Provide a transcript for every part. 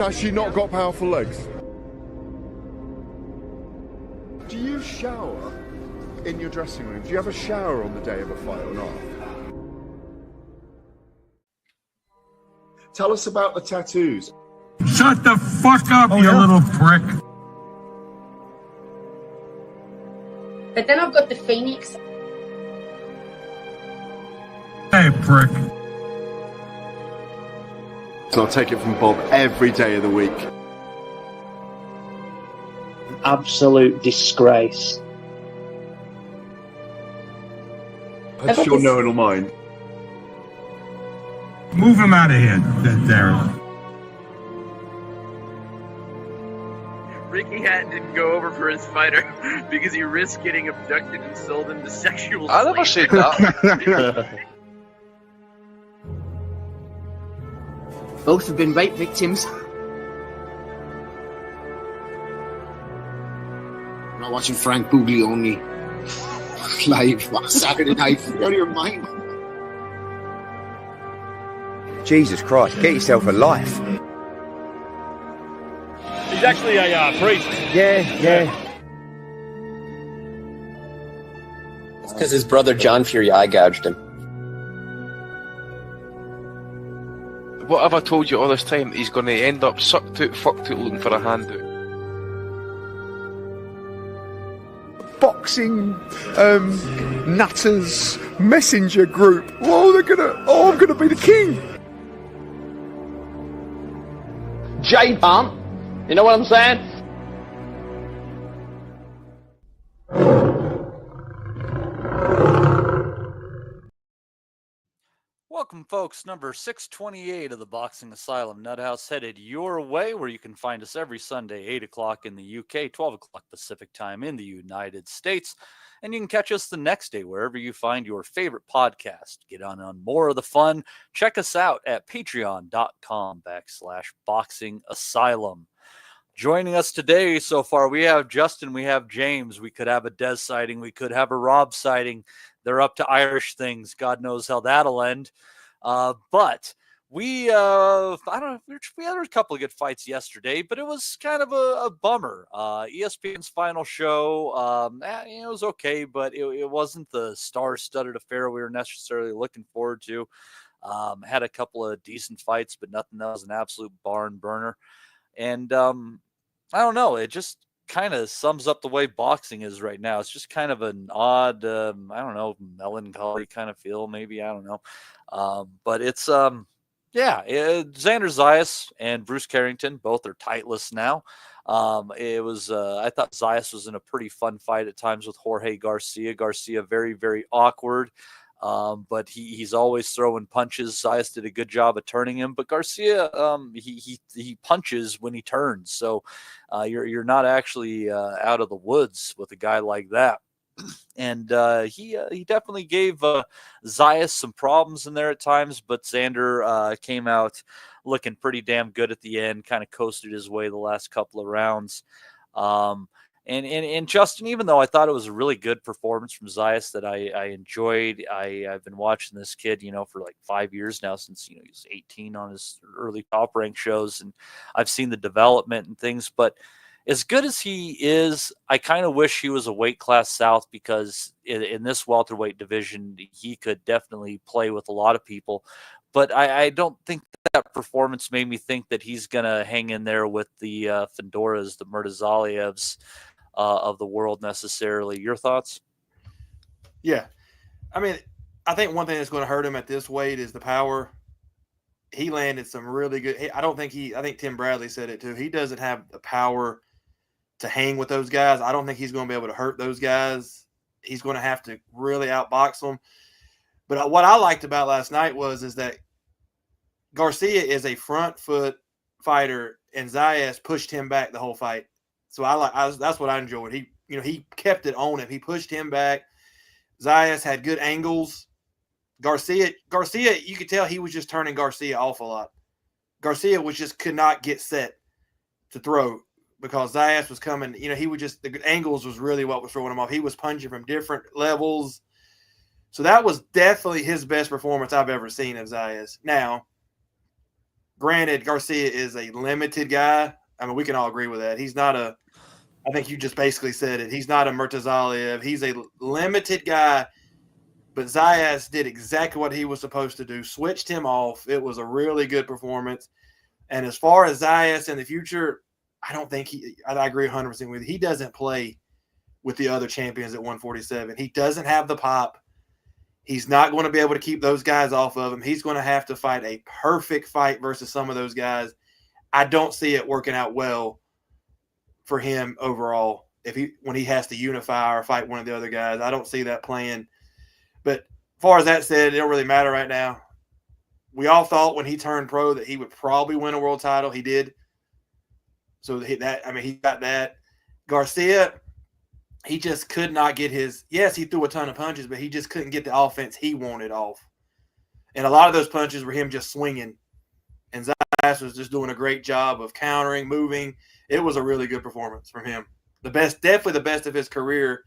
Has she not got powerful legs? Do you shower in your dressing room? Do you have a shower on the day of a fight or not? Tell us about the tattoos. Shut the fuck up, you little prick. But then I've got the Phoenix. Hey, prick. So I'll take it from Bob every day of the week. Absolute disgrace. I'm sure no one will mind. Move him out of here, Darren. Ricky Hatton didn't go over for his fighter because he risked getting abducted and sold into sexual I never said that. Both have been rape victims. I'm not watching Frank Buglioni live on Saturday night. You're out of your mind. Jesus Christ, get yourself a life. He's actually a priest. Yeah. It's because his brother John Fury eye gouged him. What have I told you all this time? He's going to end up sucked out, fucked out, looking for a handout. Boxing, nutters, messenger group. I'm gonna be the king. J-Pump, you know what I'm saying? Welcome, folks. Number 628 of the Boxing Asylum Nuthouse headed your way, where you can find us every Sunday, 8 o'clock in the UK, 12 o'clock Pacific time in the United States. And you can catch us the next day wherever you find your favorite podcast. Get on more of the fun. Check us out at patreon.com/Boxing Asylum. Joining us today so far, we have Justin, we have James. We could have a Des sighting. We could have a Rob sighting. They're up to Irish things. God knows how that'll end. But we had a couple of good fights yesterday, but it was kind of a bummer. ESPN's final show, it was okay, but it wasn't the star-studded affair we were necessarily looking forward to. Had a couple of decent fights, but nothing that was an absolute barn burner. And I don't know, it just kind of sums up the way boxing is right now. It's just kind of an odd, melancholy kind of feel, maybe. I don't know. But it's, Xander Zayas and Bruce Carrington, both are tightless now. It was, I thought Zayas was in a pretty fun fight at times with Jorge Garcia. Garcia, very, very awkward. But he's always throwing punches. Zayas did a good job of turning him, but Garcia, he punches when he turns. So you're not actually out of the woods with a guy like that. And he definitely gave Zayas some problems in there at times, but Xander came out looking pretty damn good at the end, kind of coasted his way the last couple of rounds. And Justin, even though I thought it was a really good performance from Zayas that I enjoyed, I've been watching this kid, for like 5 years now, since, he was 18 on his early Top Rank shows, and I've seen the development and things. But as good as he is, I kind of wish he was a weight class south, because in this welterweight division, he could definitely play with a lot of people. But I don't think that performance made me think that he's going to hang in there with the Fedoras, the Murtazalievs of the world necessarily. Your thoughts? Yeah. I mean, I think one thing that's going to hurt him at this weight is the power. He landed some really good. I think Tim Bradley said it too. He doesn't have the power to hang with those guys. I don't think he's going to be able to hurt those guys. He's going to have to really outbox them. But what I liked about last night is that Garcia is a front foot fighter, and Zayas pushed him back the whole fight. So that's what I enjoyed. He kept it on him. He pushed him back. Zayas had good angles. Garcia, you could tell he was just turning Garcia off a lot. Garcia could not get set to throw because Zayas was coming. The angles was really what was throwing him off. He was punching from different levels. So that was definitely his best performance I've ever seen of Zayas. Now, granted, Garcia is a limited guy. I mean, we can all agree with that. He's not a – I think you just basically said it. He's not a Murtazaliev. He's a limited guy. But Zayas did exactly what he was supposed to do, switched him off. It was a really good performance. And as far as Zayas in the future, I don't think I agree 100% with you. He doesn't play with the other champions at 147. He doesn't have the pop. He's not going to be able to keep those guys off of him. He's going to have to fight a perfect fight versus some of those guys. I don't see it working out well for him overall when he has to unify or fight one of the other guys. I don't see that playing. But as far as that said, it don't really matter right now. We all thought when he turned pro that he would probably win a world title. He did. So he got that. Garcia, he just could not get his – yes, he threw a ton of punches, but he just couldn't get the offense he wanted off. And a lot of those punches were him just swinging. And Zayas was just doing a great job of countering, moving. It was a really good performance from him. Definitely the best of his career.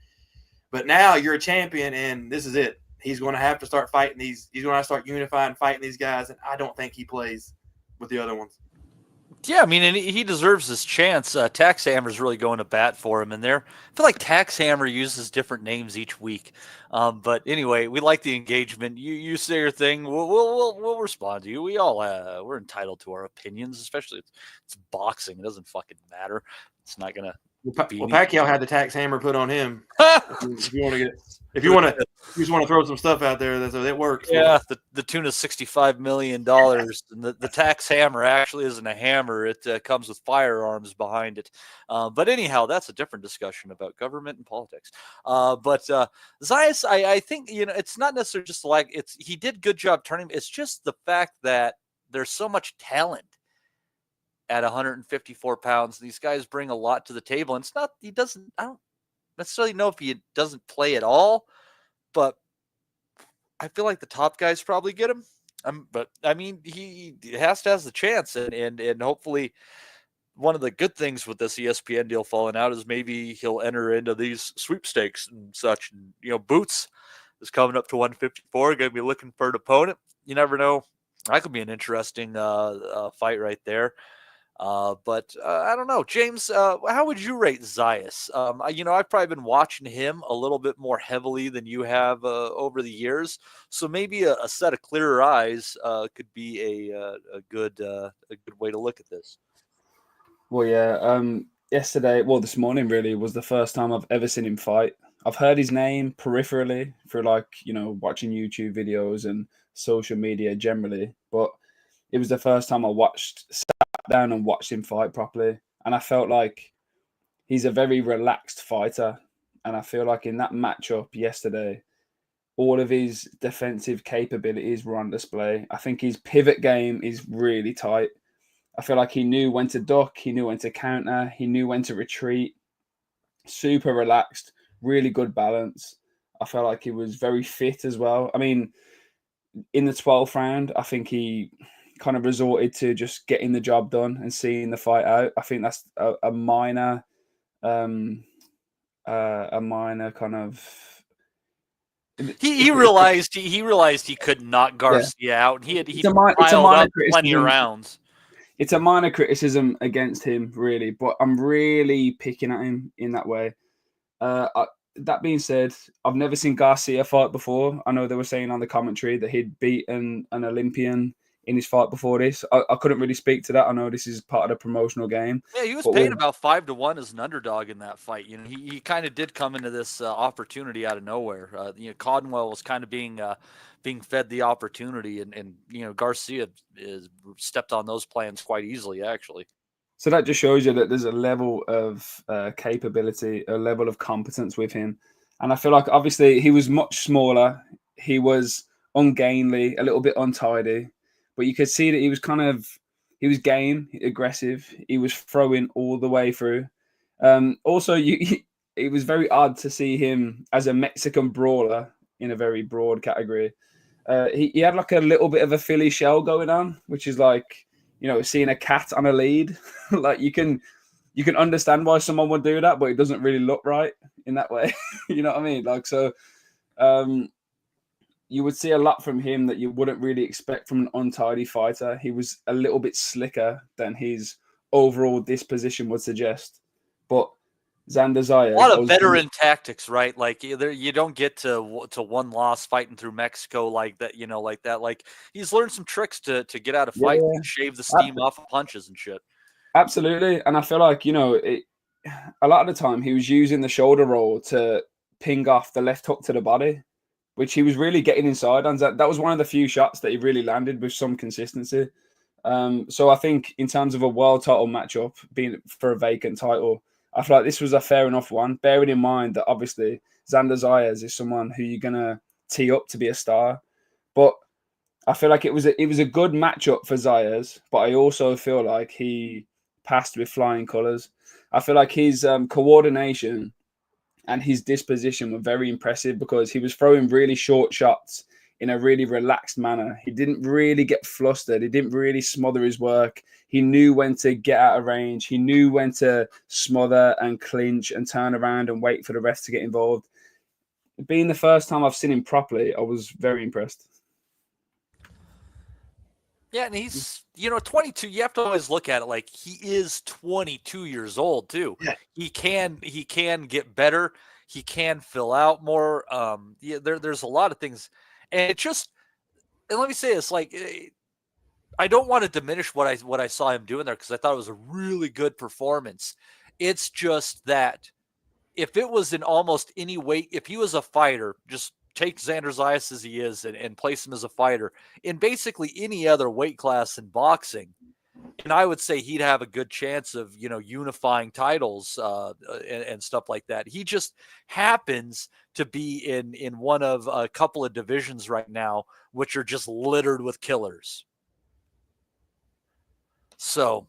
But now you're a champion, and this is it. He's going to have to start fighting these. He's going to have to start unifying, fighting these guys, and I don't think he plays with the other ones. Yeah, I mean, and he deserves his chance. Tax Hammer's really going to bat for him in there. I feel like Tax Hammer uses different names each week. But anyway, we like the engagement. You say your thing, we'll respond to you. We all we're entitled to our opinions, especially it's boxing. It doesn't fucking matter. It's not gonna. Well, Pacquiao had the Tax Hammer put on him. if you just want to throw some stuff out there, that works. Yeah, the tune is $65 million, and the Tax Hammer actually isn't a hammer. It comes with firearms behind it. But anyhow, that's a different discussion about government and politics. But Zayas, I think it's not necessarily just like he did good job turning. It's just the fact that there's so much talent at 154 pounds. These guys bring a lot to the table. And it's not, I don't necessarily know if he doesn't play at all, but I feel like the top guys probably get him. But I mean, he has the chance, and hopefully one of the good things with this ESPN deal falling out is maybe he'll enter into these sweepstakes and such. And, Boots is coming up to 154, going to be looking for an opponent. You never know. That could be an interesting fight right there. But I don't know, James, how would you rate Zayas? I've probably been watching him a little bit more heavily than you have over the years. So maybe a set of clearer eyes could be a good way to look at this. Well, yeah. This morning really was the first time I've ever seen him fight. I've heard his name peripherally through watching YouTube videos and social media generally, but it was the first time I sat down and watched him fight properly. And I felt like he's a very relaxed fighter. And I feel like in that matchup yesterday, all of his defensive capabilities were on display. I think his pivot game is really tight. I feel like he knew when to duck, he knew when to counter, he knew when to retreat. Super relaxed, really good balance. I felt like he was very fit as well. I mean, in the 12th round, I think he kind of resorted to just getting the job done and seeing the fight out. I think that's a minor kind of. He realized he could knock Garcia out, and he piled up plenty of rounds. It's a minor criticism against him, really, but I'm really picking at him in that way. That being said, I've never seen Garcia fight before. I know they were saying on the commentary that he'd beaten an Olympian in his fight before this. I couldn't really speak to that. I know this is part of the promotional game. Yeah, he was paid about 5-1 as an underdog in that fight. He kind of did come into this opportunity out of nowhere. Codwell was kind of being fed the opportunity, and Garcia stepped on those plans quite easily, actually. So that just shows you that there's a level of capability, a level of competence with him. And I feel like obviously he was much smaller. He was ungainly, a little bit untidy. But you could see that he was game, aggressive. He was throwing all the way through. Also, it was very odd to see him as a Mexican brawler in a very broad category. He had like a little bit of a Philly shell going on, which is like, seeing a cat on a lead. Like you can understand why someone would do that, but it doesn't really look right in that way. You know what I mean? Like, so, you would see a lot from him that you wouldn't really expect from an untidy fighter. He was a little bit slicker than his overall disposition would suggest. But Xander Zayas, a lot of veteran tactics, right? Like you don't get to one loss fighting through Mexico like that, like that. Like he's learned some tricks to get out of fight, and shave the steam off of punches and shit. Absolutely, and I feel like a lot of the time he was using the shoulder roll to ping off the left hook to the body, which he was really getting inside on. That was one of the few shots that he really landed with some consistency. So I think in terms of a world title matchup, being for a vacant title, I feel like this was a fair enough one, bearing in mind that obviously Xander Zayas is someone who you're going to tee up to be a star. But I feel like it was a good matchup for Zayas, but I also feel like he passed with flying colours. I feel like his coordination and his disposition were very impressive because he was throwing really short shots in a really relaxed manner. He didn't really get flustered. He didn't really smother his work. He knew when to get out of range. He knew when to smother and clinch and turn around and wait for the rest to get involved. Being the first time I've seen him properly, I was very impressed. Yeah, and he's, 22. You have to always look at it like he is 22 years old too. Yeah. He can get better. He can fill out more. There's a lot of things, and let me say this: like, I don't want to diminish what I saw him doing there because I thought it was a really good performance. It's just that if it was in almost any weight, if he was a fighter, just take Xander Zayas as he is and place him as a fighter in basically any other weight class in boxing, and I would say he'd have a good chance of, unifying titles and stuff like that. He just happens to be in one of a couple of divisions right now, which are just littered with killers. So,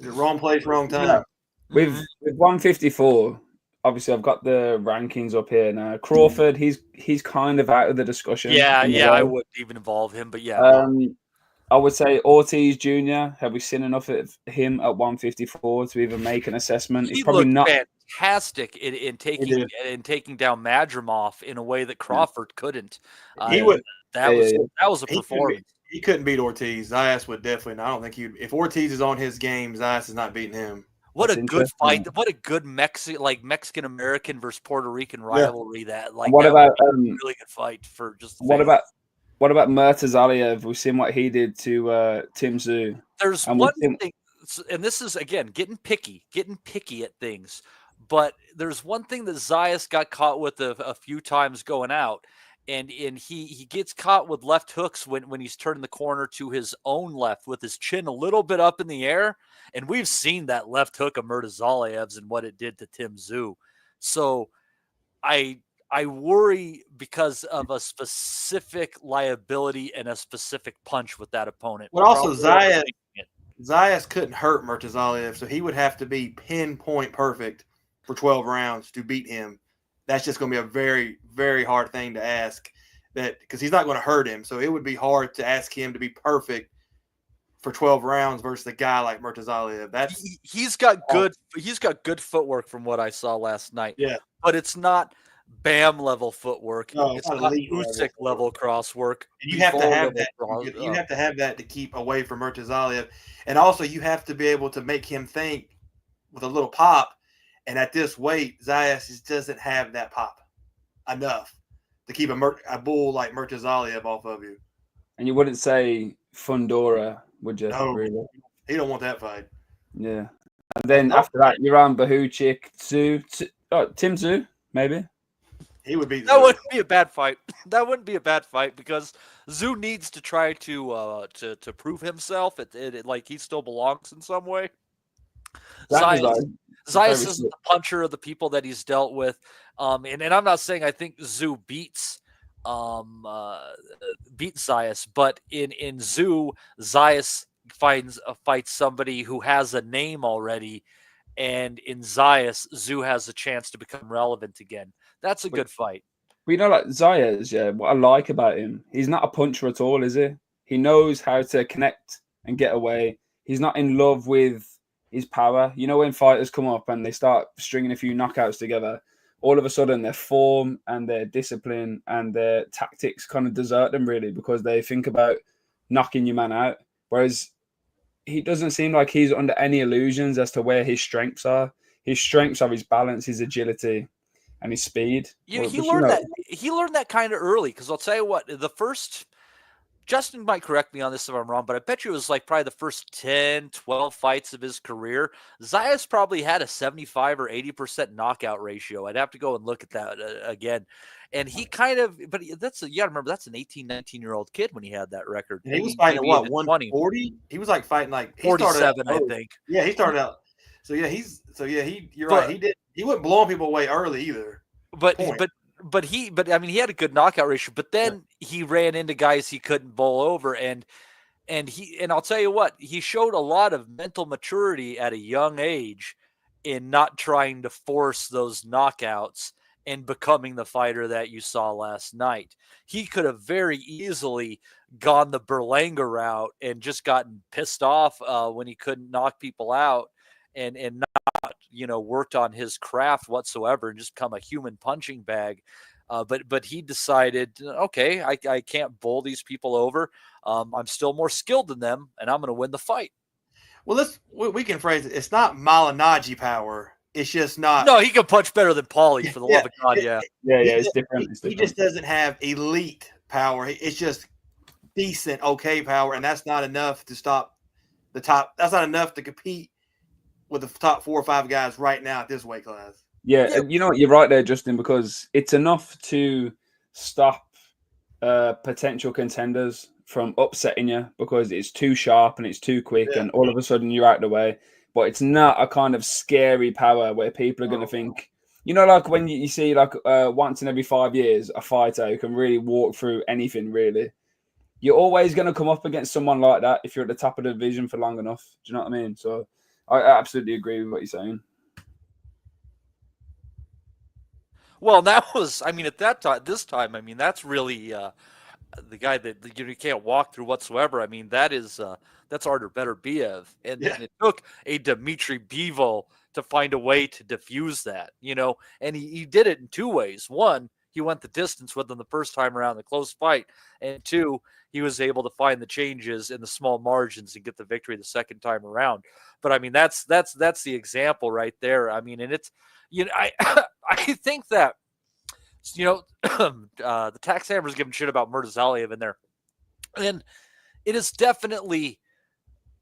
wrong place, wrong time. Yeah. With 154, obviously I've got the rankings up here now. Crawford, he's kind of out of the discussion. Yeah, I wouldn't even involve him, but yeah. I would say Ortiz Jr. Have we seen enough of him at 154 to even make an assessment? He probably not fantastic in taking down Madrimov in a way that Crawford couldn't. He would. That was a performance. He couldn't beat Ortiz. Zayas would definitely. I don't think he. If Ortiz is on his game, Zayas is not beating him. What a good fight! What a good Mexican American versus Puerto Rican rivalry. That what about a really good fight for just. What about Murtazaliev? We've seen what he did to Tim Tszyu. There's one thing, and this is again getting picky at things. But there's one thing that Zayas got caught with a few times going out, and he gets caught with left hooks when he's turning the corner to his own left with his chin a little bit up in the air. And we've seen that left hook of Murtazaliev's and what it did to Tim Tszyu. So I worry because of a specific liability and a specific punch with that opponent. But also Zayas couldn't hurt Murtazaliev, so he would have to be pinpoint perfect for 12 rounds to beat him. That's just going to be a very, very hard thing to ask, because he's not going to hurt him. So it would be hard to ask him to be perfect for 12 rounds versus a guy like Murtazaliev. He's got good footwork from what I saw last night. Yeah, but it's not Bam level footwork. No, it's not Usyk level crosswork. And you have to have that. You have to have that to keep away from Murtazaliev, and also you have to be able to make him think with a little pop. And at this weight, Zayas just doesn't have that pop enough to keep a bull like Murtazaliev off of you. And you wouldn't say Fundora, would you? No, really? He don't want that fight. Yeah. And then after that, you're on Bahuchik, Tim Tszyu, maybe. He would be. That wouldn't be a bad fight. That wouldn't be a bad fight because Tszyu needs to try to prove himself. Like he still belongs in some way. Zayas isn't the puncher of the people that he's dealt with. And I'm not saying I think Tszyu beats Zayas, but in Tszyu, Zayas fights somebody who has a name already, and in Zayas, Tszyu has a chance to become relevant again. That's a good fight. We know, like Zayas, what I like about him, he's not a puncher at all, is he? He knows how to connect and get away. He's not in love with his power. You know, when fighters come up and they start stringing a few knockouts together, all of a sudden their form and their discipline and their tactics kind of desert them really because they think about knocking your man out. Whereas he doesn't seem like he's under any illusions as to where his strengths are. His strengths are his balance, his agility, and his speed. He learned that kind of early because I'll tell you what, the first. Justin might correct me on this if I'm wrong, but I bet you it was like probably the first 10, 12 fights of his career. Zayas probably had a 75 or 80% knockout ratio. I'd have to go and look at that again. And he kind of, but you got to remember, that's an 18, 19-year-old kid when he had that record. And he was fighting what, 140? He was like fighting like 47, I think. Yeah, he started out. You're right. He wasn't blowing people away early either. But I mean, he had a good knockout ratio, but then he ran into guys he couldn't bowl over. And I'll tell you what, he showed a lot of mental maturity at a young age in not trying to force those knockouts and becoming the fighter that you saw last night. He could have very easily gone the Berlanga route and just gotten pissed off when he couldn't knock people out and not, worked on his craft whatsoever and just become a human punching bag. But he decided, okay, I can't bowl these people over. I'm still more skilled than them, and I'm going to win the fight. Well, we can phrase it. It's not Malignaggi power. It's just not. No, he can punch better than Paulie, for the love of God. Yeah. It's different. He just doesn't have elite power. It's just decent, okay power, and that's not enough to stop the top. That's not enough to compete with the top 4 or 5 guys right now at this weight class. Yeah, and you know what? You're right there, Justin, because it's enough to stop potential contenders from upsetting you because it's too sharp and it's too quick and all of a sudden you're out of the way. But it's not a kind of scary power where people are going to think, like when you see like once in every 5 years, a fighter who can really walk through anything, really. You're always going to come up against someone like that if you're at the top of the division for long enough. Do you know what I mean? So I absolutely agree with what you're saying. Well, that was, at that time, that's really the guy that you can't walk through whatsoever. That's Artur Beterbiev. And it took a Dmitry Bivol to find a way to diffuse that, and he did it in 2 ways. One, he went the distance with him the first time around, the close fight. And 2, he was able to find the changes in the small margins and get the victory the second time around. But that's the example right there. And it's, I think that, the tax hammer's giving shit about Murtazaliev in there. And it is definitely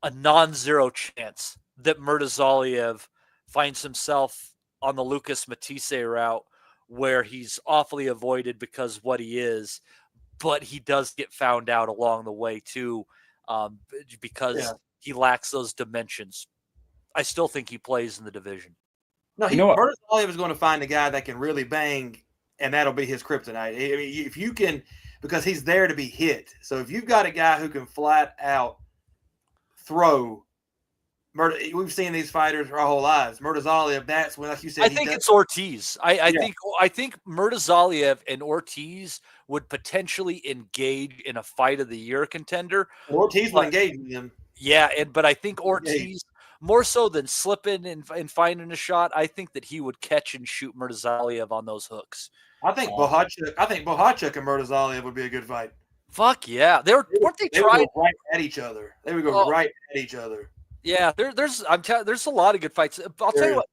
a non-zero chance that Murtazaliev finds himself on the Lucas Matisse route where he's awfully avoided because what he is, but he does get found out along the way too, because he lacks those dimensions. I still think he plays in the division. No, Murtazaliev is going to find a guy that can really bang, and that'll be his kryptonite. If you can, because he's there to be hit. So if you've got a guy who can flat out throw, we've seen these fighters our whole lives. Murtazaliev, that's when, like you said, I think it's Ortiz. I think Murtazaliev and Ortiz would potentially engage in a fight of the year contender. Ortiz will engage with him. Yeah, but I think Ortiz, more so than slipping and finding a shot, I think that he would catch and shoot Murtazaliev on those hooks. I think Bohachuk and Murtazaliev would be a good fight. Fuck yeah. Weren't they trying? Would go right at each other. They would go right at each other. Yeah, there's a lot of good fights. I'll tell you what,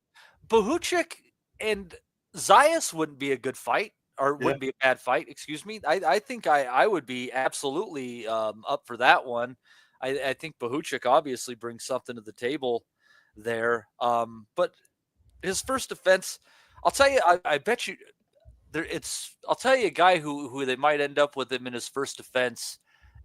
Bohachuk and Zayas wouldn't be a good fight, or wouldn't be a bad fight, excuse me. I think I would be absolutely up for that one. I think Bohachuk obviously brings something to the table there. But his first defense, I'll tell you, I bet you I'll tell you a guy who they might end up with him in his first defense.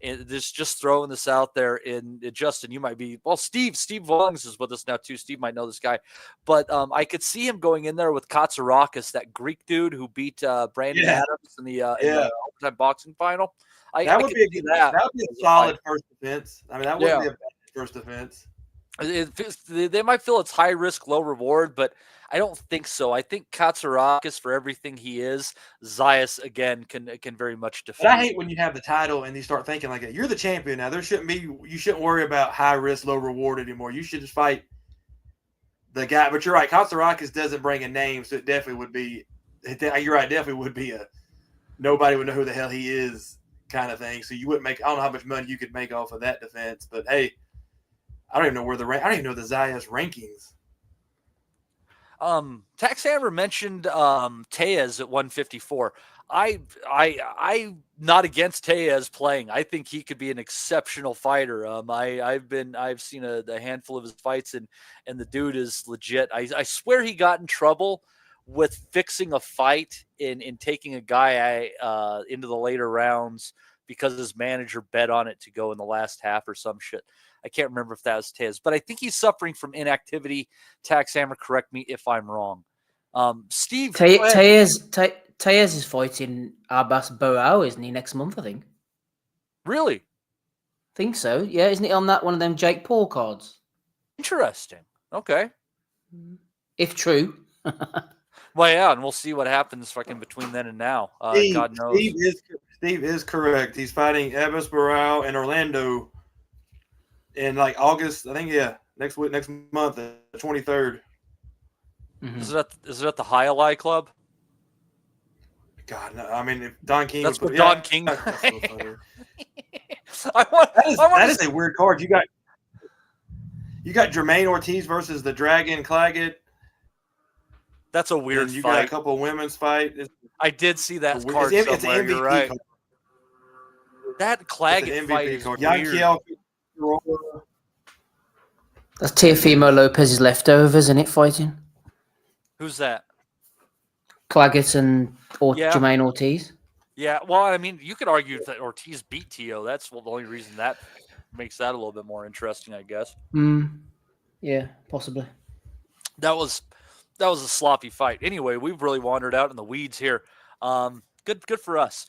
And just throwing this out there, in Justin, you might be, Steve Vongs is with us now too. Steve might know this guy, but I could see him going in there with Katsarakis, that Greek dude who beat Brandon Adams in the overtime boxing final. That would be a solid first defense. That wouldn't be a bad first defense. They might feel it's high risk, low reward, but I don't think so. I think Katsarakis, for everything he is, Zayas again can very much defend. But I hate when you have the title and you start thinking like, you're the champion now. You shouldn't worry about high risk, low reward anymore. You should just fight the guy. But you're right, Katsarakis doesn't bring a name, so it definitely would be you're right, definitely would be nobody would know who the hell he is kind of thing. So you wouldn't make. I don't know how much money you could make off of that defense, but hey, I don't even know where I don't even know the Zayas rankings. Tax Hammer mentioned Tellez at 154. I'm not against Tellez playing. I think he could be an exceptional fighter. I've seen a handful of his fights, and the dude is legit. I swear he got in trouble with fixing a fight in taking a guy into the later rounds because his manager bet on it to go in the last half or some shit. I can't remember if that was Tellez, but I think he's suffering from inactivity. Tax Hammer, correct me if I'm wrong. Steve, Tellez is fighting Abbas Barao, isn't he, next month, I think? Really? Think so. Yeah, isn't he on that one of them Jake Paul cards? Interesting. Okay. If true. Well, yeah, and we'll see what happens fucking between then and now. God knows. Steve is correct. He's fighting Abbas Barao in Orlando in like August. I think, next month, the 23rd. Mm-hmm. Is it at the Highlight Club? God, no. I mean, if Don King. That's what Don King. That's so funny. That is a weird card. You got Jermaine Ortiz versus the Dragon Claggett. That's a weird you fight. got a couple of women's fight. I did see that card it's somewhere. an MVP You're right. card. That Claggett fight is card. weird. That's Teofimo Lopez's leftovers, isn't it, fighting? Who's that? Claggett and Jermaine Ortiz. Yeah, well, I mean, you could argue that Ortiz beat Tio. That's the only reason that makes that a little bit more interesting, I guess. Yeah, possibly. That was a sloppy fight. Anyway, we've really wandered out in the weeds here. Good for us.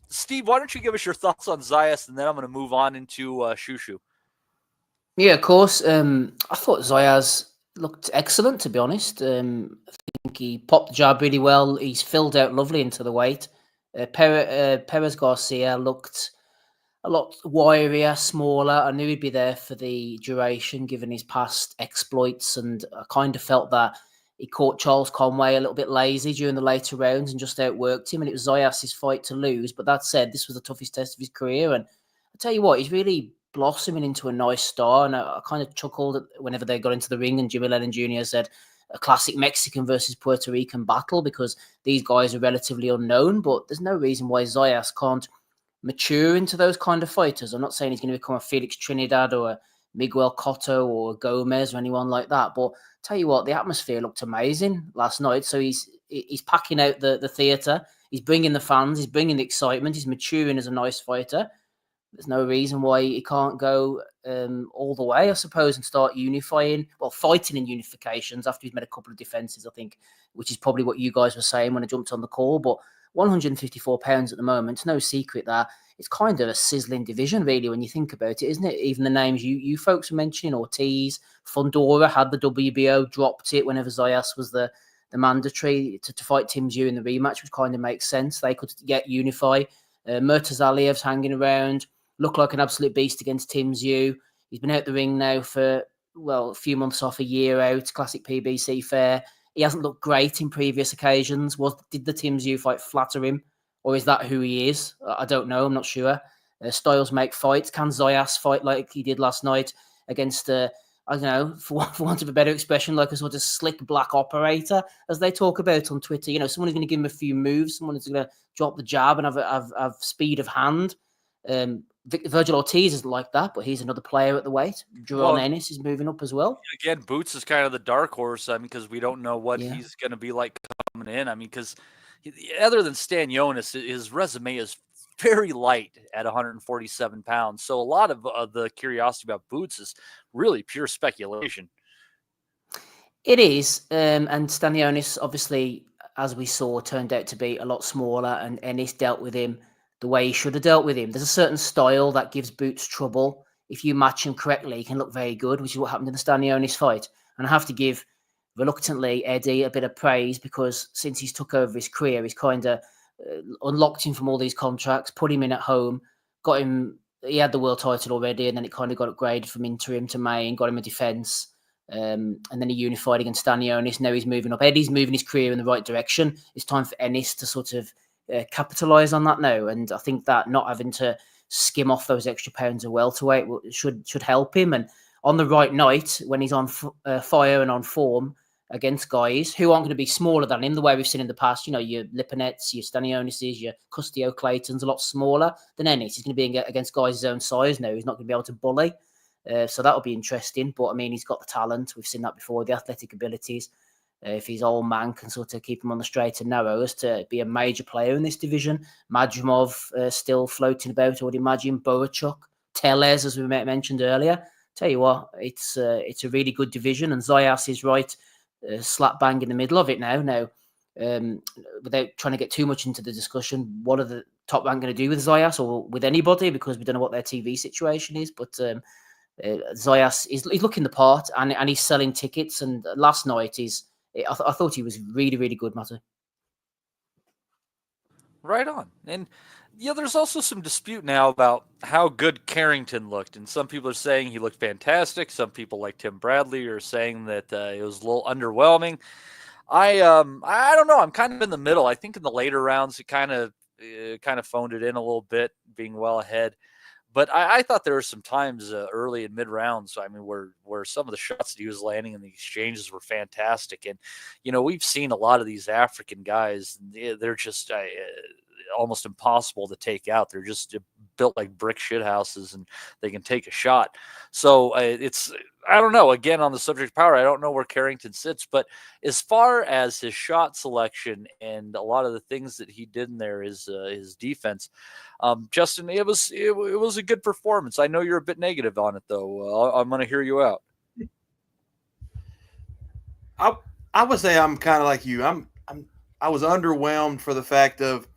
Steve, why don't you give us your thoughts on Zayas, and then I'm going to move on into Shushu. Yeah, of course. I thought Zayas looked excellent, to be honest. I think he popped the jab really well. He's filled out lovely into the weight. Perez Garcia looked a lot wirier, smaller. I knew he'd be there for the duration, given his past exploits, and I kind of felt that he caught Charles Conway a little bit lazy during the later rounds and just outworked him, and it was Zayas' fight to lose. But that said, this was the toughest test of his career, and I tell you what, he's really blossoming into a nice star, and I kind of chuckled whenever they got into the ring and Jimmy Lennon Jr. said a classic Mexican versus Puerto Rican battle, because these guys are relatively unknown, but there's no reason why Zayas can't mature into those kind of fighters. I'm not saying he's going to become a Felix Trinidad or a Miguel Cotto or a Gomez or anyone like that, but tell you what, the atmosphere looked amazing last night. So he's packing out the theatre, he's bringing the fans, he's bringing the excitement, he's maturing as a nice fighter. There's no reason why he can't go all the way, I suppose, and start fighting in unifications after he's made a couple of defences, I think, which is probably what you guys were saying when I jumped on the call. But 154 pounds at the moment, it's no secret that it's kind of a sizzling division, really, when you think about it, isn't it? Even the names you folks were mentioning, Ortiz, Fundora had the WBO, dropped it whenever Zayas was the mandatory to fight Tim Tszyu in the rematch, which kind of makes sense. They could get unify. Murtaz Aliyev's hanging around. Looked like an absolute beast against Tim Tszyu. He's been out the ring now for, a few months off, a year out, classic PBC fare. He hasn't looked great in previous occasions. Did the Tim Tszyu fight flatter him? Or is that who he is? I don't know. I'm not sure. Styles make fights. Can Zayas fight like he did last night against, I don't know, for want of a better expression, like a sort of slick black operator, as they talk about on Twitter? You know, someone who's going to give him a few moves, someone who's going to drop the jab and have speed of hand. Virgil Ortiz isn't like that, but he's another player at the weight. Jerron Ennis is moving up as well. Again, Boots is kind of the dark horse, because we don't know what he's going to be like coming in. I mean, because other than Stan Jonas, his resume is very light at 147 pounds. So a lot of the curiosity about Boots is really pure speculation. It is. And Stanionis, obviously, as we saw, turned out to be a lot smaller, and Ennis dealt with him the way he should have dealt with him. There's a certain style that gives Boots trouble. If you match him correctly, he can look very good, which is what happened in the Stanionis fight. And I have to give, reluctantly, Eddie a bit of praise, because since he's took over his career, he's kind of unlocked him from all these contracts, put him in at home, got him, he had the world title already, and then it kind of got upgraded from interim to main, got him a defence. And then he unified against Stanionis. Now he's moving up. Eddie's moving his career in the right direction. It's time for Ennis to sort of capitalise on that now. And I think that not having to skim off those extra pounds of welterweight should help him. And on the right night, when he's on fire and on form against guys who aren't going to be smaller than him, the way we've seen in the past, your Lipinets, your Stanionises, your Custio Claytons, a lot smaller than Ennis. He's going to be against guys his own size now. He's not going to be able to bully. So that'll be interesting. But, I mean, he's got the talent. We've seen that before, the athletic abilities. If his old man can sort of keep him on the straight and narrow as to be a major player in this division. Madrimov still floating about, I would imagine. Borachuk, Teles, as we mentioned earlier. Tell you what, it's a really good division. And Zayas is right slap bang in the middle of it now. Now, without trying to get too much into the discussion, what are the top rank going to do with Zayas or with anybody? Because we don't know what their TV situation is. But Zayas is looking the part and he's selling tickets. And last night I thought he was really, really good, Matty. Right on. And there's also some dispute now about how good Carrington looked. And some people are saying he looked fantastic. Some people like Tim Bradley are saying that it was a little underwhelming. I don't know. I'm kind of in the middle. I think in the later rounds, it kind of phoned it in a little bit, being well ahead. But I thought there were some times early and mid rounds, I mean, where some of the shots that he was landing in the exchanges were fantastic. And, we've seen a lot of these African guys, they're just almost impossible to take out. They're just built like brick shit houses and they can take a shot. So I don't know, again, on the subject of power, I don't know where Carrington sits, but as far as his shot selection and a lot of the things that he did in there, his defense, Justin, it was a good performance. I know you're a bit negative on it though. I'm going to hear you out. I would say I'm kind of like you. I was underwhelmed for the fact of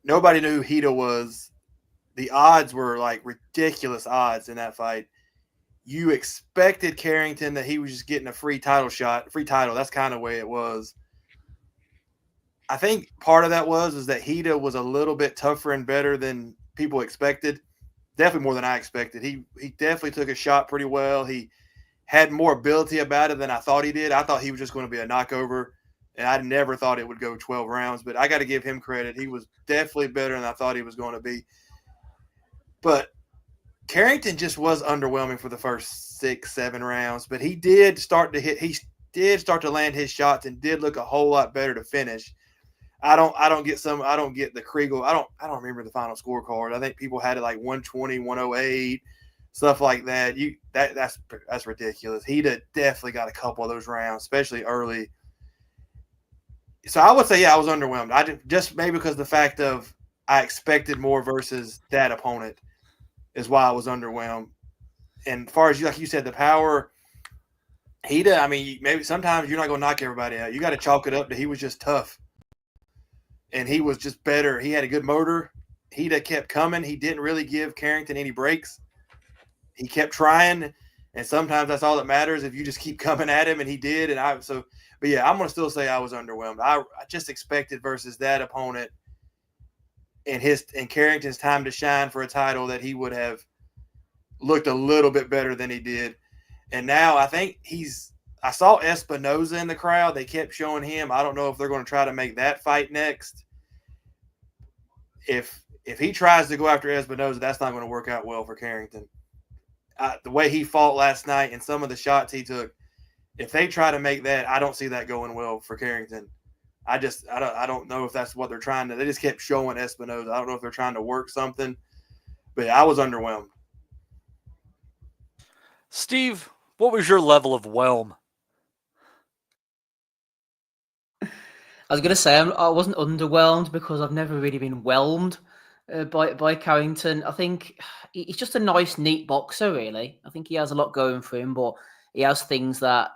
nobody knew who Hida was. The odds were like ridiculous odds in that fight. You expected Carrington that he was just getting a free title shot, free title. That's kind of the way it was. I think part of that is that Hida was a little bit tougher and better than people expected. Definitely more than I expected. He definitely took a shot pretty well. He had more ability about it than I thought he did. I thought he was just going to be a knockover, and I never thought it would go 12 rounds. But I got to give him credit. He was definitely better than I thought he was going to be. But Carrington just was underwhelming for the first 6-7 rounds, but he did start to hit. He did start to land his shots and did look a whole lot better to finish. I don't get the Kriegel. I don't remember the final scorecard. I think people had it like 120, 108, stuff like that. That's ridiculous. He definitely got a couple of those rounds, especially early. So I would say, yeah, I was underwhelmed. I just maybe because the fact of I expected more versus that opponent is why I was underwhelmed. And as far as like you said, the power, Hida, I mean, maybe sometimes you're not going to knock everybody out. You got to chalk it up that he was just tough. And he was just better. He had a good motor. Hida kept coming. He didn't really give Carrington any breaks. He kept trying. And sometimes that's all that matters if you just keep coming at him, and he did. But yeah, I'm going to still say I was underwhelmed. I just expected versus that opponent and Carrington's time to shine for a title that he would have looked a little bit better than he did. And now I think I saw Espinoza in the crowd. They kept showing him. I don't know if they're going to try to make that fight next. If he tries to go after Espinoza, that's not going to work out well for Carrington. The way he fought last night and some of the shots he took, if they try to make that, I don't see that going well for Carrington. I don't know if that's what they're trying to. They just kept showing Espinoza. I don't know if they're trying to work something, but I was underwhelmed. Steve, what was your level of whelm? I was going to say I wasn't underwhelmed because I've never really been whelmed by Carrington. I think he's just a nice, neat boxer, really. I think he has a lot going for him, but he has things that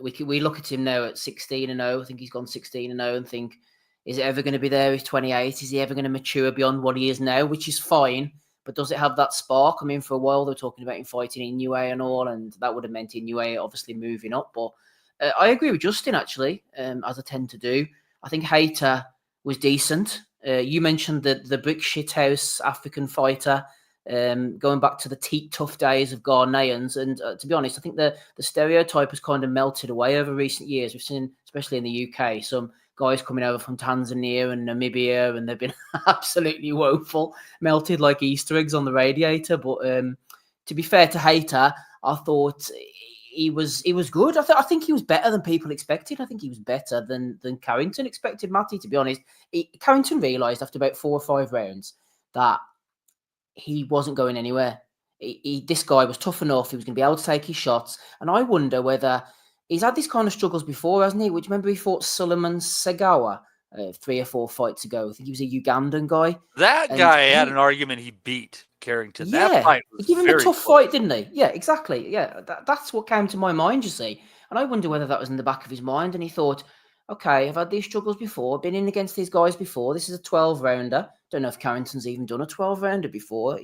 we look at him now at 16-0. I think he's gone 16-0 and think, is it ever going to be there? He's 28. Is he ever going to mature beyond what he is now? Which is fine, but does it have that spark? I mean, for a while they were talking about him fighting Inoue and all, and that would have meant Inoue obviously moving up. But I agree with Justin, actually, as I tend to do. I think Hayter was decent. You mentioned the brick shithouse African fighter. going back to the tough days of Ghanaians. And to be honest, I think the stereotype has kind of melted away over recent years. We've seen, especially in the UK, some guys coming over from Tanzania and Namibia, and they've been absolutely woeful, melted like Easter eggs on the radiator. But to be fair to Hater, I thought he was good. I think he was better than people expected. I think he was better than Carrington expected, Matty, to be honest. Carrington realised after about 4 or 5 rounds that he wasn't going anywhere. This guy was tough enough. He was going to be able to take his shots. And I wonder whether he's had these kind of struggles before, hasn't he? Which, remember, he fought Suleiman Segawa 3 or 4 fights ago. I think he was a Ugandan guy. That guy had an argument he beat Carrington. Yeah, that fight was he gave him a tough close. fight, didn't he? Yeah, exactly. Yeah, that's what came to my mind, you see. And I wonder whether that was in the back of his mind and he thought, okay, I've had these struggles before, been in against these guys before. This is a 12-rounder. Don't know if Carrington's even done a 12-rounder before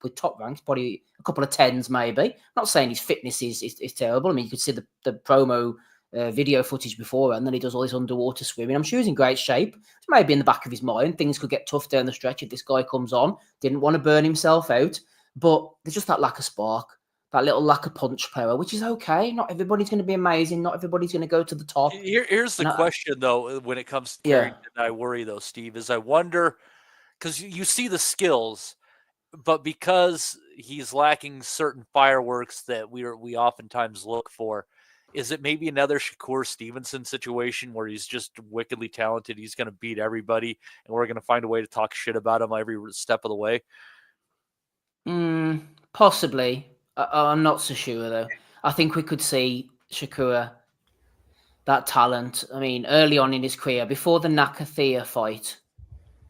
with top ranks, probably a couple of 10s maybe. Not saying his fitness is terrible. I mean, you could see the promo video footage before, and then he does all this underwater swimming. I'm sure he's in great shape. It's maybe in the back of his mind. Things could get tough down the stretch if this guy comes on. Didn't want to burn himself out. But there's just that lack of spark, that little lack of punch power, which is okay. Not everybody's going to be amazing. Not everybody's going to go to the top. Here's the question, though, when it comes to Carrington, I worry, though, Steve, is I wonder, because you see the skills, but because he's lacking certain fireworks that we oftentimes look for, is it maybe another Shakur Stevenson situation where he's just wickedly talented? He's going to beat everybody, and we're going to find a way to talk shit about him every step of the way? Possibly. I'm not so sure, though. I think we could see Shakur, that talent. I mean, early on in his career, before the Nakathea fight,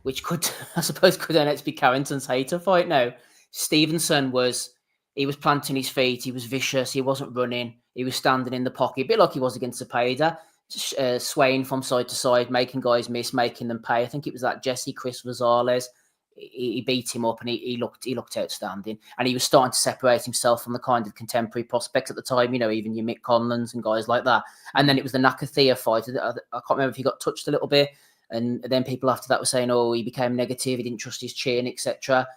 which could, I suppose, could then be Carrington's Hater fight now. Stevenson was planting his feet. He was vicious. He wasn't running. He was standing in the pocket, a bit like he was against Zepeda, swaying from side to side, making guys miss, making them pay. I think it was that Chris Rosales. He beat him up and he looked outstanding. And he was starting to separate himself from the kind of contemporary prospects at the time, you know, even your Mick Conlons and guys like that. And then it was the Nakathea fight. I can't remember if he got touched a little bit. And then people after that were saying, oh, he became negative, he didn't trust his chin, etc.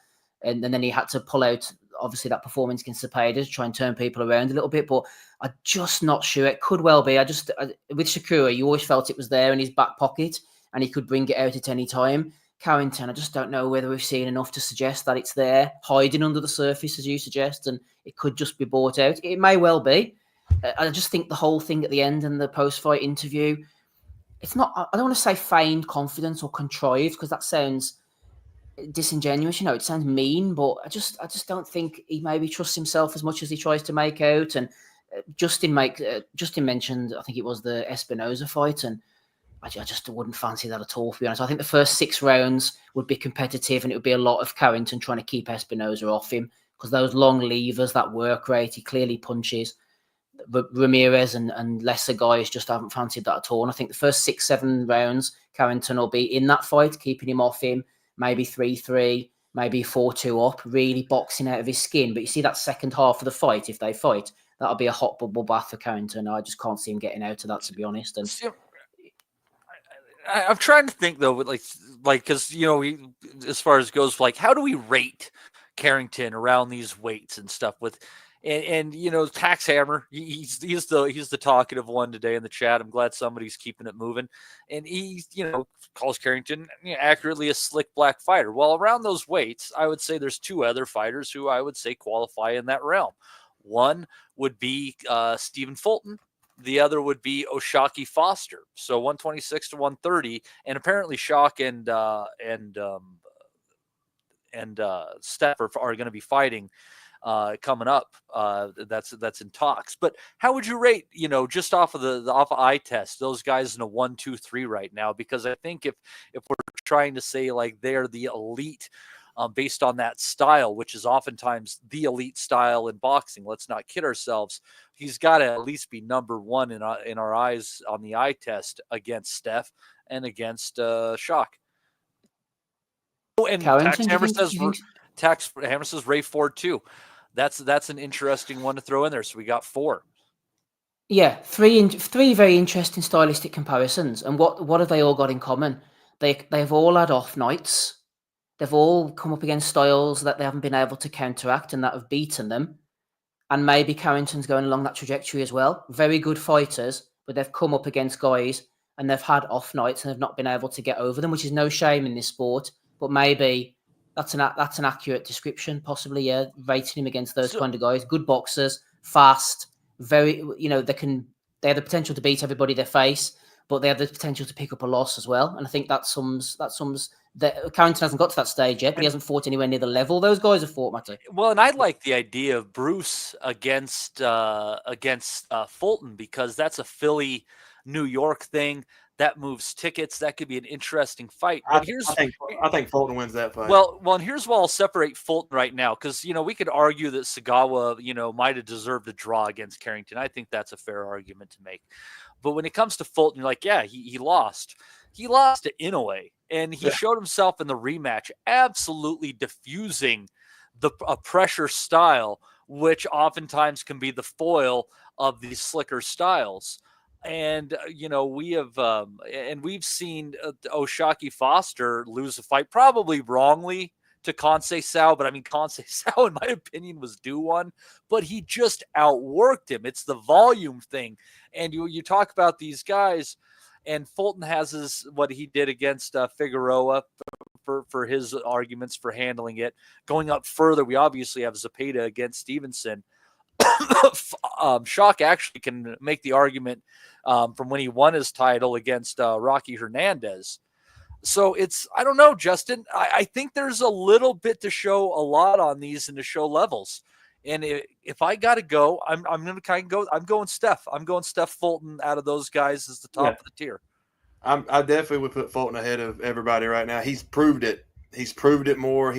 And then he had to pull out, obviously, that performance against Zepeda to try and turn people around a little bit. But I'm just not sure. It could well be. With Shakur, you always felt it was there in his back pocket and he could bring it out at any time. Carrington, I just don't know whether we've seen enough to suggest that it's there, hiding under the surface, as you suggest, and it could just be brought out. It may well be. I just think the whole thing at the end and the post-fight interview, it's not, I don't want to say feigned confidence or contrived, because that sounds disingenuous, you know, it sounds mean, but I just don't think he maybe trusts himself as much as he tries to make out. And Justin mentioned, I think it was the Espinoza fight, and I just wouldn't fancy that at all, to be honest. I think the first 6 rounds would be competitive, and it would be a lot of Carrington trying to keep Espinoza off him, because those long levers, that work rate, he clearly punches. Ramirez and lesser guys just haven't fancied that at all. And I think the first 6-7 rounds, Carrington will be in that fight, keeping him off him, maybe 3-3, maybe 4-2 up, really boxing out of his skin. But you see that second half of the fight, if they fight, that'll be a hot bubble bath for Carrington. I just can't see him getting out of that, to be honest. And I'm trying to think, though, like because, you know, as far as it goes, like, how do we rate Carrington around these weights and stuff with, and you know, Tax Hammer, he's the talkative one today in the chat. I'm glad somebody's keeping it moving, and he, you know, calls Carrington accurately a slick black fighter. Well, around those weights, I would say there's 2 other fighters who I would say qualify in that realm. One would be Stephen Fulton. The other would be Oshaki Foster. So 126 to 130, and apparently Shock and Steph are going to be fighting coming up. That's in talks. But how would you rate, you know, just off of the eye test, those guys in a 1, 2, 3 right now? Because I think if we're trying to say like they're the elite, based on that style, which is oftentimes the elite style in boxing, let's not kid ourselves. He's got to at least be number 1 in our eyes on the eye test against Steph and against Shock. And Tax Hammer says Ray Ford too. That's an interesting one to throw in there. So we got 4. Yeah, 3 very interesting stylistic comparisons. And what have they all got in common? They've all had off nights. they've all come up against styles that they haven't been able to counteract and that have beaten them. And maybe Carrington's going along that trajectory as well. Very good fighters, but they've come up against guys and they've had off nights and have not been able to get over them, which is no shame in this sport. But maybe that's an accurate description, possibly, yeah, rating him against those kind of guys. Good boxers, fast, very, they have the potential to beat everybody they face, but they have the potential to pick up a loss as well. And I think that sums that Carrington hasn't got to that stage yet, but he hasn't fought anywhere near the level those guys have fought, Matty. Well, and I like the idea of Bruce against Fulton, because that's a Philly, New York thing that moves tickets. That could be an interesting fight. But I think Fulton wins that fight. Well, and here's why I'll separate Fulton right now, because we could argue that Sagawa, might have deserved a draw against Carrington. I think that's a fair argument to make. But when it comes to Fulton, you're like, yeah, he lost. He lost to Inoue, and he showed himself in the rematch absolutely diffusing a pressure style, which oftentimes can be the foil of these slicker styles. And, we have, and we've seen Oshaki Foster lose a fight, probably wrongly, to Conceição, but I mean, Conceição, in my opinion, was due one, but he just outworked him. It's the volume thing. And you talk about these guys, and Fulton has what he did against Figueroa for his arguments for handling it. Going up further, we obviously have Zepeda against Stevenson. Shock actually can make the argument from when he won his title against Rocky Hernandez. So I don't know, Justin. I think there's a little bit to show a lot on these and to show levels. And if I got to go, I'm going to kind of go. I'm going Steph. I'm going Steph Fulton out of those guys as the top of the tier. I definitely would put Fulton ahead of everybody right now. He's proved it. He's proved it more.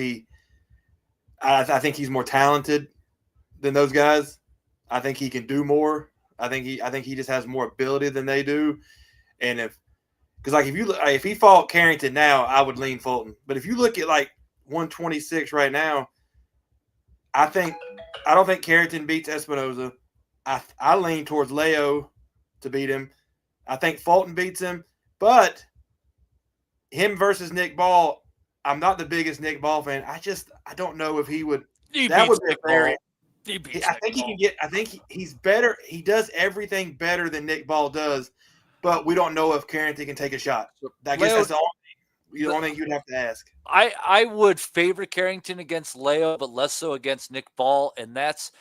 I think he's more talented than those guys. I think he can do more. I think he just has more ability than they do. And if he fought Carrington now, I would lean Fulton. But if you look at 126 right now, I don't think Carrington beats Espinoza. I lean towards Leo to beat him. I think Fulton beats him, but him versus Nick Ball, I'm not the biggest Nick Ball fan. I don't know if he would. That would be very. I think he's better. He does everything better than Nick Ball does, but we don't know if Carrington can take a shot. I guess that's the only thing you'd have to ask. I would favor Carrington against Leo, but less so against Nick Ball, and that's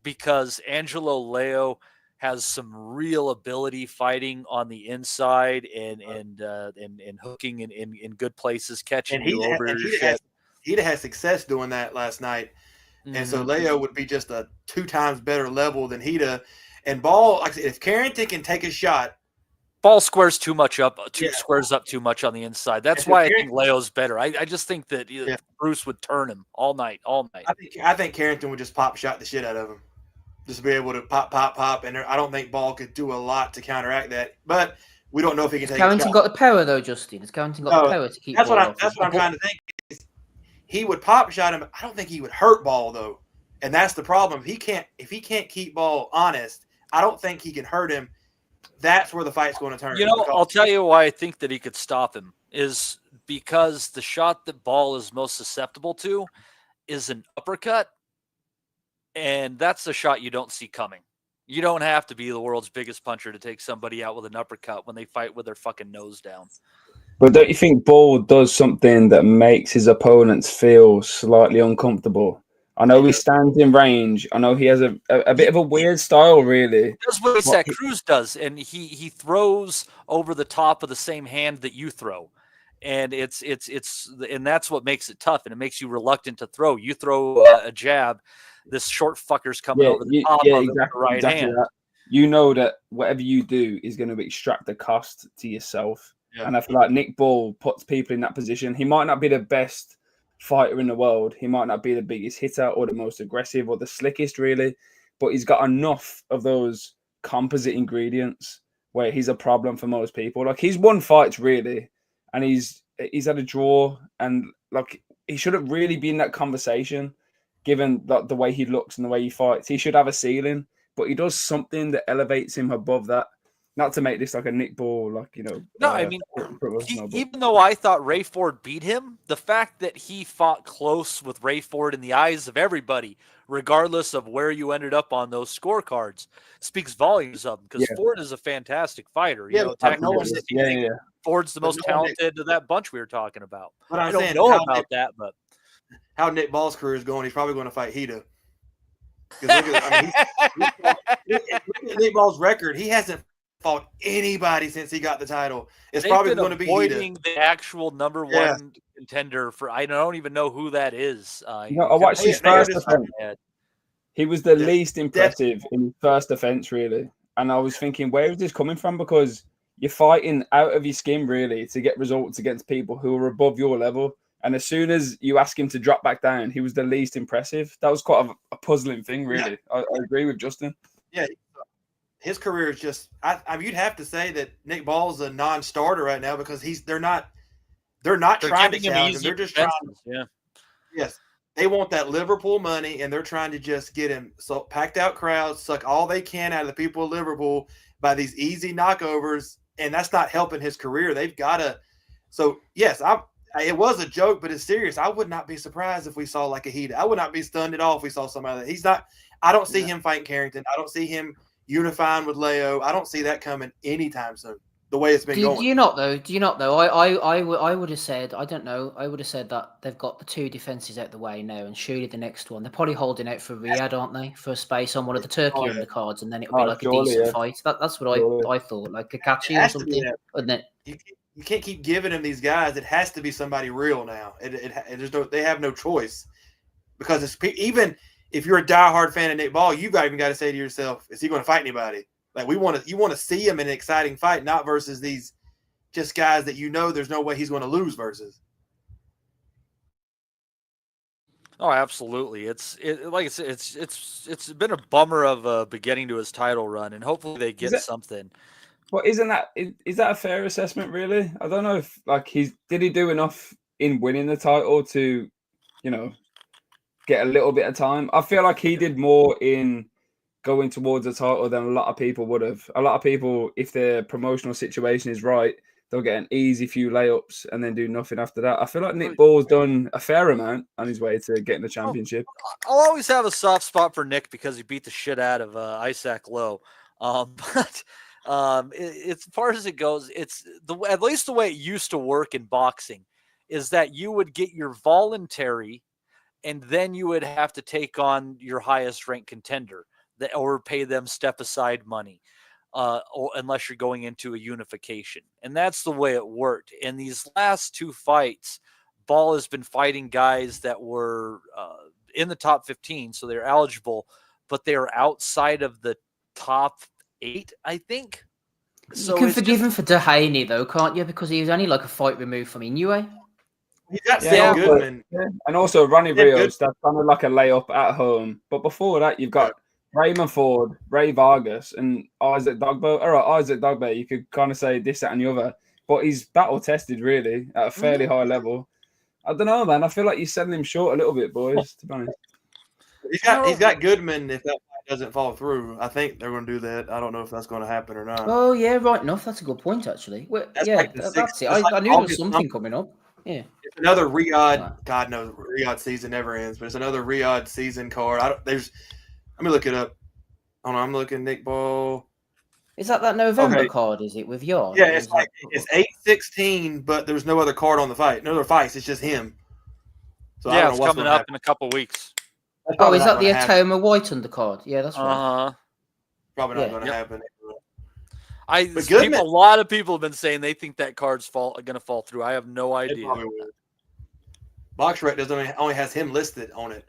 because Angelo Leo has some real ability fighting on the inside and hooking in good places, catching you over your shit. He'd have had success doing that last night. And so Leo would be just a 2 times better level than Hida. And Ball, like I said, if Carrington can take a shot, Ball squares too much up, squares up too much on the inside. That's why I think Leo's better. I just think that Bruce would turn him all night. I think Carrington would just pop shot the shit out of him. Just be able to pop. And I don't think Ball could do a lot to counteract that. But we don't know if he can take a shot. Carrington got the power, though, Justin. Has Carrington got the power to keep Ball off? That's what I'm trying to think. He would pop shot him. I don't think he would hurt Ball, though. And that's the problem. If he can't keep Ball honest, I don't think he can hurt him. That's where the fight's going to turn. I'll tell you why I think that he could stop him is because the shot that Ball is most susceptible to is an uppercut, and that's the shot you don't see coming. You don't have to be the world's biggest puncher to take somebody out with an uppercut when they fight with their fucking nose down. But don't you think Ball does something that makes his opponents feel slightly uncomfortable? I know he stands in range. I know he has a bit of a weird style, really. That's what Isaac Cruz does, and he throws over the top of the same hand that you throw, and it's and that's what makes it tough, and it makes you reluctant to throw. You throw a jab, this short fucker's coming over the top of the right hand. That. You know that whatever you do is going to extract the cost to yourself. Yeah. And I feel like Nick Ball puts people in that position. He might not be the best fighter in the world. He might not be the biggest hitter or the most aggressive or the slickest, really. But he's got enough of those composite ingredients where he's a problem for most people. Like, he's won fights, really, and he's had a draw. And, like, he shouldn't really be in that conversation, given like, the way he looks and the way he fights. He should have a ceiling, but he does something that elevates him above that. Not to make this like a Nick Ball, like, you know. No, I mean, professional, but- even though I thought Ray Ford beat him, the fact that he fought close with Ray Ford in the eyes of everybody, regardless of where you ended up on those scorecards, speaks volumes of him, because Ford is a fantastic fighter. You know, technically, Ford's the most talented of that bunch we were talking about. But I don't know about that, but how Nick Ball's career is going, he's probably going to fight Hida. Look at Nick Ball's record. He hasn't fought anybody since he got the title. It's probably going to be avoiding the actual number one contender for. I don't even know who that is. I watched his first defense. He was the least impressive in his first defense, really. And I was thinking, where is this coming from? Because you're fighting out of your skin, really, to get results against people who are above your level. And as soon as you ask him to drop back down, he was the least impressive. That was quite a puzzling thing, really. I agree with Justin. Yeah, his career is just. I mean, you'd have to say that Nick Ball's a non-starter right now because they're not trying to challenge him. They're just trying. Yeah. Yes, they want that Liverpool money, and they're trying to just get him packed out crowds, suck all they can out of the people of Liverpool by these easy knockovers, and that's not helping his career. They've got to. So yes, it was a joke, but it's serious. I would not be surprised if we saw like a Hida. I would not be stunned at all if we saw somebody that he's not. I don't see him fighting Carrington. I don't see him unifying with Leo. I don't see that coming anytime soon. The way it's been going. Do you not though? I would have said, I don't know. I would have said that they've got the two defenses out the way now, and surely the next one they're probably holding out for Riyadh, aren't they, for a space on one of the Turkey undercards, and then it'll be like a decent fight. That's what I thought, like Kakashi or something, wouldn't it? You can't keep giving him these guys. It has to be somebody real now. They have no choice, because it's, even if you're a diehard fan of Nick Ball, you've even got to say to yourself, is he going to fight anybody? Like you want to see him in an exciting fight, not versus these just guys that there's no way he's going to lose versus. Oh, absolutely. It's been a bummer of a beginning to his title run, and hopefully they get something. Well, is that a fair assessment, really? I don't know if did he do enough in winning the title to, get a little bit of time? I feel like he did more in going towards the title than a lot of people would have. A lot of people, if their promotional situation is right, they'll get an easy few layups and then do nothing after that. I feel like Nick Ball's done a fair amount on his way to getting the championship. I'll always have a soft spot for Nick because he beat the shit out of Isaac Lowe. But as far as it goes, it's at least the way it used to work in boxing is that you would get your voluntary and then you would have to take on your highest ranked contender or pay them step aside money, or unless you're going into a unification. And that's the way it worked. In these last two fights, Ball has been fighting guys that were in the top 15, so they're eligible, but they're outside of the top 8, I think. So you can forgive him for Dehaney, though, can't you? Because he was only like a fight removed from Inoue. Sam Goodman. And also Ronnie Rios, that's kind of like a layup at home. But before that, you've got Raymond Ford, Ray Vargas, and Isaac Dogbo. All right, Isaac Dogbo, you could kind of say this, that, and the other. But he's battle-tested, really, at a fairly high level. I don't know, man. I feel like you're selling him short a little bit, boys, to be honest. He's got Goodman if that doesn't fall through. I think they're going to do that. I don't know if that's going to happen or not. Oh, yeah, right enough. That's a good point, actually. Well, that's it. I knew there was something coming up. Yeah. It's another Riyadh. God knows, Riyadh season never ends, but it's another Riyadh season card. Let me look it up. Hold on, I'm looking Nick Ball. Is that November card? Is it with Yard? Yeah, it's 8/16, but there's no other card on the fight. No other fights. It's just him. So yeah, it's coming up in a couple of weeks. Oh, is that the Atoma White undercard? Yeah, that's right. Probably not going to happen. A lot of people have been saying they think that card's going to fall through. I have no idea. BoxRec only has him listed on it,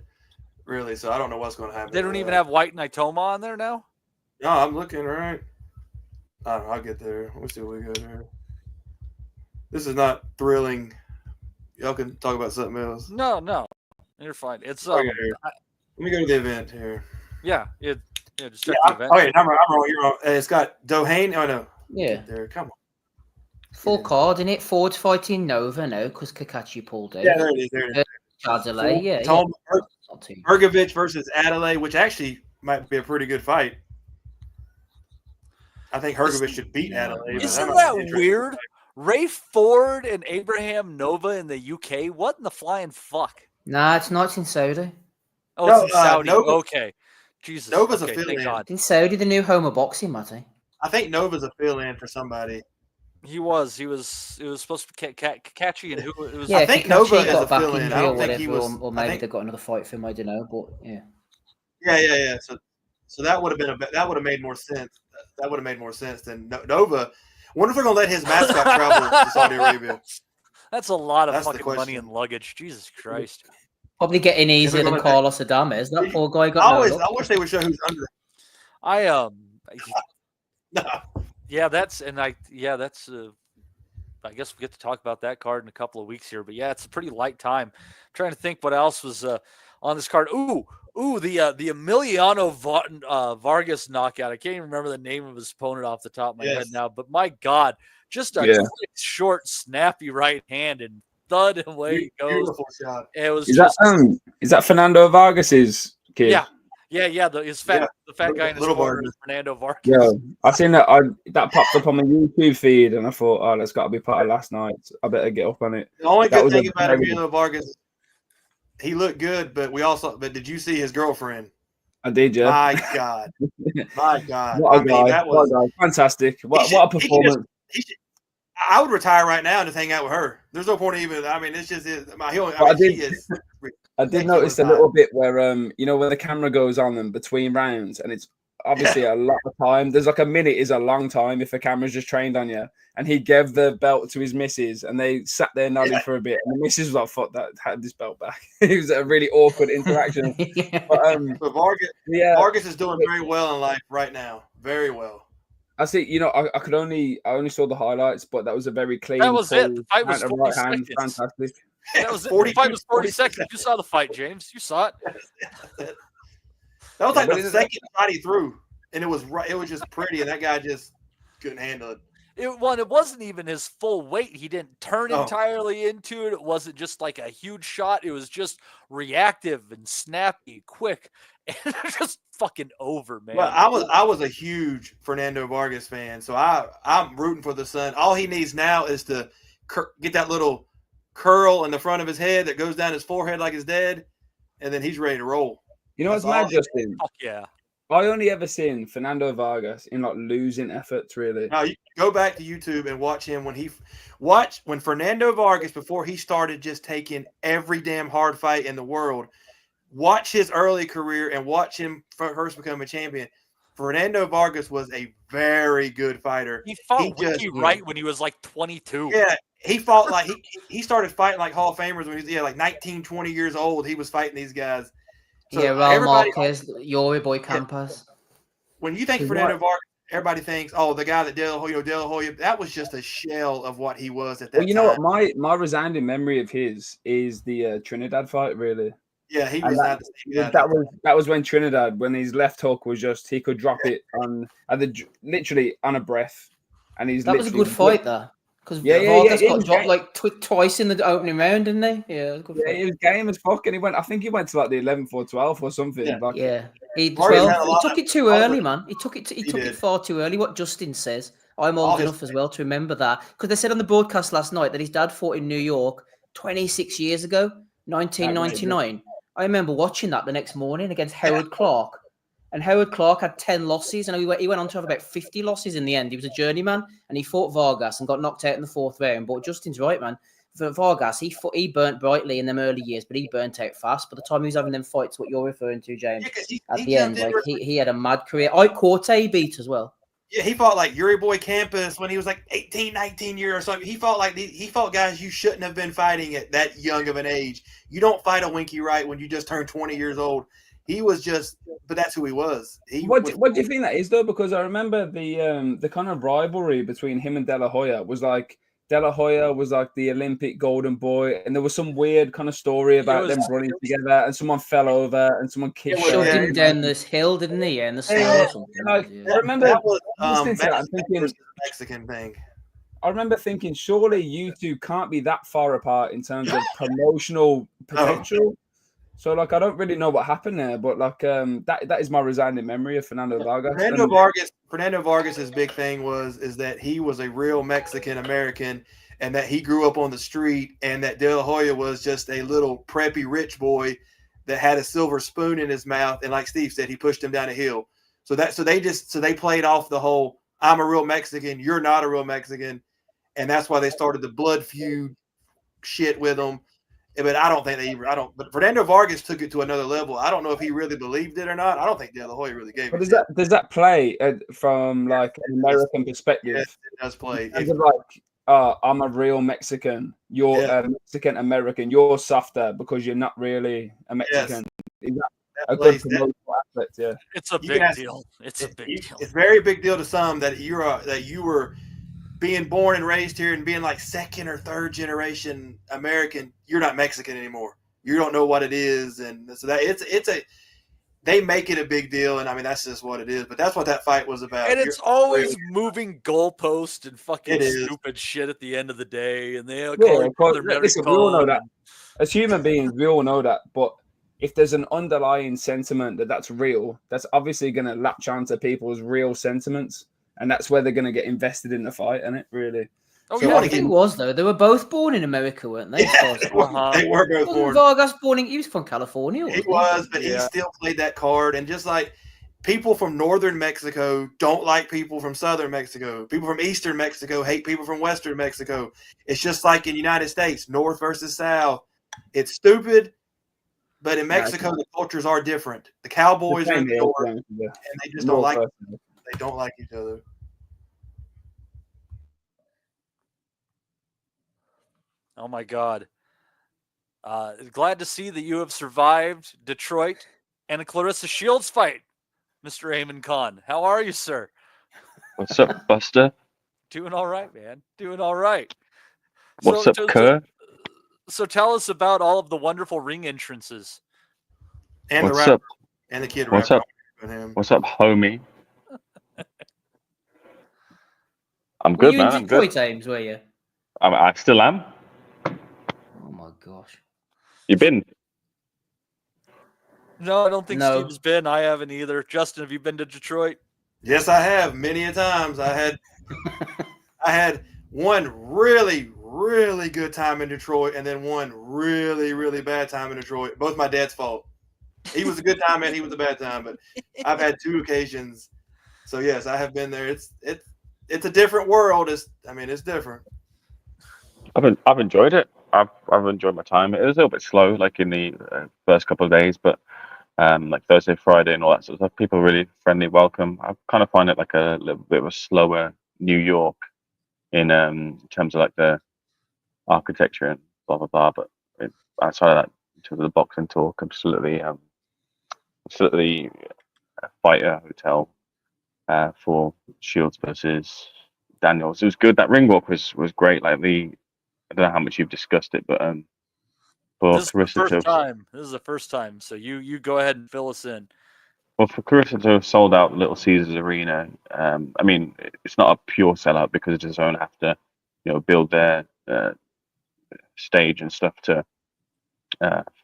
really. So I don't know what's going to happen. They don't even have White and Itoma on there now. No, I'm looking right. I'll get there. Let's see what we got here. This is not thrilling. Y'all can talk about something else. No, you're fine. It's let me go to the event here. Yeah, just check the event. Oh yeah, I'm wrong. You're wrong. It's got Dohane. Oh no. Yeah. There, come on. Full card in it. Ford's fighting Nova now because Kakachi pulled out. Yeah, there it is. There it is. Adelaide, Ergovich versus Adelaide, which actually might be a pretty good fight. I think Hrgovic should beat Adelaide. Isn't that weird? Ray Ford and Abraham Nova in the UK. What in the flying fuck? Nah, it's not. It's in Saudi. Oh, it's in Saudi. Nova, okay. Jesus. Nova's okay, a fill-in. thank God. In Saudi, the new home of boxing, Matty. I think Nova's a fill-in for somebody. He was. It was supposed to be Kakachi and who it was. Yeah, I think Kakachi Nova is got a back fill-in. injury I don't or think whatever, he was. or maybe they got another fight for him. I don't know, but yeah. Yeah. So that would have been that would have made more sense. That would have made more sense than Nova. Wonder if they're gonna let his mascot travel to Saudi Arabia. That's a lot of That's the fucking question. money and luggage. Jesus Christ. Probably getting easier than Carlos Adames. That poor guy got no luck. I wish they would show who's under. Yeah, that's I guess we get to talk about that card in a couple of weeks here, but yeah, it's a pretty light time. I'm trying to think what else was on this card. The Emiliano Vargas knockout. I can't even remember the name of his opponent off the top of my head now, but my God, just a quick, short, snappy right hand and thud and away it goes. Beautiful shot. It was is that Fernando Vargas's kid? Yeah. The fat guy in his corner is Fernando Vargas. Yeah, I seen that. That popped up on my YouTube feed, and I thought, oh, that's got to be part of last night. I better get up on it. The only good thing about Emiliano Vargas, he looked good, but But did you see his girlfriend? I did, yeah. My God, my God! What a guy! That was fantastic. What a performance! I would retire right now and just hang out with her. There's no point even. I mean, it's just I did notice a little bit where when the camera goes on them between rounds, and it's obviously a lot of time. There's like a minute is a long time if the camera's just trained on you. And he gave the belt to his missus, and they sat there nodding for a bit. And the missus was like, "Fuck that! Had this belt back." It was a really awkward interaction. But Vargas is doing very well in life right now. Very well. I see. I only saw the highlights, but that was a very clean. That was it. The fight was 40 seconds. Fantastic. That was it. The fight was 40 seconds. You saw the fight, James. You saw it. That was like the second shot he threw, and it was just pretty, and that guy just couldn't handle it. It wasn't even his full weight. He didn't turn entirely into it. It wasn't just like a huge shot. It was just reactive and snappy, quick, and just fucking over, man. Well, I was a huge Fernando Vargas fan, so I'm rooting for the son. All he needs now is to get that little curl in the front of his head that goes down his forehead like his dad, and then he's ready to roll. You know what's mad, Justin? Fuck yeah. I only ever seen Fernando Vargas in like losing efforts, really. Now you go back to YouTube and watch him when Fernando Vargas, before he started just taking every damn hard fight in the world. Watch his early career and watch him first become a champion. Fernando Vargas was a very good fighter. He fought Ricky Wright when he was like 22. Yeah, he fought like he started fighting like Hall of Famers when he was like 19, 20 years old. He was fighting these guys. So Raul Marquez, Yuri Boy Campas. When you think Fernando Vargas, everybody thinks, oh, the guy that De La Hoya, that was just a shell of what he was at that time. Well, you know what? My resounding memory of his is the Trinidad fight, really. Yeah, he was not the same. That was when Trinidad, when his left hook was just, he could drop it literally on a breath. And that was a good fight, though. Because Vargas got dropped like twice in the opening round, didn't he? Yeah, it was a good fight. He was game as fuck, and I think he went to like the 11th or 12th or something. Yeah, he took it too early, man. He took it far too early. What Justin says, I'm old enough as well to remember that, because they said on the broadcast last night that his dad fought in New York 26 years ago, 1999. I remember watching that the next morning against Howard Clark. And Howard Clark had 10 losses, and he went on to have about 50 losses in the end. He was a journeyman, and he fought Vargas and got knocked out in the fourth round. But Justin's right, man. For Vargas, he burnt brightly in them early years, but he burnt out fast. By the time he was having them fights, what you're referring to, James, at the end, like he had a mad career. Ike Corte he beat as well. Yeah, he fought like Yuri Boy Campas when he was like 18, 19 years or something. He fought guys you shouldn't have been fighting at that young of an age. You don't fight a Winky Wright when you just turned 20 years old. He was just, but that's who he was. What do you think that is, though? Because I remember the kind of rivalry between him and De La Hoya was like, De La Hoya was like the Olympic golden boy, and there was some weird kind of story about them running together, and someone fell over, and someone kicked him down this hill, didn't he? Yeah, in the snow or something. I remember that was thinking Mexican thing. I remember thinking, surely you two can't be that far apart in terms of promotional potential. So like I don't really know what happened there, but like that is my resounding memory of Fernando Vargas. Fernando Vargas's big thing is that he was a real Mexican American, and that he grew up on the street, and that De La Hoya was just a little preppy rich boy that had a silver spoon in his mouth, and like Steve said, he pushed him down a hill. So they played off the whole "I'm a real Mexican, you're not a real Mexican," and that's why they started the blood feud shit with him. But I don't think But Fernando Vargas took it to another level. I don't know if he really believed it or not. I don't think De La Hoya really gave it. But does that play from like an American perspective? Yes, it does play. I'm a real Mexican. You're a Mexican American. You're softer because you're not really a Mexican. Yes. Is that a good promotional aspect? Yeah, it's a big deal. It's a big deal. It's a very big deal to some that you were being born and raised here and being like second or third generation American. You're not Mexican anymore. You don't know what it is, and so that they make it a big deal, and I mean that's just what it is. But that's what that fight was about. And it's always moving goalposts and fucking stupid shit at the end of the day. And they call each other listen, we all know that. As human beings, we all know that. But if there's an underlying sentiment that's real, that's obviously going to latch onto people's real sentiments, and that's where they're going to get invested in the fight, isn't it? Really. Oh, so the thing was, though, they were both born in America, weren't they? Yeah, they were both born. Vargas he was from California. He was, but he still played that card. And just like people from northern Mexico don't like people from southern Mexico. People from eastern Mexico hate people from western Mexico. It's just like in the United States, north versus south. It's stupid, but in Mexico, the cultures are different. The Cowboys are in the north, and they just don't like. They don't like each other. Oh my God. Glad to see that you have survived Detroit and a Claressa Shields fight, Mr. Eamon Khan. How are you, sir? What's up, Buster? Doing all right, man. Doing all right. What's up, Kerr? So tell us about all of the wonderful ring entrances. And what's up? And the kid what's up? What's up, homie? I'm good, man. I'm good. Times, were you? I still am. Oh my gosh. You been? No, I don't think Steve has been. I haven't either. Justin, have you been to Detroit? Yes, I have many a times. I had one really, really good time in Detroit, and then one really, really bad time in Detroit. Both my dad's fault. He was a good time and he was a bad time, but I've had two occasions. So yes, I have been there. It's a different world. It's different. I've enjoyed it. I've enjoyed my time. It was a little bit slow, like in the first couple of days, but like Thursday, Friday, and all that sort of stuff. People are really friendly, welcome. I kind of find it like a little bit of a slower New York in terms of like the architecture and blah blah blah. But outside of that, in terms of the boxing talk, absolutely a fighter hotel for Shields versus Daniels. It was good. That ring walk was great. Like I don't know how much you've discussed it, but for this is the first time. So you go ahead and fill us in. Well, for Claressa to have sold out Little Caesars Arena, I mean, it's not a pure sellout because DAZN have to, build their stage and stuff to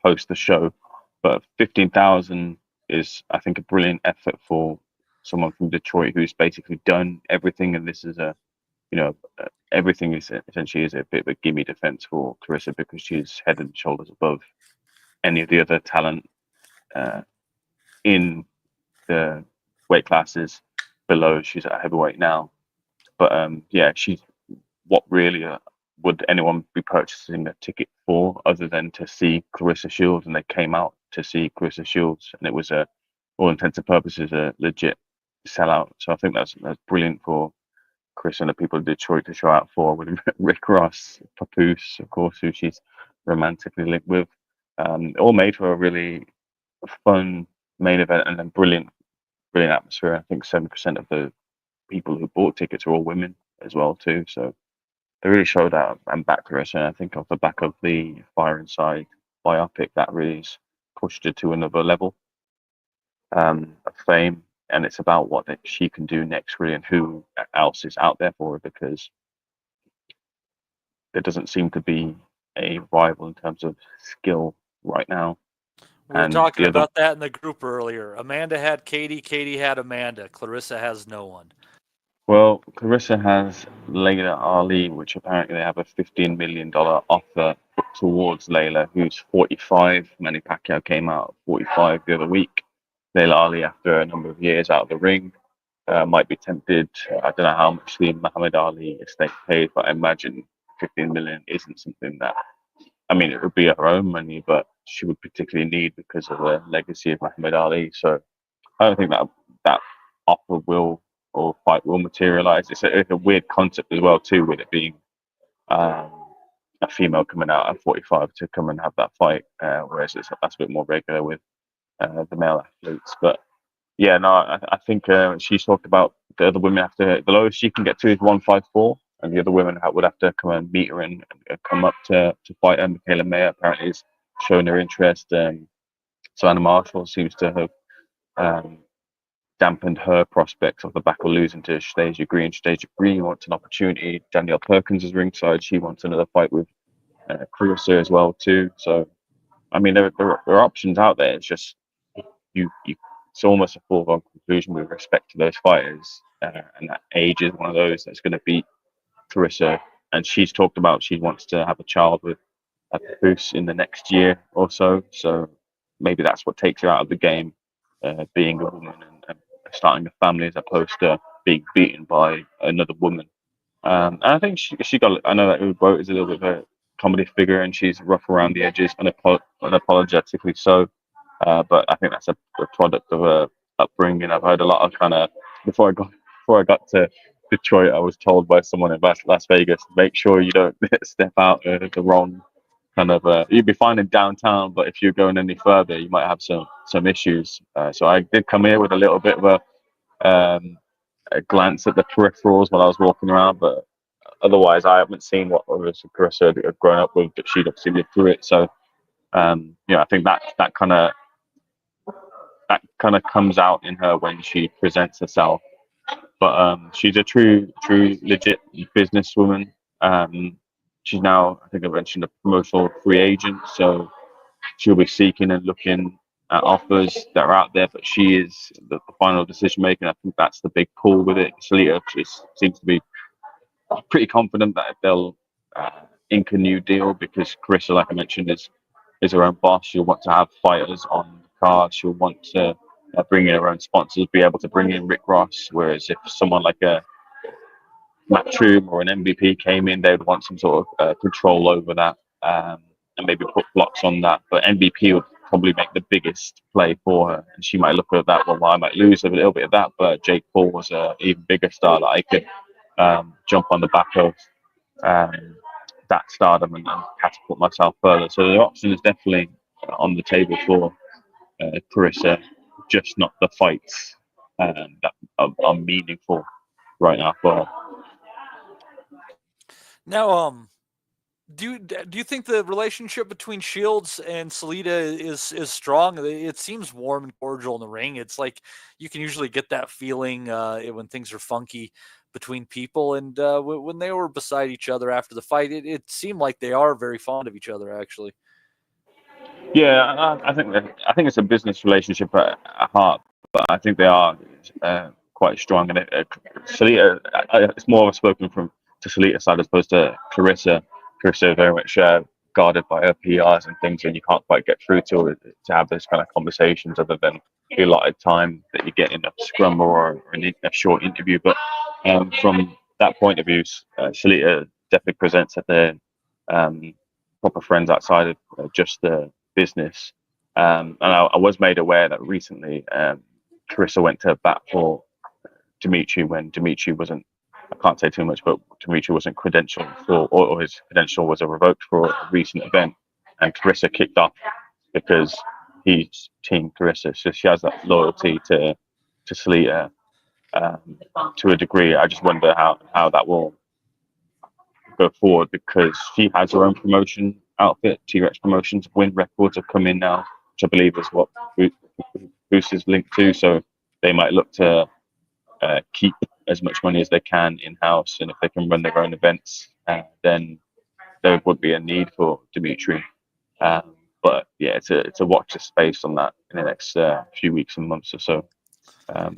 host the show. But 15,000 is, I think, a brilliant effort for someone from Detroit who's basically done everything, and this is everything is essentially a bit of a gimme defense for Claressa because she's head and shoulders above any of the other talent in the weight classes below. She's at heavyweight now, but she's what really would anyone be purchasing a ticket for other than to see Claressa Shields? And they came out to see Claressa Shields, and it was all intents and purposes a legit sellout. So I think that's brilliant for Chris and the people of Detroit to show out for, with Rick Ross, Papoose, of course, who she's romantically linked with. All made for a really fun main event and a brilliant atmosphere. I think 7% of the people who bought tickets are all women as well too. So they really showed out and backed Claressa. And I think off the back of the Fire Inside biopic, that really pushed her to another level of fame. And it's about what she can do next, really, and who else is out there for her, because there doesn't seem to be a rival in terms of skill right now. We were And talking the other, about that in the group earlier. Amanda had Katie. Katie had Amanda. Claressa has no one. well, Claressa has Layla Ali, which apparently they have a $15 million offer put towards Layla, who's 45. Manny Pacquiao came out at 45 the other week. Layla Ali, after a number of years out of the ring, might be tempted. I don't know how much the Muhammad Ali estate paid, but I imagine 15 million isn't something that, I mean, it would be her own money, but she would particularly need because of the legacy of Muhammad Ali. So I don't think that offer will or fight will materialize. It's a weird concept as well too, with it being a female coming out at 45 to come and have that fight, whereas that's a bit more regular with the male athletes. But yeah, no, I think she's talked about the other women have to, the lowest she can get to is 154, and the other women would have to come and meet her and come up to fight her. Michaela Mayer apparently is showing her interest. So Anna Marshall seems to have dampened her prospects off the back of losing to Stacey Green. Stacey Green wants an opportunity. Danielle Perkins is ringside. She wants another fight with Claressa as well too. So I mean, there are options out there. It's just it's almost a foregone conclusion with respect to those fighters, and that age is one of those that's going to beat Claressa. And she's talked about she wants to have a child with Papoose in the next year or so. So maybe that's what takes her out of the game, being a woman and starting a family as opposed to being beaten by another woman. And I think she got. I know that Ubo is a little bit of a comedy figure and she's rough around the edges, unapologetically so. But I think that's a product of a upbringing. I've heard a lot of kind of before I got to Detroit, I was told by someone in Las Vegas, make sure you don't step out the wrong kind of. You'd be fine in downtown, but if you're going any further, you might have some issues. So I did come here with a little bit of a glance at the peripherals while I was walking around, but otherwise I haven't seen what Claressa had grown up with, but she'd obviously lived through it. So I think that kind of comes out in her when she presents herself. But she's a true legit businesswoman. She's now, I think I mentioned, a promotional free agent, so she'll be seeking and looking at offers that are out there, but she is the final decision maker. I think that's the big pull with it. Salita seems to be pretty confident that they'll ink a new deal because Claressa, like I mentioned, is her own boss. She'll want to have fighters on the card. She'll want to bring in her own sponsors, be able to bring in Rick Ross. Whereas if someone like a Matchroom or an MVP came in, they would want some sort of control over that and maybe put blocks on that. But MVP would probably make the biggest play for her, and she might look at that. Well, I might lose a little bit of that, but Jake Paul was an even bigger star that I could jump on the back of that stardom and catapult myself further. So the option is definitely on the table for Claressa, just not the fights that are meaningful right now for her. Now, do you think the relationship between Shields and Salita is strong? It seems warm and cordial in the ring. It's like you can usually get that feeling when things are funky between people. And when they were beside each other after the fight, it seemed like they are very fond of each other, actually. Yeah, I think it's a business relationship at heart, but I think they are quite strong. And Salita, it's more of a spoken to Salita's side as opposed to Claressa. Claressa very much guarded by her PRs and things, and you can't quite get through to have those kind of conversations other than the allotted time that you get in a scrum or a short interview. But from that point of view, Salita definitely presents that they're proper friends outside of just the business. And I was made aware that recently Claressa went to bat for Dimitri when Dimitri wasn't, I can't say too much, but Dimitri wasn't credentialed for, or his credential was revoked for a recent event, and Claressa kicked off because he's Team Claressa. So she has that loyalty to Salita to a degree. I just wonder how that will go forward because she has her own promotion outfit. T-Rex Promotions, Win Records have come in now, which I believe is what Boost is linked to. So they might look to keep as much money as they can in-house, and if they can run their own events, then there would be a need for Dimitri. But yeah, it's a watch this space on that in the next few weeks and months or so,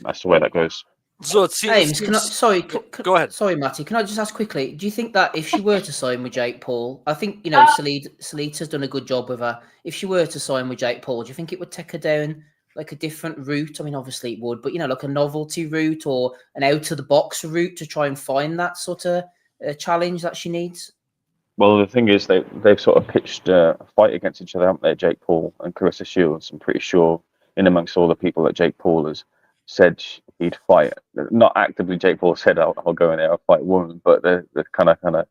as to where that goes. So it seems. Ames, sorry, go ahead. Sorry, Matty. Can I just ask quickly? Do you think that if she were to sign with Jake Paul, I think Salita's done a good job with her. If she were to sign with Jake Paul, do you think it would take her down like a different route? I mean, obviously it would, but like a novelty route or an out of the box route to try and find that sort of challenge that she needs. Well, the thing is, they've sort of pitched a fight against each other, haven't they? Jake Paul and Claressa Shields. I'm pretty sure, in amongst all the people that Jake Paul has said he'd fight, not actively. Jake Paul said, "I'll go in there, I'll fight a woman," but they're kind of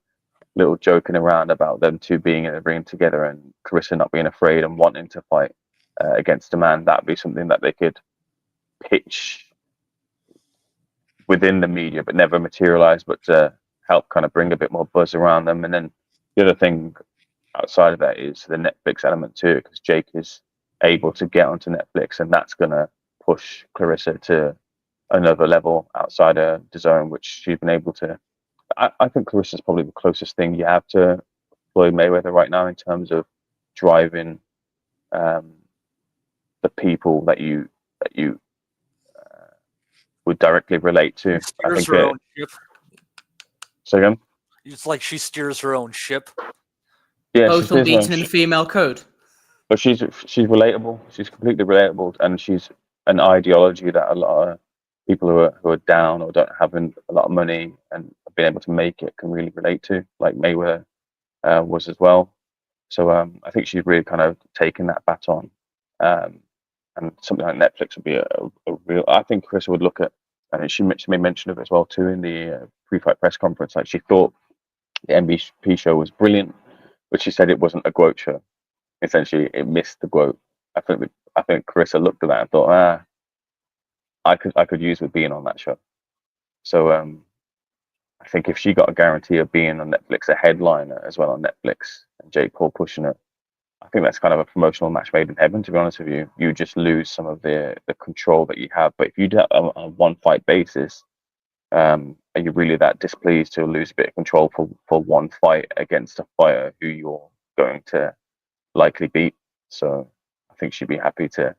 little joking around about them two being in the ring together and Claressa not being afraid and wanting to fight against a man. That'd be something that they could pitch within the media, but never materialize, but to help kind of bring a bit more buzz around them. And then the other thing outside of that is the Netflix element too, because Jake is able to get onto Netflix, and that's going to push Claressa to another level outside of the zone, which she's been able to. I think Claressa is probably the closest thing you have to Floyd Mayweather right now in terms of driving the people that you would directly relate to. I think her own ship. So again, It's like she steers her own ship. Yeah, both unbeaten in the female code. But she's relatable. She's completely relatable, and she's an ideology that a lot of people who are down or don't have a lot of money and have been able to make it can really relate to, like Mayweather was as well. So I think she's really kind of taken that baton, and something like Netflix would be a real. I think Chris would look at, and she made mention of it as well too in the pre-fight press conference. Like, she thought the MVP show was brilliant, but she said it wasn't a GOAT show. Essentially, it missed the GOAT. I think Claressa looked at that and thought, I could use with being on that show. So I think if she got a guarantee of being on Netflix, a headliner as well on Netflix, and Jake Paul pushing it, I think that's kind of a promotional match made in heaven. To be honest with you, you just lose some of the control that you have. But if you do it on a one fight basis, and you're really that displeased to lose a bit of control for one fight against a fighter who you're going to likely beat. So I think she'd be happy to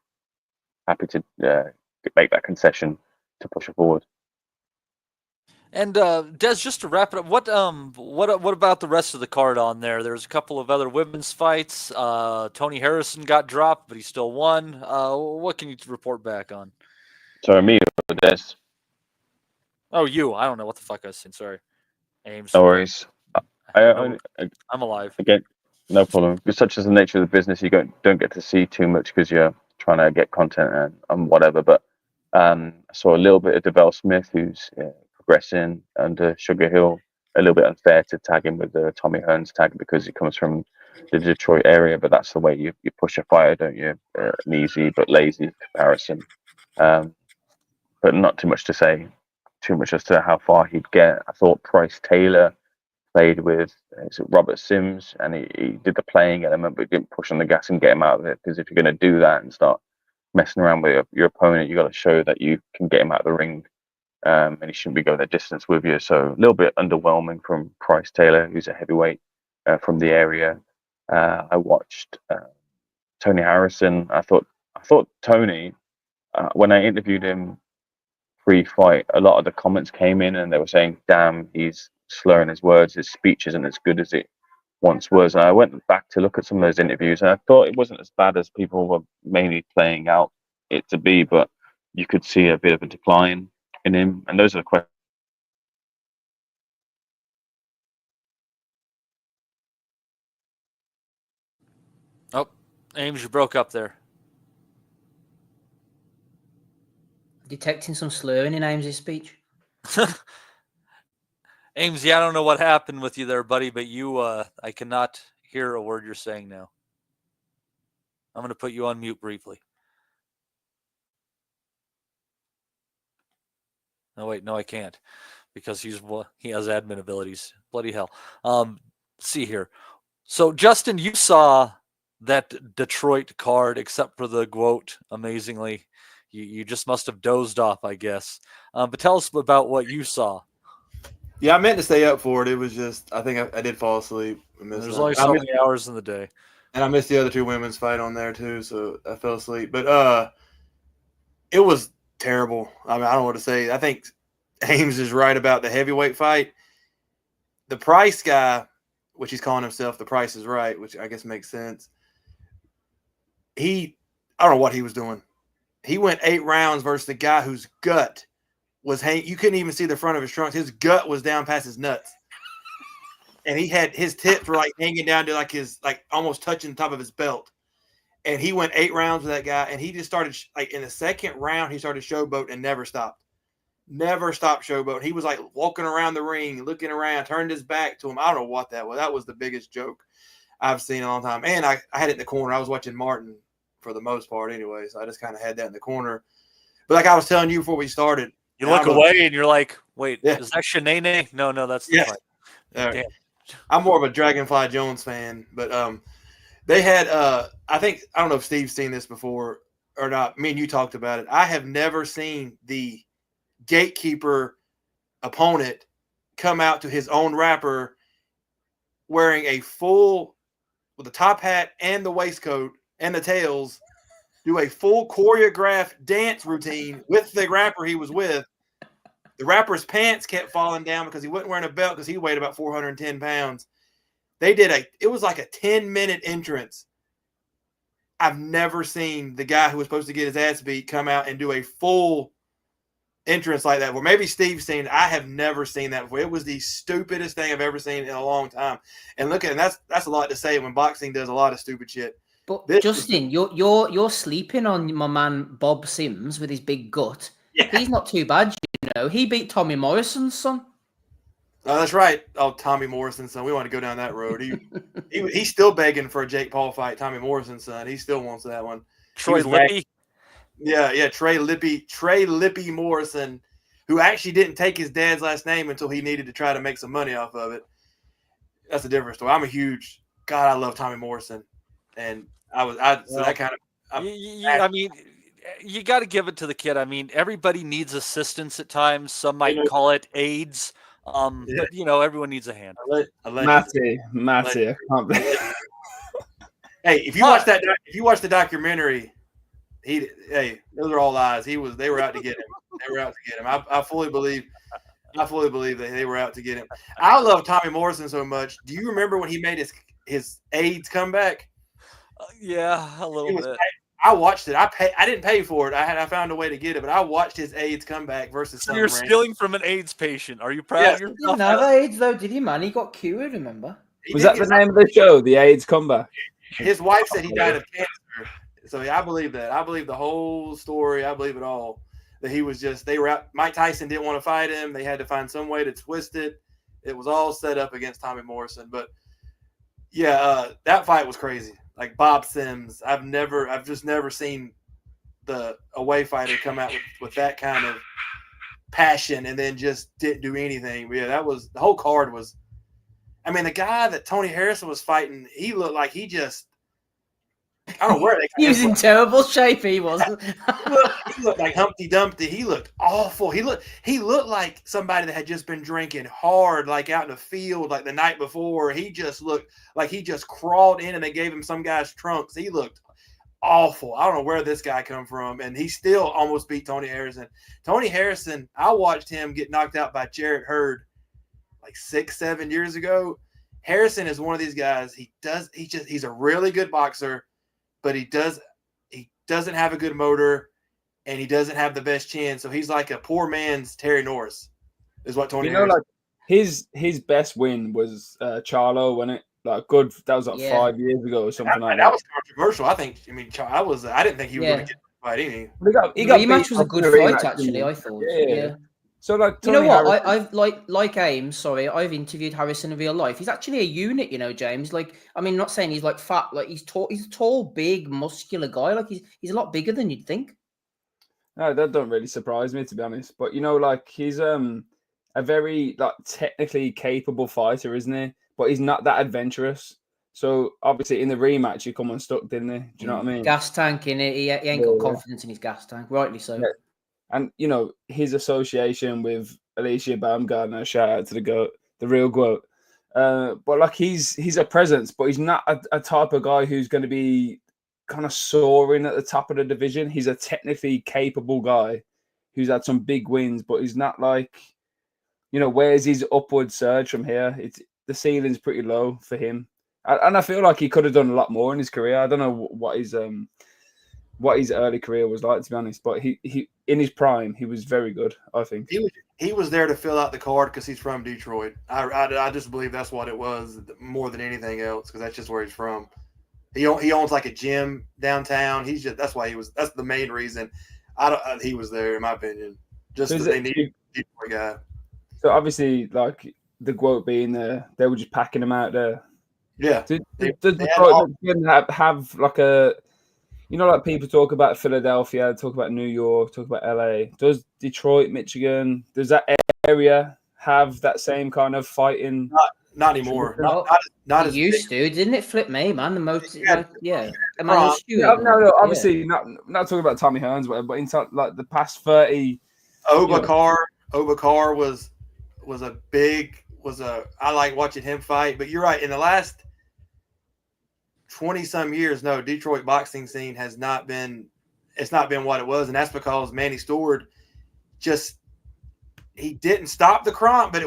make that concession to push her forward. And Des, just to wrap it up, what about the rest of the card on there? There's a couple of other women's fights. Tony Harrison got dropped, but he still won. What can you report back on? Sorry, me or Des? Oh, you. I don't know what the fuck I was saying. Sorry. Ames. No worries. I'm alive. Again, no problem. It's such as the nature of the business, you don't get to see too much because you're trying to get content and whatever. But I saw a little bit of DeVell Smith, who's progressing under Sugar Hill. A little bit unfair to tag him with the Tommy Hearns tag because he comes from the Detroit area, but that's the way you push a fighter, don't you? An easy but lazy comparison. But not too much to say. Too much as to how far he'd get. I thought Price Taylor played with Robert Sims, and he did the playing element, but he didn't push on the gas and get him out of it. Because if you're going to do that and start messing around with your opponent, you got to show that you can get him out of the ring, and he shouldn't be going the distance with you. So a little bit underwhelming from Price Taylor, who's a heavyweight from the area. I watched Tony Harrison. I thought Tony, when I interviewed him pre-fight, a lot of the comments came in and they were saying, damn, he's slurring his words, his speech isn't as good as it once was. And I went back to look at some of those interviews and I thought it wasn't as bad as people were mainly playing out it to be, but you could see a bit of a decline in him. And those are the questions. Oh, Ames, you broke up there. Detecting some slurring in Ames' speech. Ames, I don't know what happened with you there, buddy, but I cannot hear a word you're saying now. I'm going to put you on mute briefly. No, wait, no, I can't, because he has admin abilities. Bloody hell. See here. So, Justin, you saw that Detroit card, except for the quote, amazingly. You just must have dozed off, I guess. But tell us about what you saw. Yeah, I meant to stay up for it. It was just, I think I did fall asleep. There's only so many hours in the day. And I missed the other two women's fight on there too, so I fell asleep. But it was terrible. I mean, I don't know what to say. I think Ames is right about the heavyweight fight. The Price guy, which he's calling himself The Price is Right, which I guess makes sense. I don't know what he was doing. He went 8 rounds versus the guy whose gut was hanging. You couldn't even see the front of his trunks. His gut was down past his nuts. And he had his tips were like hanging down to like almost touching the top of his belt. And he went 8 rounds with that guy. And he just started like in the second round, he started showboating and never stopped. Never stopped showboating. He was like walking around the ring, looking around, turned his back to him. I don't know what that was. That was the biggest joke I've seen in a long time. And I had it in the corner. I was watching Martin for the most part anyway. So I just kind of had that in the corner. But like I was telling you before we started. You look away and you're like, wait, is that Shanae? No, that's the fight. Damn. I'm more of a Dragonfly Jones fan, but they had I don't know if Steve's seen this before or not. Me and you talked about it. I have never seen the gatekeeper opponent come out to his own rapper wearing a full with the top hat and the waistcoat and the tails, do a full choreographed dance routine with the rapper he was with. The rapper's pants kept falling down because he wasn't wearing a belt because he weighed about 410 pounds. It was like a 10-minute entrance. I've never seen the guy who was supposed to get his ass beat come out and do a full entrance like that. Well, maybe Steve's seen it. I have never seen that before. It was the stupidest thing I've ever seen in a long time. And that's a lot to say when boxing does a lot of stupid shit. But Justin, you're sleeping on my man Bob Sims with his big gut. Yeah. He's not too bad, you know. He beat Tommy Morrison's son. Oh, that's right. Oh, Tommy Morrison's son. We want to go down that road. He's still begging for a Jake Paul fight. Tommy Morrison's son. He still wants that one. Troy Lippy. Yeah. Trey Lippy Morrison, who actually didn't take his dad's last name until he needed to try to make some money off of it. That's a different story. I love Tommy Morrison, and I mean, you got to give it to the kid. I mean, everybody needs assistance at times. Some might call it AIDS. But everyone needs a hand. Matty, I can't believe. Hey, if you watch the documentary, those are all lies. They were out to get him. I fully believe that they were out to get him. I love Tommy Morrison so much. Do you remember when he made his AIDS comeback? Yeah, a little bit. I watched it. I didn't pay for it. I found a way to get it, but I watched his AIDS comeback versus. So you're stealing from an AIDS patient. Are you proud of yourself? He didn't have AIDS though, did he, man? He got cured. Remember? Was that the name of the show? The AIDS comeback. His wife said he died of cancer. So I believe that. I believe the whole story. I believe it all. That he was they were out. Mike Tyson didn't want to fight him. They had to find some way to twist it. It was all set up against Tommy Morrison. But that fight was crazy. Like Bob Sims, I've just never seen the away fighter come out with that kind of passion and then just didn't do anything. But the whole card was. I mean, the guy that Tony Harrison was fighting, he looked like I don't know where they. He was in terrible shape. He wasn't. he looked like Humpty Dumpty. He looked awful. He looked like somebody that had just been drinking hard, like out in the field, like the night before. He just looked like he just crawled in and they gave him some guy's trunks. He looked awful. I don't know where this guy come from, and he still almost beat Tony Harrison. Tony Harrison, I watched him get knocked out by Jarrett Hurd like 6-7 years ago. Harrison is one of these guys. He's a really good boxer. But he doesn't have a good motor, and he doesn't have the best chin. So he's like a poor man's Terry Norris, is what Tony. Like his best win was Charlo, wasn't it? Like good. That was 5 years ago or something like that. That was controversial. I think. I mean, I didn't think he was going to get the fight any. He got rematch was a good fight actually. I thought. Yeah. So like, Tony what? I've like Ames. Sorry, I've interviewed Harrison in real life. He's actually a unit, James. Like, I mean, not saying he's like fat. Like, he's tall. He's a tall, big, muscular guy. Like, he's a lot bigger than you'd think. No, that don't really surprise me, to be honest. But like, he's a very like technically capable fighter, isn't he? But he's not that adventurous. So obviously, in the rematch, he come unstuck, didn't he? Do you know what I mean? Gas tank in it. He ain't got confidence in his gas tank. Rightly so. Yeah. And, his association with Alicia Baumgartner, shout out to the GOAT, the real GOAT. But like he's a presence, but he's not a type of guy who's going to be kind of soaring at the top of the division. He's a technically capable guy who's had some big wins, but he's not like, where's his upward surge from here? The ceiling's pretty low for him, and I feel like he could have done a lot more in his career. I don't know what his early career was like, to be honest, but he in his prime he was very good. I think he was there to fill out the card because he's from Detroit. I just believe that's what it was more than anything else, because that's just where he's from. He owns like a gym downtown. That's why that's the main reason. He was there, in my opinion, just because they needed a Detroit guy. So obviously, like the quote being there, they were just packing him out there. Yeah. Does Detroit have like a, like people talk about Philadelphia, talk about New York, talk about LA. Does Detroit, Michigan, does that area have that same kind of fighting? Not anymore. Not as used to, didn't it? Flip me, man. The most, yeah. No. Obviously, not talking about Tommy Hearns, whatever, but in like the past 30. Obakar I like watching him fight, but you're right. In the last 20 some years, no, Detroit boxing scene it's not been what it was. And that's because Manny Stewart he didn't stop the crop, but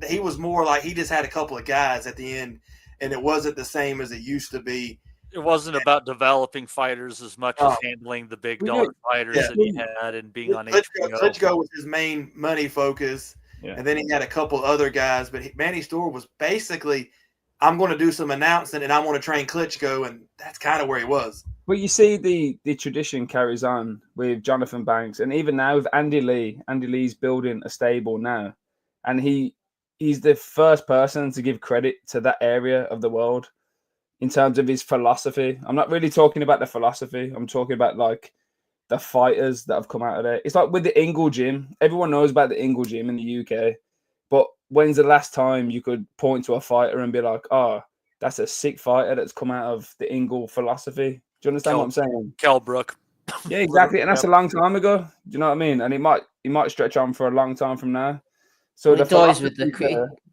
he was more like he just had a couple of guys at the end, and it wasn't the same as it used to be. It wasn't about developing fighters as much as handling the big dollar fighters that he had and being on HBO. Klitschko was his main money focus, and then he had a couple other guys. But Manny Stewart was basically, I'm going to do some announcing and I want to train Klitschko, and that's kind of where he was. Well, you see the tradition carries on with Jonathan Banks, and even now with Andy Lee. Andy Lee's building a stable now, and he's the first person to give credit to that area of the world in terms of his philosophy. I'm not really talking about the philosophy. I'm talking about like the fighters that have come out of there. It's like with the Ingle Gym. Everyone knows about the Ingle Gym in the UK, but when's the last time you could point to a fighter and be like, oh, that's a sick fighter that's come out of the Ingle philosophy? Do you understand what I'm saying? Kell Brook. Yeah, exactly. And that's a long time ago. Do you know what I mean? And it might stretch on for a long time from now. So it dies with